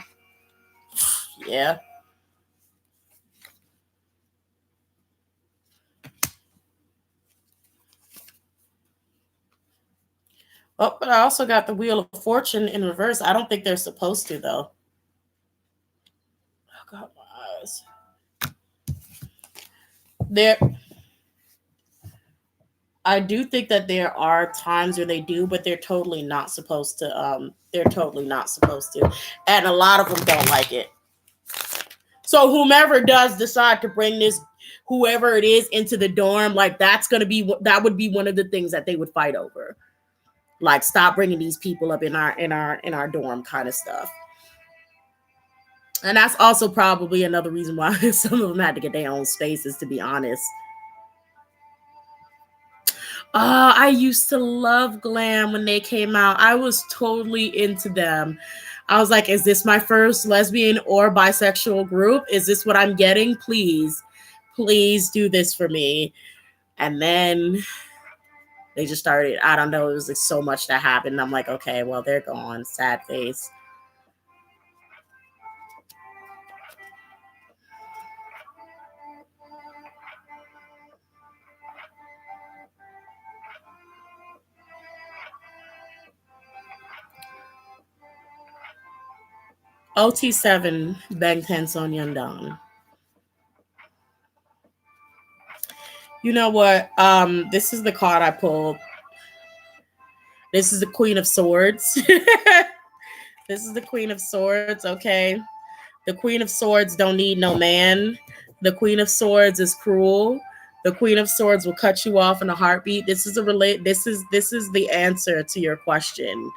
Yeah. Oh, but I also got the Wheel of Fortune in reverse. I don't think they're supposed to, though. Oh God, my eyes. They're I do think that there are times where they do, but they're totally not supposed to. They're totally not supposed to, and a lot of them don't like it. So whomever does decide to bring this, whoever it is, into the dorm, like that would be one of the things that they would fight over. Like, stop bringing these people up in our dorm, kind of stuff. And that's also probably another reason why some of them had to get their own spaces, to be honest. I used to love glam when they came out. I was totally into them. I was like, is this my first lesbian or bisexual group? Is this what I'm getting? Please, please do this for me. And then they just started, I don't know, it was like so much that happened. I'm like, okay, well, they're gone. Sad face. OT7, Bangtan Sonyeondan. You know what? This is the card I pulled. This is the Queen of Swords. This is the Queen of Swords, okay? The Queen of Swords don't need no man. The Queen of Swords is cruel. The Queen of Swords will cut you off in a heartbeat. This is the answer to your question.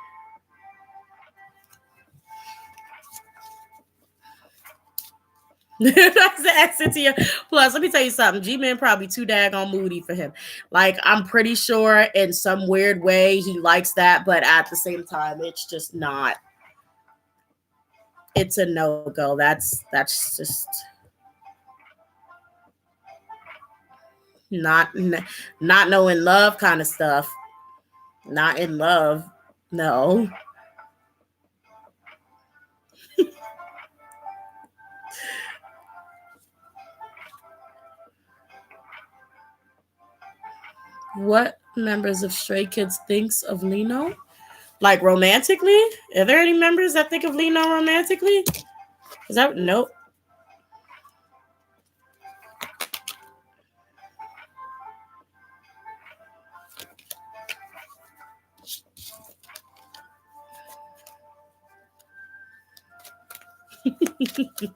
That's the answer to your. Plus, let me tell you something. Jimin probably too daggone moody for him. Like, I'm pretty sure in some weird way he likes that, but at the same time, it's just not. It's a no go. That's just not not knowing love kind of stuff. Not in love. No. What members of Stray Kids thinks of Lino? Like, romantically? Are there any members that think of Lino romantically? Is that nope?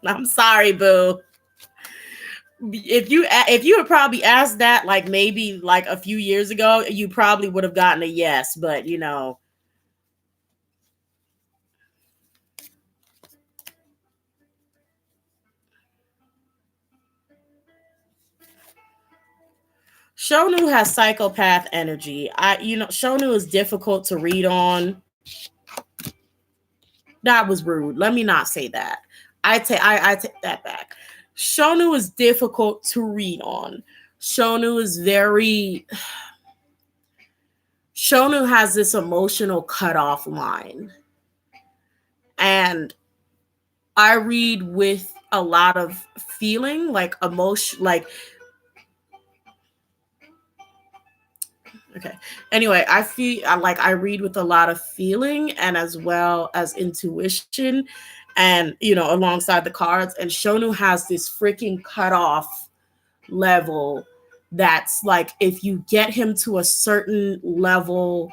I'm sorry, boo. If you had probably asked that like maybe like a few years ago, you probably would have gotten a yes. But Shonu has psychopath energy. Shonu is difficult to read on. That was rude. Let me not say that. I take that back. Shonu is difficult to read on. Shonu is very. Shonu has this emotional cutoff line, and I read with a lot of feeling, like emotion, like. Okay. Anyway, I read with a lot of feeling and as well as intuition, and alongside the cards. And Shonu has this freaking cutoff level that's like, if you get him to a certain level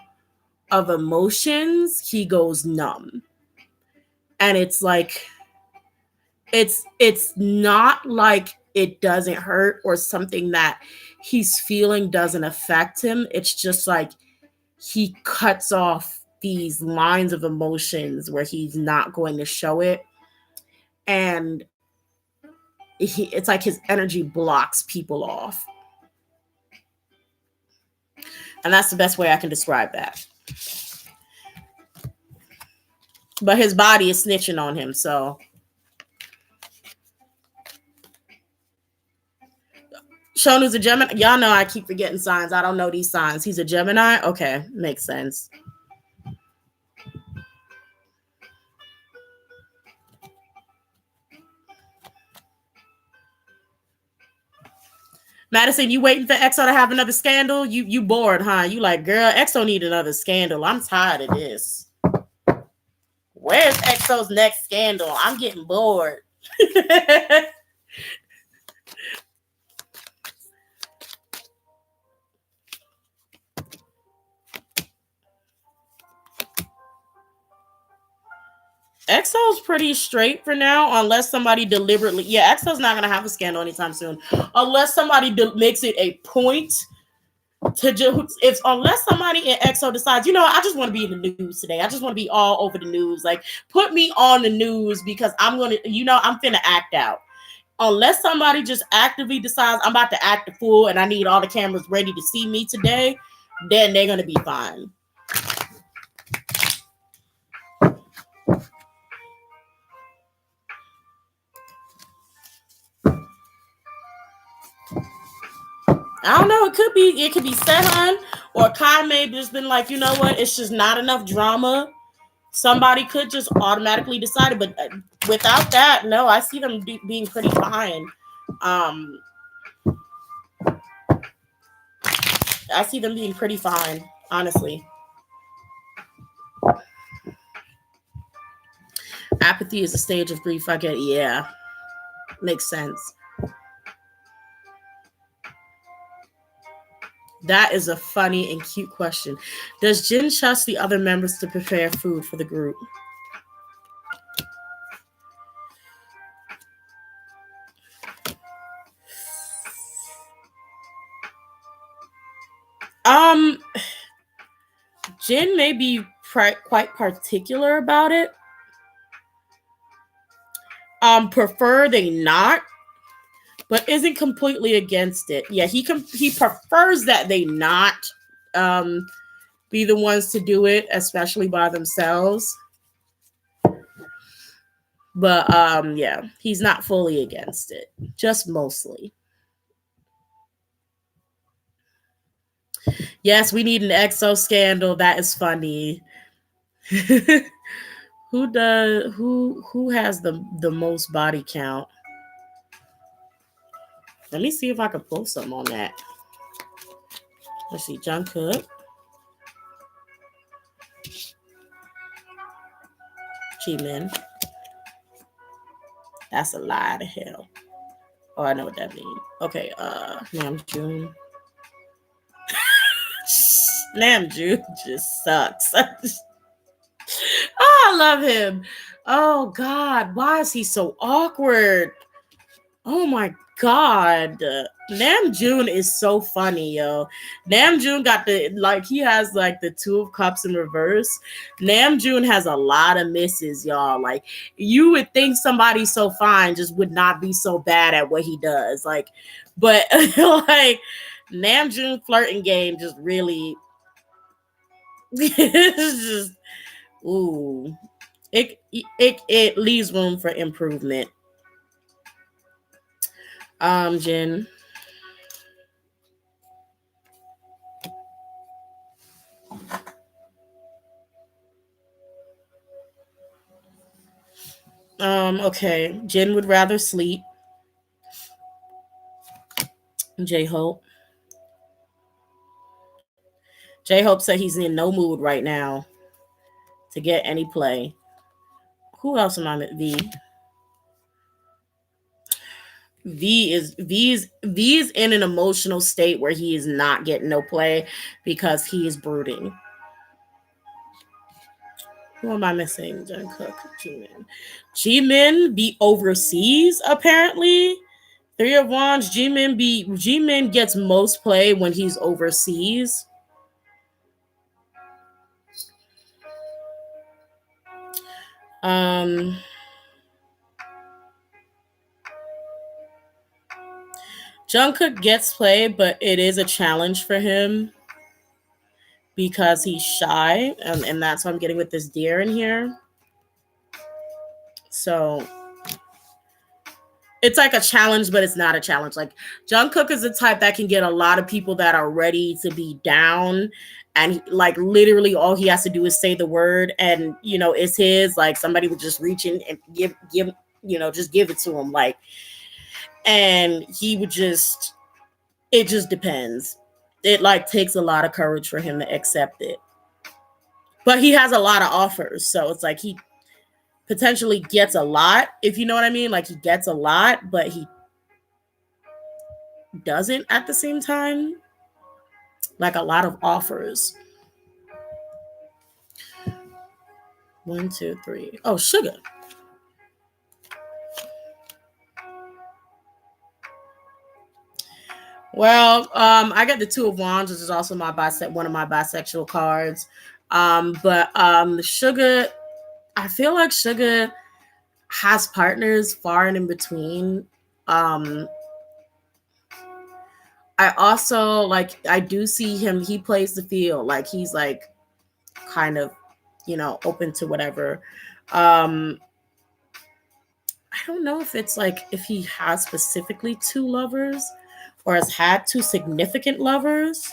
of emotions, he goes numb. And it's like, it's not like it doesn't hurt or something that he's feeling doesn't affect him. It's just like he cuts off these lines of emotions where he's not going to show it. And it's like his energy blocks people off. And that's the best way I can describe that. But his body is snitching on him, so. Shonu's a Gemini. Y'all know I keep forgetting signs. I don't know these signs. He's a Gemini? Okay, makes sense. Madison, you waiting for EXO to have another scandal? You bored, huh? You like, girl, EXO need another scandal. I'm tired of this. Where's EXO's next scandal? I'm getting bored. EXO's pretty straight for now, unless somebody deliberately. Yeah, EXO's not gonna have a scandal anytime soon, unless somebody makes it a point to just. If unless somebody in EXO decides, I just want to be in the news today. I just want to be all over the news. Like, put me on the news because I'm gonna, I'm finna act out. Unless somebody just actively decides I'm about to act a fool and I need all the cameras ready to see me today, then they're gonna be fine. I don't know. It could be Sehun or Kai may just been like, you know what? It's just not enough drama. Somebody could just automatically decide it, but without that, no, I see them being pretty fine. Um, I see them being pretty fine, honestly. Apathy is a stage of grief. I get, yeah, makes sense. That is a funny and cute question. Does Jin trust the other members to prepare food for the group? Um, Jin may be quite particular about it. Prefer they not, but isn't completely against it. Yeah, he prefers that they not um be the ones to do it, especially by themselves. But yeah, he's not fully against it, just mostly. Yes, we need an EXO scandal. That is funny. Who has the most body count? Let me see if I can pull something on that. Let's see, Jungkook, Jimin. That's a lie to hell. Oh, I know what that means. Okay, Namjoon. Namjoon just sucks. Oh, I love him. Oh God, why is he so awkward? Oh my God. Namjoon is so funny, yo. Namjoon got he has like the Two of Cups in reverse. Namjoon has a lot of misses, y'all. Like, you would think somebody so fine just would not be so bad at what he does. Like, but like Namjoon flirting game just really it's just ooh. It leaves room for improvement. Jin. Okay. Jin would rather sleep. J-Hope. J-Hope said he's in no mood right now to get any play. Who else am I with? V is in an emotional state where he is not getting no play because he is brooding. Who am I missing? Jungkook, Jimin. Jimin be overseas apparently. Three of Wands. Jimin gets most play when he's overseas. Jungkook gets play, but it is a challenge for him because he's shy, and that's what I'm getting with this deer in here. So it's like a challenge, but it's not a challenge. Like, Jungkook is the type that can get a lot of people that are ready to be down, and like literally all he has to do is say the word, and it's his. Like, somebody would just reach in and give just give it to him, like, and he would just. It just depends. It like takes a lot of courage for him to accept it, but he has a lot of offers, so it's like he potentially gets a lot, if you know what I mean. Like, he gets a lot, but he doesn't at the same time. Like, a lot of offers. 1, 2, 3. Oh, Suga. Well, I got the Two of Wands, which is also one of my bisexual cards. But Suga, I feel like Suga has partners far and in between. Um, I also I do see him. He plays the field like he's like kind of, open to whatever. I don't know if it's like if he has specifically two lovers or has had two significant lovers.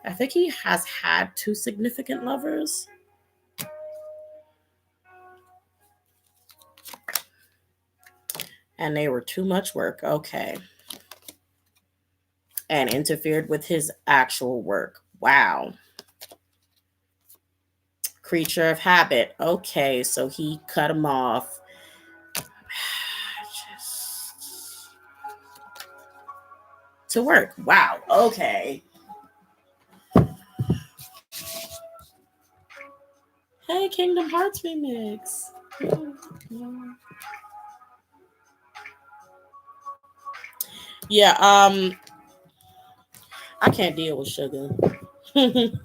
I think he has had two significant lovers. And they were too much work. Okay. And interfered with his actual work. Wow. Creature of habit. Okay, so he cut him off. Just to work. Wow. Okay. Hey, Kingdom Hearts remix. Yeah, I can't deal with Suga.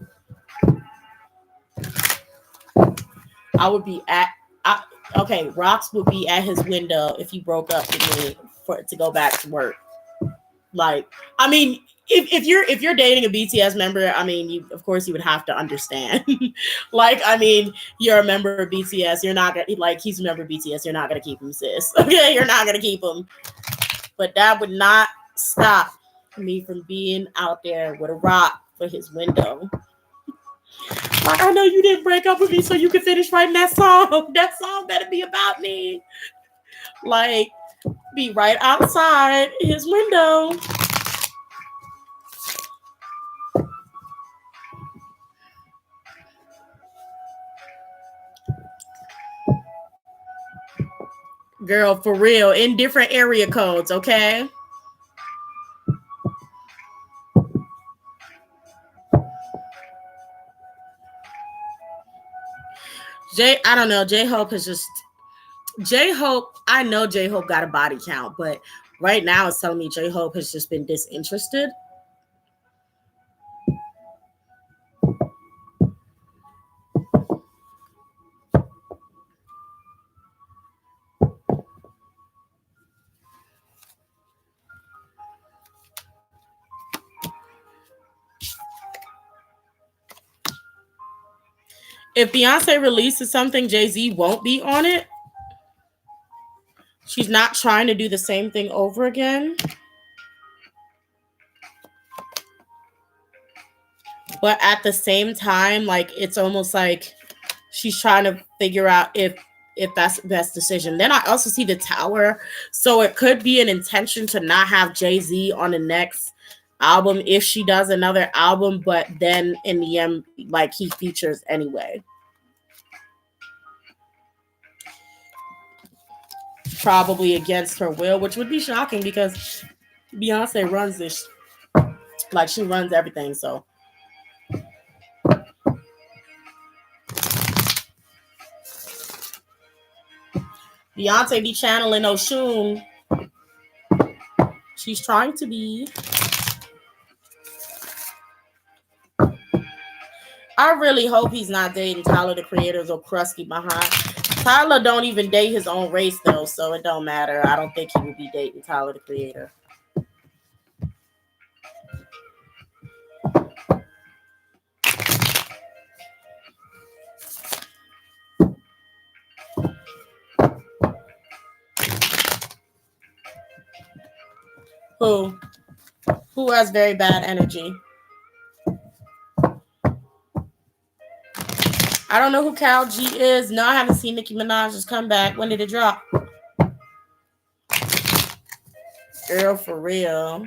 I would be okay, Rox would be at his window if he broke up with me to go back to work. Like, I mean, if you're dating a BTS member, I mean, of course you would have to understand. Like, I mean, you're a member of BTS, you're not gonna he's a member of BTS, you're not gonna keep him, sis. Okay, you're not gonna keep him. But that would not stop me from being out there with a rock for his window. Like, I know you didn't break up with me so you could finish writing that song. That song better be about me. Like, be right outside his window. Girl, for real, in different area codes, okay? I don't know. J-Hope is just J-Hope. I know J-Hope got a body count, but right now it's telling me J-Hope has just been disinterested. If Beyonce releases something, Jay-Z won't be on it. She's not trying to do the same thing over again. But at the same time, like, it's almost like she's trying to figure out if that's the best decision. Then I also see the tower. So it could be an intention to not have Jay-Z on the next album if she does another album, but then in the end, like, he features anyway. Probably against her will, which would be shocking because Beyonce runs this, like, she runs everything. So Beyonce be channeling Oshun. She's trying to be. I really hope he's not dating Tyler the Creator's or Krusty behind. Tyler don't even date his own race though, so it don't matter. I don't think he would be dating Tyler the Creator. Who has very bad energy? I don't know who Cal G is. No, I haven't seen Nicki Minaj's comeback. When did it drop? Girl, for real.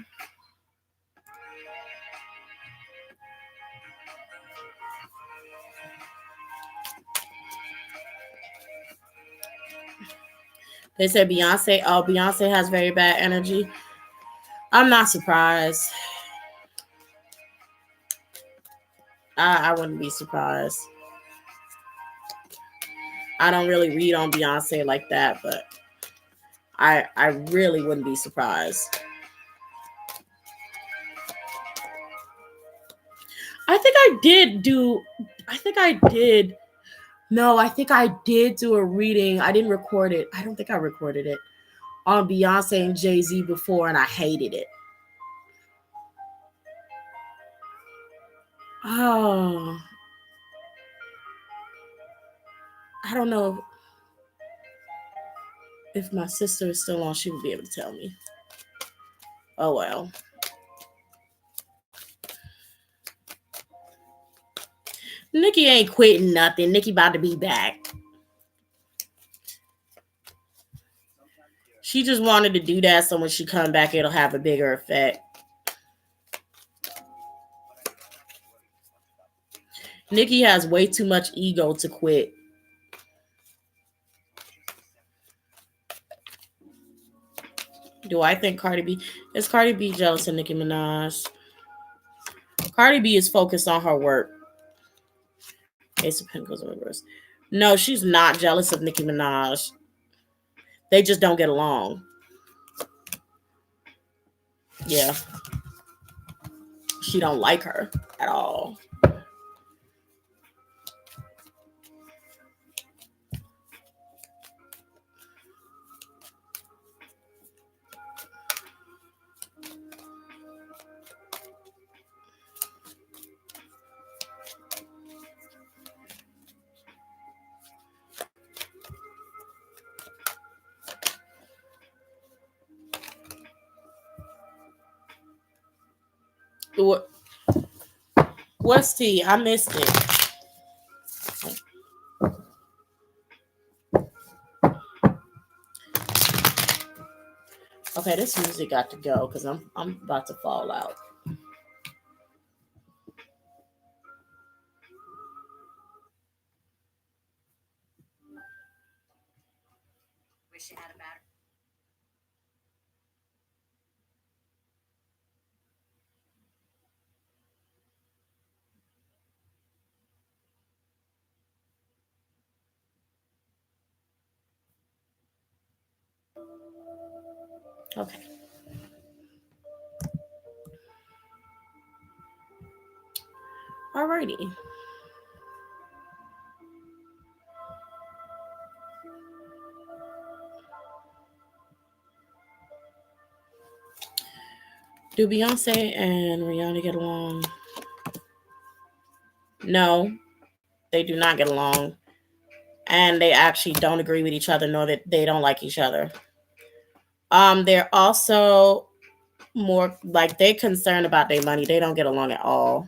They said Beyonce. Oh, Beyonce has very bad energy. I'm not surprised. I wouldn't be surprised. I don't really read on Beyonce like that, but I really wouldn't be surprised. I think I did do. I think I did. No, I think I did do a reading. I didn't record it. I don't think I recorded it on Beyonce and Jay-Z before, and I hated it. Oh, I don't know if my sister is still on. She would be able to tell me. Oh well. Nikki ain't quitting nothing. Nikki about to be back. She just wanted to do that so when she come back, it'll have a bigger effect. Nikki has way too much ego to quit. Do I think Cardi B is Cardi B jealous of Nicki Minaj? Cardi B is focused on her work. Ace of Pentacles in reverse. No, she's not jealous of Nicki Minaj. They just don't get along. Yeah. She don't like her at all. What's tea? I missed it. Okay, this music got to go because I'm about to fall out. Wish you had a better. Okay. Alrighty. Do Beyonce and Rihanna get along? No, they do not get along. And they actually don't agree with each other, nor that they don't like each other. They're also more like they're concerned about their money. They don't get along at all.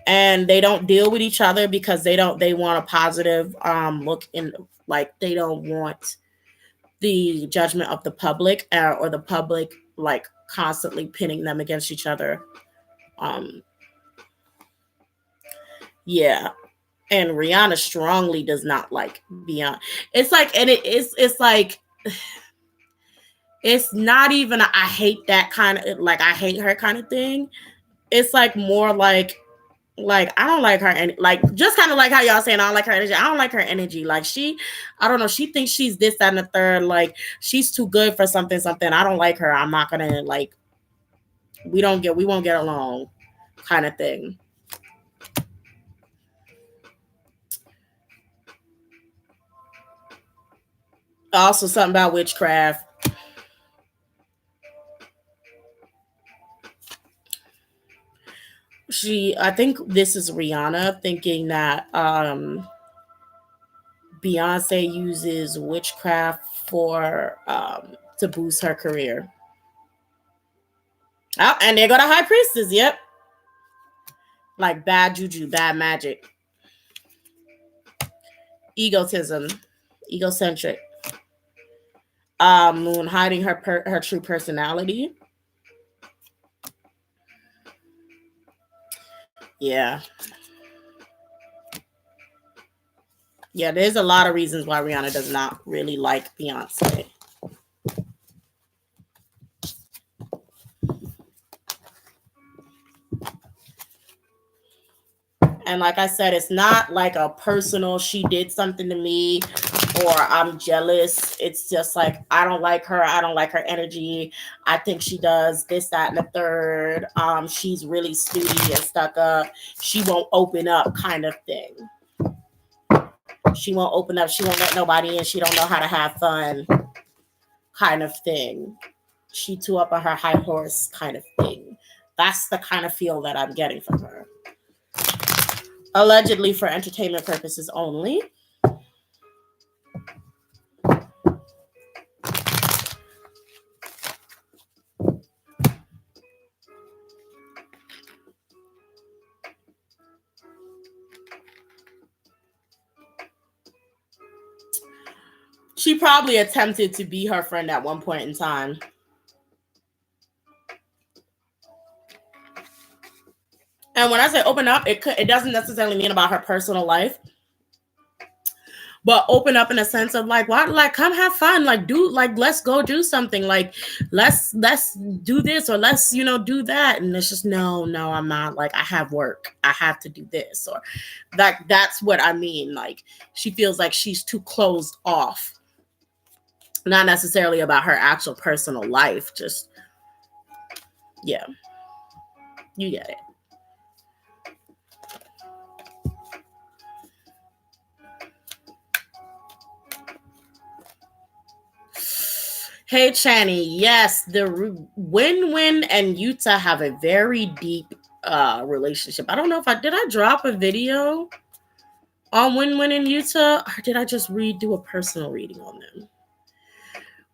And they don't deal with each other because they want a positive look in, like they don't want the judgment of the public or the public like constantly pinning them against each other. Yeah. And Rihanna strongly does not like Beyonce. It's like, and it's like, it's not even I hate that kind of like I hate her kind of thing. It's like more like I don't like her and like just kind of like how y'all saying I don't like her energy. I don't like her energy. Like I don't know. She thinks she's this, that, and the third. Like she's too good for something. I don't like her. I'm not gonna like. We won't get along, kind of thing. Also, something about witchcraft. I think this is Rihanna thinking that Beyonce uses witchcraft for to boost her career. Oh, and there go the high priestess. Yep, like bad juju, bad magic, egotism, egocentric. Moon hiding her true personality. Yeah. Yeah, there's a lot of reasons why Rihanna does not really like Beyonce. And like I said, it's not like a personal, she did something to me or I'm jealous. It's just like, I don't like her. I don't like her energy. I think she does this, that, and the third. She's really snooty and stuck up. She won't open up kind of thing. She won't open up. She won't let nobody in. She don't know how to have fun kind of thing. She too up on her high horse kind of thing. That's the kind of feel that I'm getting from her. Allegedly for entertainment purposes only. She probably attempted to be her friend at one point in time. And when I say open up, it doesn't necessarily mean about her personal life, but open up in a sense of like, what, like, come have fun, like, do, like, let's go do something, like, let's do this, or let's, you know, do that. And it's just no, I'm not, like, I have work, I have to do this, or that's what I mean. Like, she feels like she's too closed off, not necessarily about her actual personal life, just, yeah, you get it. Hey, Chani. Yes, the Win and Yuta have a very deep relationship. I don't know if did I drop a video on Win and Yuta, or did I just do a personal reading on them?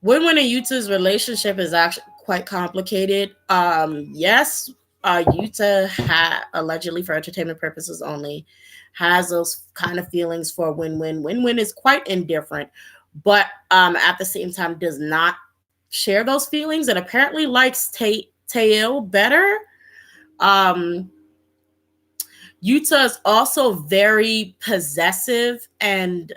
Win and Yuta's relationship is actually quite complicated. Yes, Yuta had allegedly for entertainment purposes only has those kind of feelings for Win. Win is quite indifferent, but at the same time does not share those feelings and apparently likes Tail better. Yuta is also very possessive, and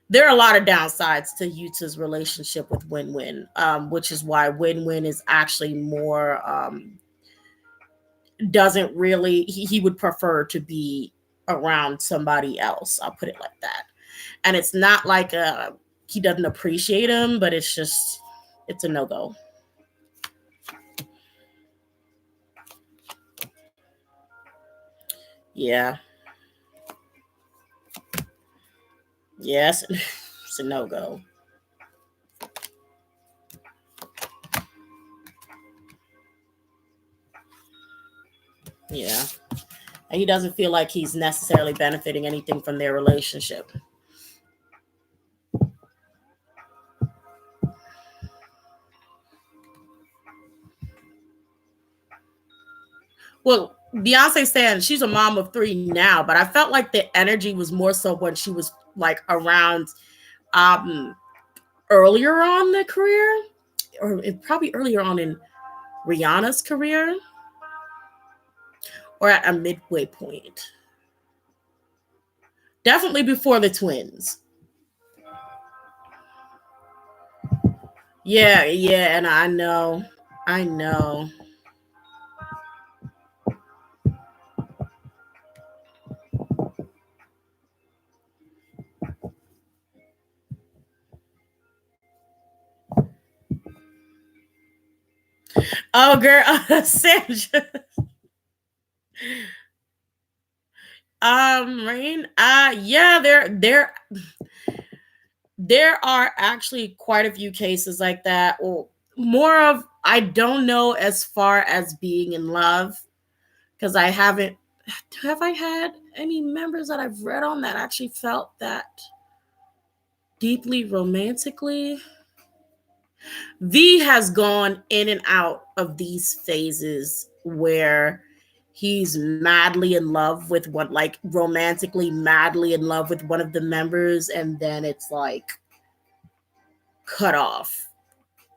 there are a lot of downsides to Yuta's relationship with Win, which is why Win is actually more doesn't really, he would prefer to be around somebody else. I'll put it like that. And it's not like he doesn't appreciate him, but it's just, it's a no-go. Yeah. Yes, it's a no-go. Yeah. And he doesn't feel like he's necessarily benefiting anything from their relationship. Well, Beyonce saying she's a mom of 3 now, but I felt like the energy was more so when she was like around earlier on the career, or probably earlier on in Rihanna's career, or at a midway point. Definitely before the twins. Yeah, and I know. Oh, girl, Sandra. Rain. Yeah, there are actually quite a few cases like that. Or more of, I don't know as far as being in love, because I haven't. Have I had any members that I've read on that actually felt that deeply romantically? V has gone in and out of these phases where he's madly in love with one, like romantically madly in love with one of the members, and then it's like cut off.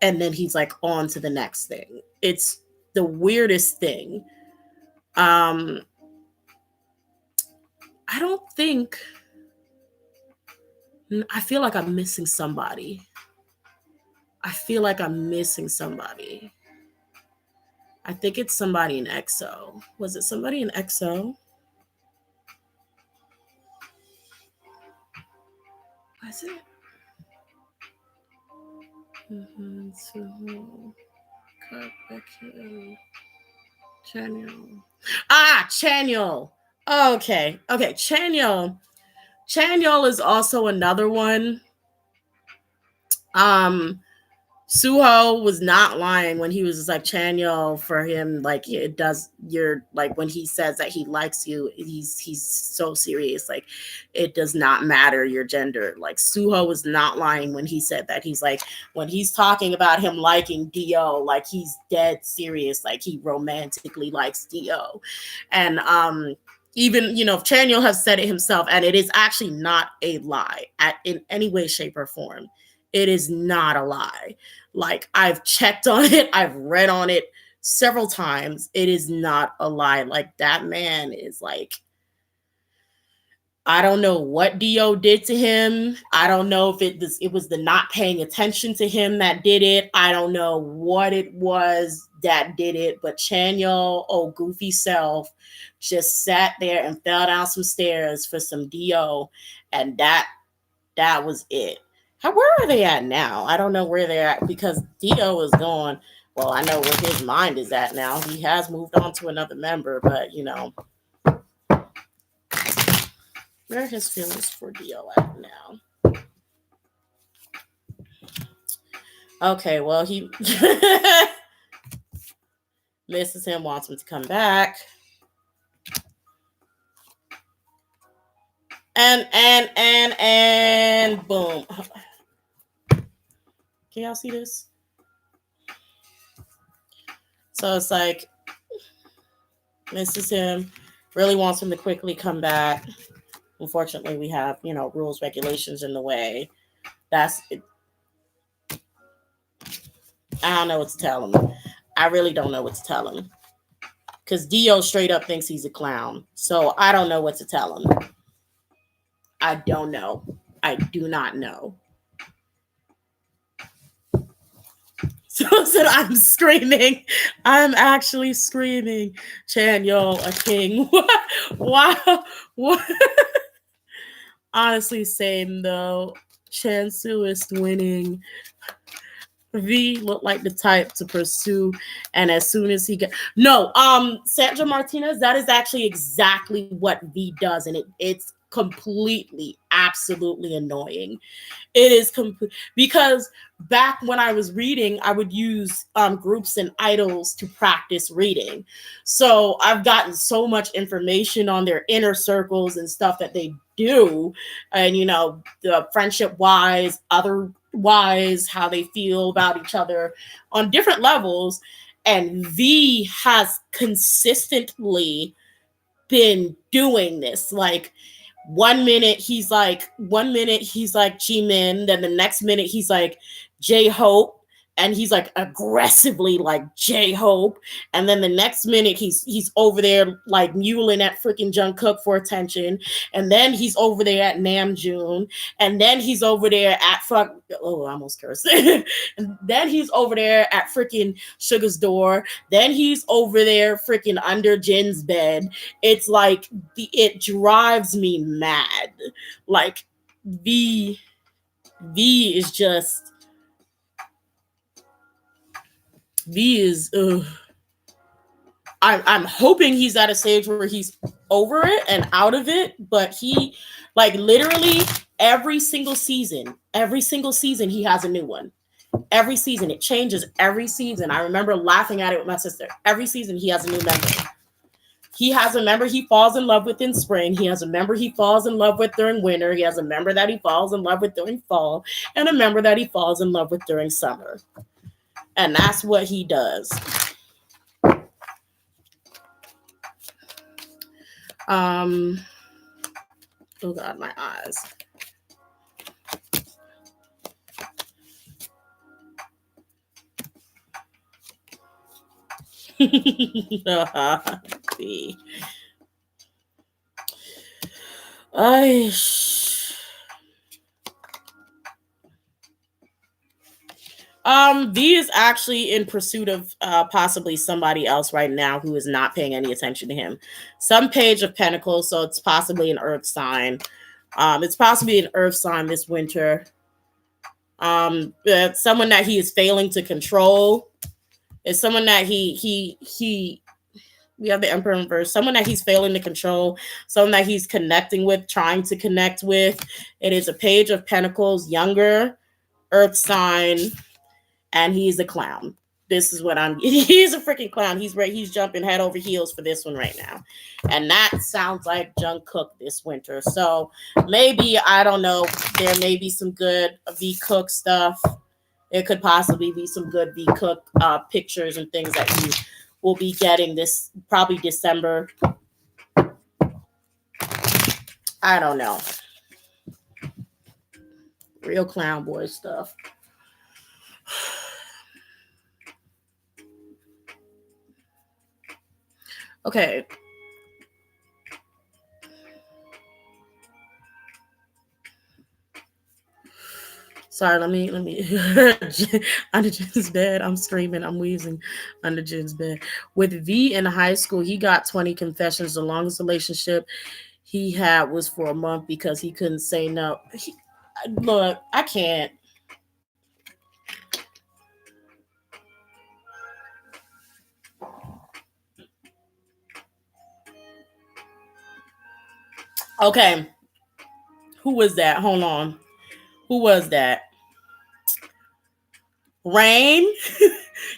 And then he's like on to the next thing. It's the weirdest thing. I don't think, I feel like I'm missing somebody. I think it's somebody in EXO. Was it somebody in EXO? Was it? Chanyeol. Chanyeol. Okay. Chanyeol. Chanyeol is also another one. Um, Suho was not lying when he was just like Chanyeol for him. Like it does. You're like when he says that he likes you, he's so serious. Like it does not matter your gender. Like Suho was not lying when he said that. He's like when he's talking about him liking Dio, like he's dead serious. Like he romantically likes Dio, and even Chanyeol has said it himself, and it is actually not a lie in any way, shape, or form. It is not a lie. Like I've checked on it, I've read on it several times. It is not a lie. Like that man is like, I don't know what Dio did to him. I don't know if it was the not paying attention to him that did it. I don't know what it was that did it, but Chanyeol, oh goofy self, just sat there and fell down some stairs for some Dio, and that was it. Where are they at now? I don't know where they're at because Dio is gone. Well, I know where his mind is at now. He has moved on to another member, but where are his feelings for Dio at now? Okay, well, he misses him, wants him to come back. And boom. Can y'all see this? So it's like misses him, really wants him to quickly come back. Unfortunately, we have, rules, regulations in the way. That's it. I don't know what to tell him. I really don't know what to tell him. Because Dio straight up thinks he's a clown. So I don't know what to tell him. I don't know. I do not know. So I'm screaming. I'm actually screaming. Chanyeol, a king. Wow. What? Honestly, same though. Chansu is winning. V looked like the type to pursue, and as soon as he got Sandra Martinez, that is actually exactly what V does, and it's completely, absolutely annoying. It is because back when I was reading, I would use groups and idols to practice reading. So I've gotten so much information on their inner circles and stuff that they do, and the friendship wise, other wise, how they feel about each other on different levels. And V has consistently been doing this. Like 1 minute he's like Jimin, then the next minute he's like J-Hope, and he's like aggressively like J-Hope, and then the next minute he's over there like muling at freaking Jungkook for attention, and then he's over there at Namjoon, and then he's over there at I almost cursed. And then he's over there at freaking Suga's door, then he's over there freaking under Jin's bed. It's like it drives me mad. Like V is just V is I'm hoping he's at a stage where he's over it and out of it, but he like literally every single season he has a new one. Every season it changes every season. I remember laughing at it with my sister. Every season he has a new member. He has a member he falls in love with in spring. He has a member he falls in love with during winter. He has a member that he falls in love with during fall, and a member that he falls in love with during summer. And that's what he does. Oh God, my eyes. V is actually in pursuit of possibly somebody else right now who is not paying any attention to him. Some Page of Pentacles, so it's possibly an Earth sign. It's possibly an Earth sign this winter. Someone that he is failing to control. It's someone that he. We have the Emperor in reverse. Someone that he's failing to control. Someone that he's connecting with, trying to connect with. It is a Page of Pentacles, younger, Earth sign. And he's a clown. This is what he's a freaking clown. He's jumping head over heels for this one right now. And that sounds like Jungkook this winter. So maybe, I don't know, there may be some good VIXX stuff. It could possibly be some good VIXX pictures and things that you will be getting this probably December. I don't know. Real clown boy stuff. Okay. Sorry, let me under Jin's bed. I'm screaming, I'm wheezing under Jin's bed. With V in high school, he got 20 confessions. The longest relationship he had was for a month because he couldn't say no. Look, I can't. Okay. Who was that? Hold on. Who was that? Rain?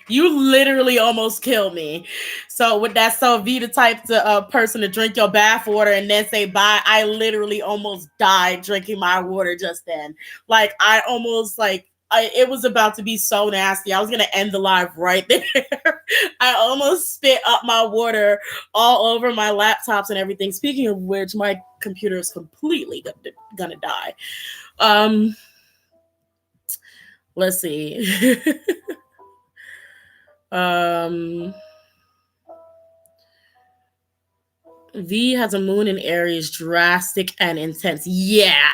You literally almost killed me. So with that, so V the type to person to drink your bath water and then say bye. I literally almost died drinking my water just then. Like I almost it was about to be so nasty. I was gonna end the live right there. I almost spit up my water all over my laptops and everything. Speaking of which, my computer is completely gonna die. Let's see. V has a moon in Aries, drastic and intense. Yeah.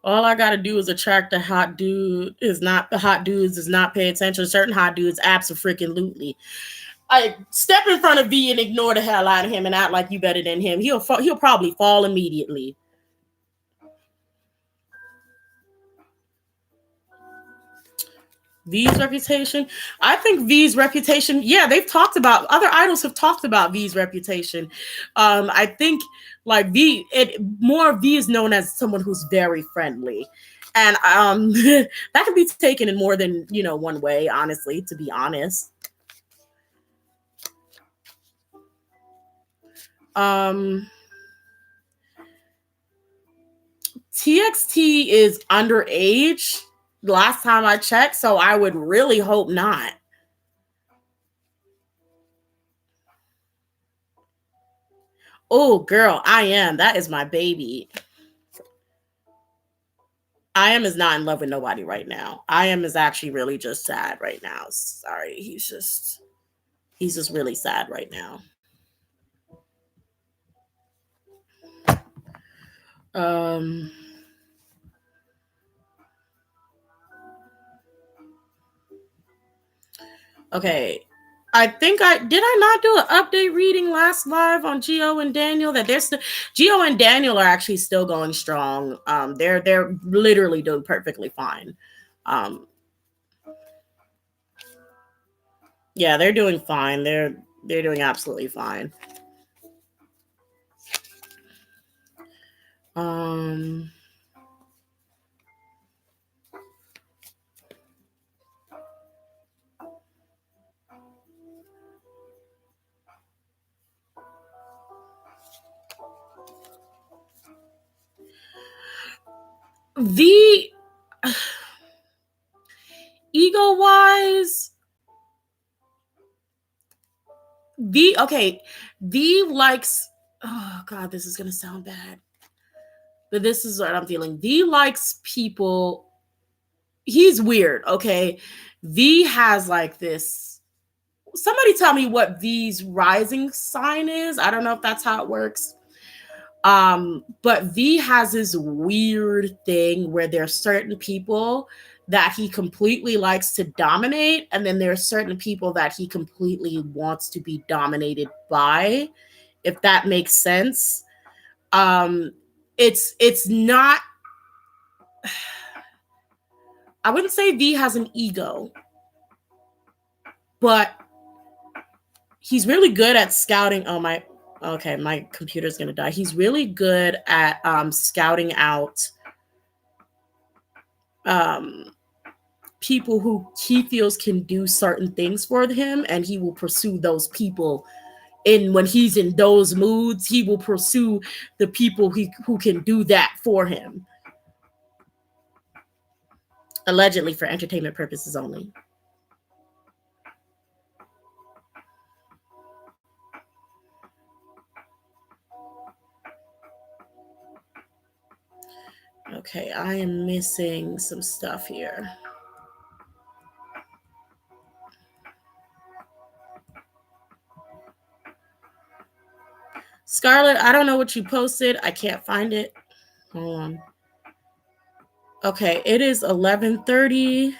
All I gotta do is attract the hot dude. The hot dudes does not pay attention. Certain hot dudes, absolutely. I step in front of V and ignore the hell out of him and act like you better than him. He'll probably fall immediately. V's reputation. I think V's reputation. Yeah, other idols have talked about V's reputation. I think like more V is known as someone who's very friendly, and that can be taken in more than one way. Honestly, to be honest. TXT is underage. Last time I checked, so I would really hope not. Oh, girl, I Am. That is my baby. I Am is not in love with nobody right now. I Am is actually really just sad right now. Sorry, he's just really sad right now. Okay. I think I not do an update reading last live on Gio and Daniel that Gio and Daniel are actually still going strong. They're literally doing perfectly fine. Yeah, they're doing fine. They're doing absolutely fine. V ego wise, V likes, oh god, this is gonna sound bad, but this is what I'm feeling. V likes people. He's weird. Okay, V has like this. Somebody tell me what V's rising sign is. I don't know if that's how it works. But V has this weird thing where there's certain people that he completely likes to dominate, and then there are certain people that he completely wants to be dominated by, if that makes sense. Um, it's not, I wouldn't say V has an ego, but he's really good at scouting. Oh my, okay, my computer's gonna die. He's really good at scouting out um people who he feels can do certain things for him, and he will pursue those people. And when he's in those moods, he will pursue the people who can do that for him, allegedly for entertainment purposes only. Okay, I am missing some stuff here. Scarlett, I don't know what you posted. I can't find it. Hold on. Okay, it is 11:30.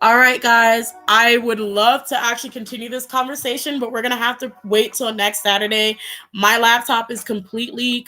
All right, guys, I would love to actually continue this conversation, but we're going to have to wait till next Saturday. My laptop is completely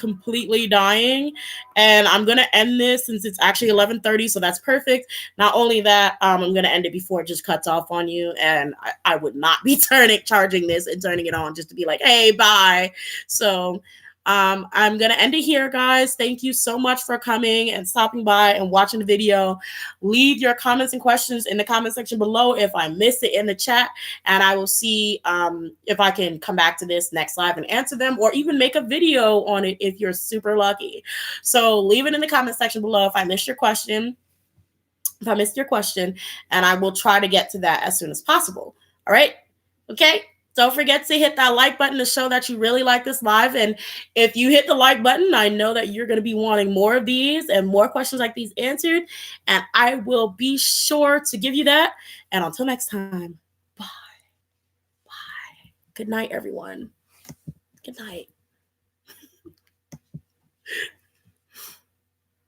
dying, and I'm going to end this since it's actually 11:30, so that's perfect. Not only that, I'm going to end it before it just cuts off on you, and I would not be charging this and turning it on just to be like, hey, bye. So I'm going to end it here, guys. Thank you so much for coming and stopping by and watching the video. Leave your comments and questions in the comment section below if I missed it in the chat, and I will see if I can come back to this next live and answer them, or even make a video on it if you're super lucky. So leave it in the comment section below if I missed your question. And I will try to get to that as soon as possible. All right? Okay? Don't forget to hit that like button to show that you really like this live. And if you hit the like button, I know that you're going to be wanting more of these and more questions like these answered. And I will be sure to give you that. And until next time, bye. Bye. Good night, everyone. Good night.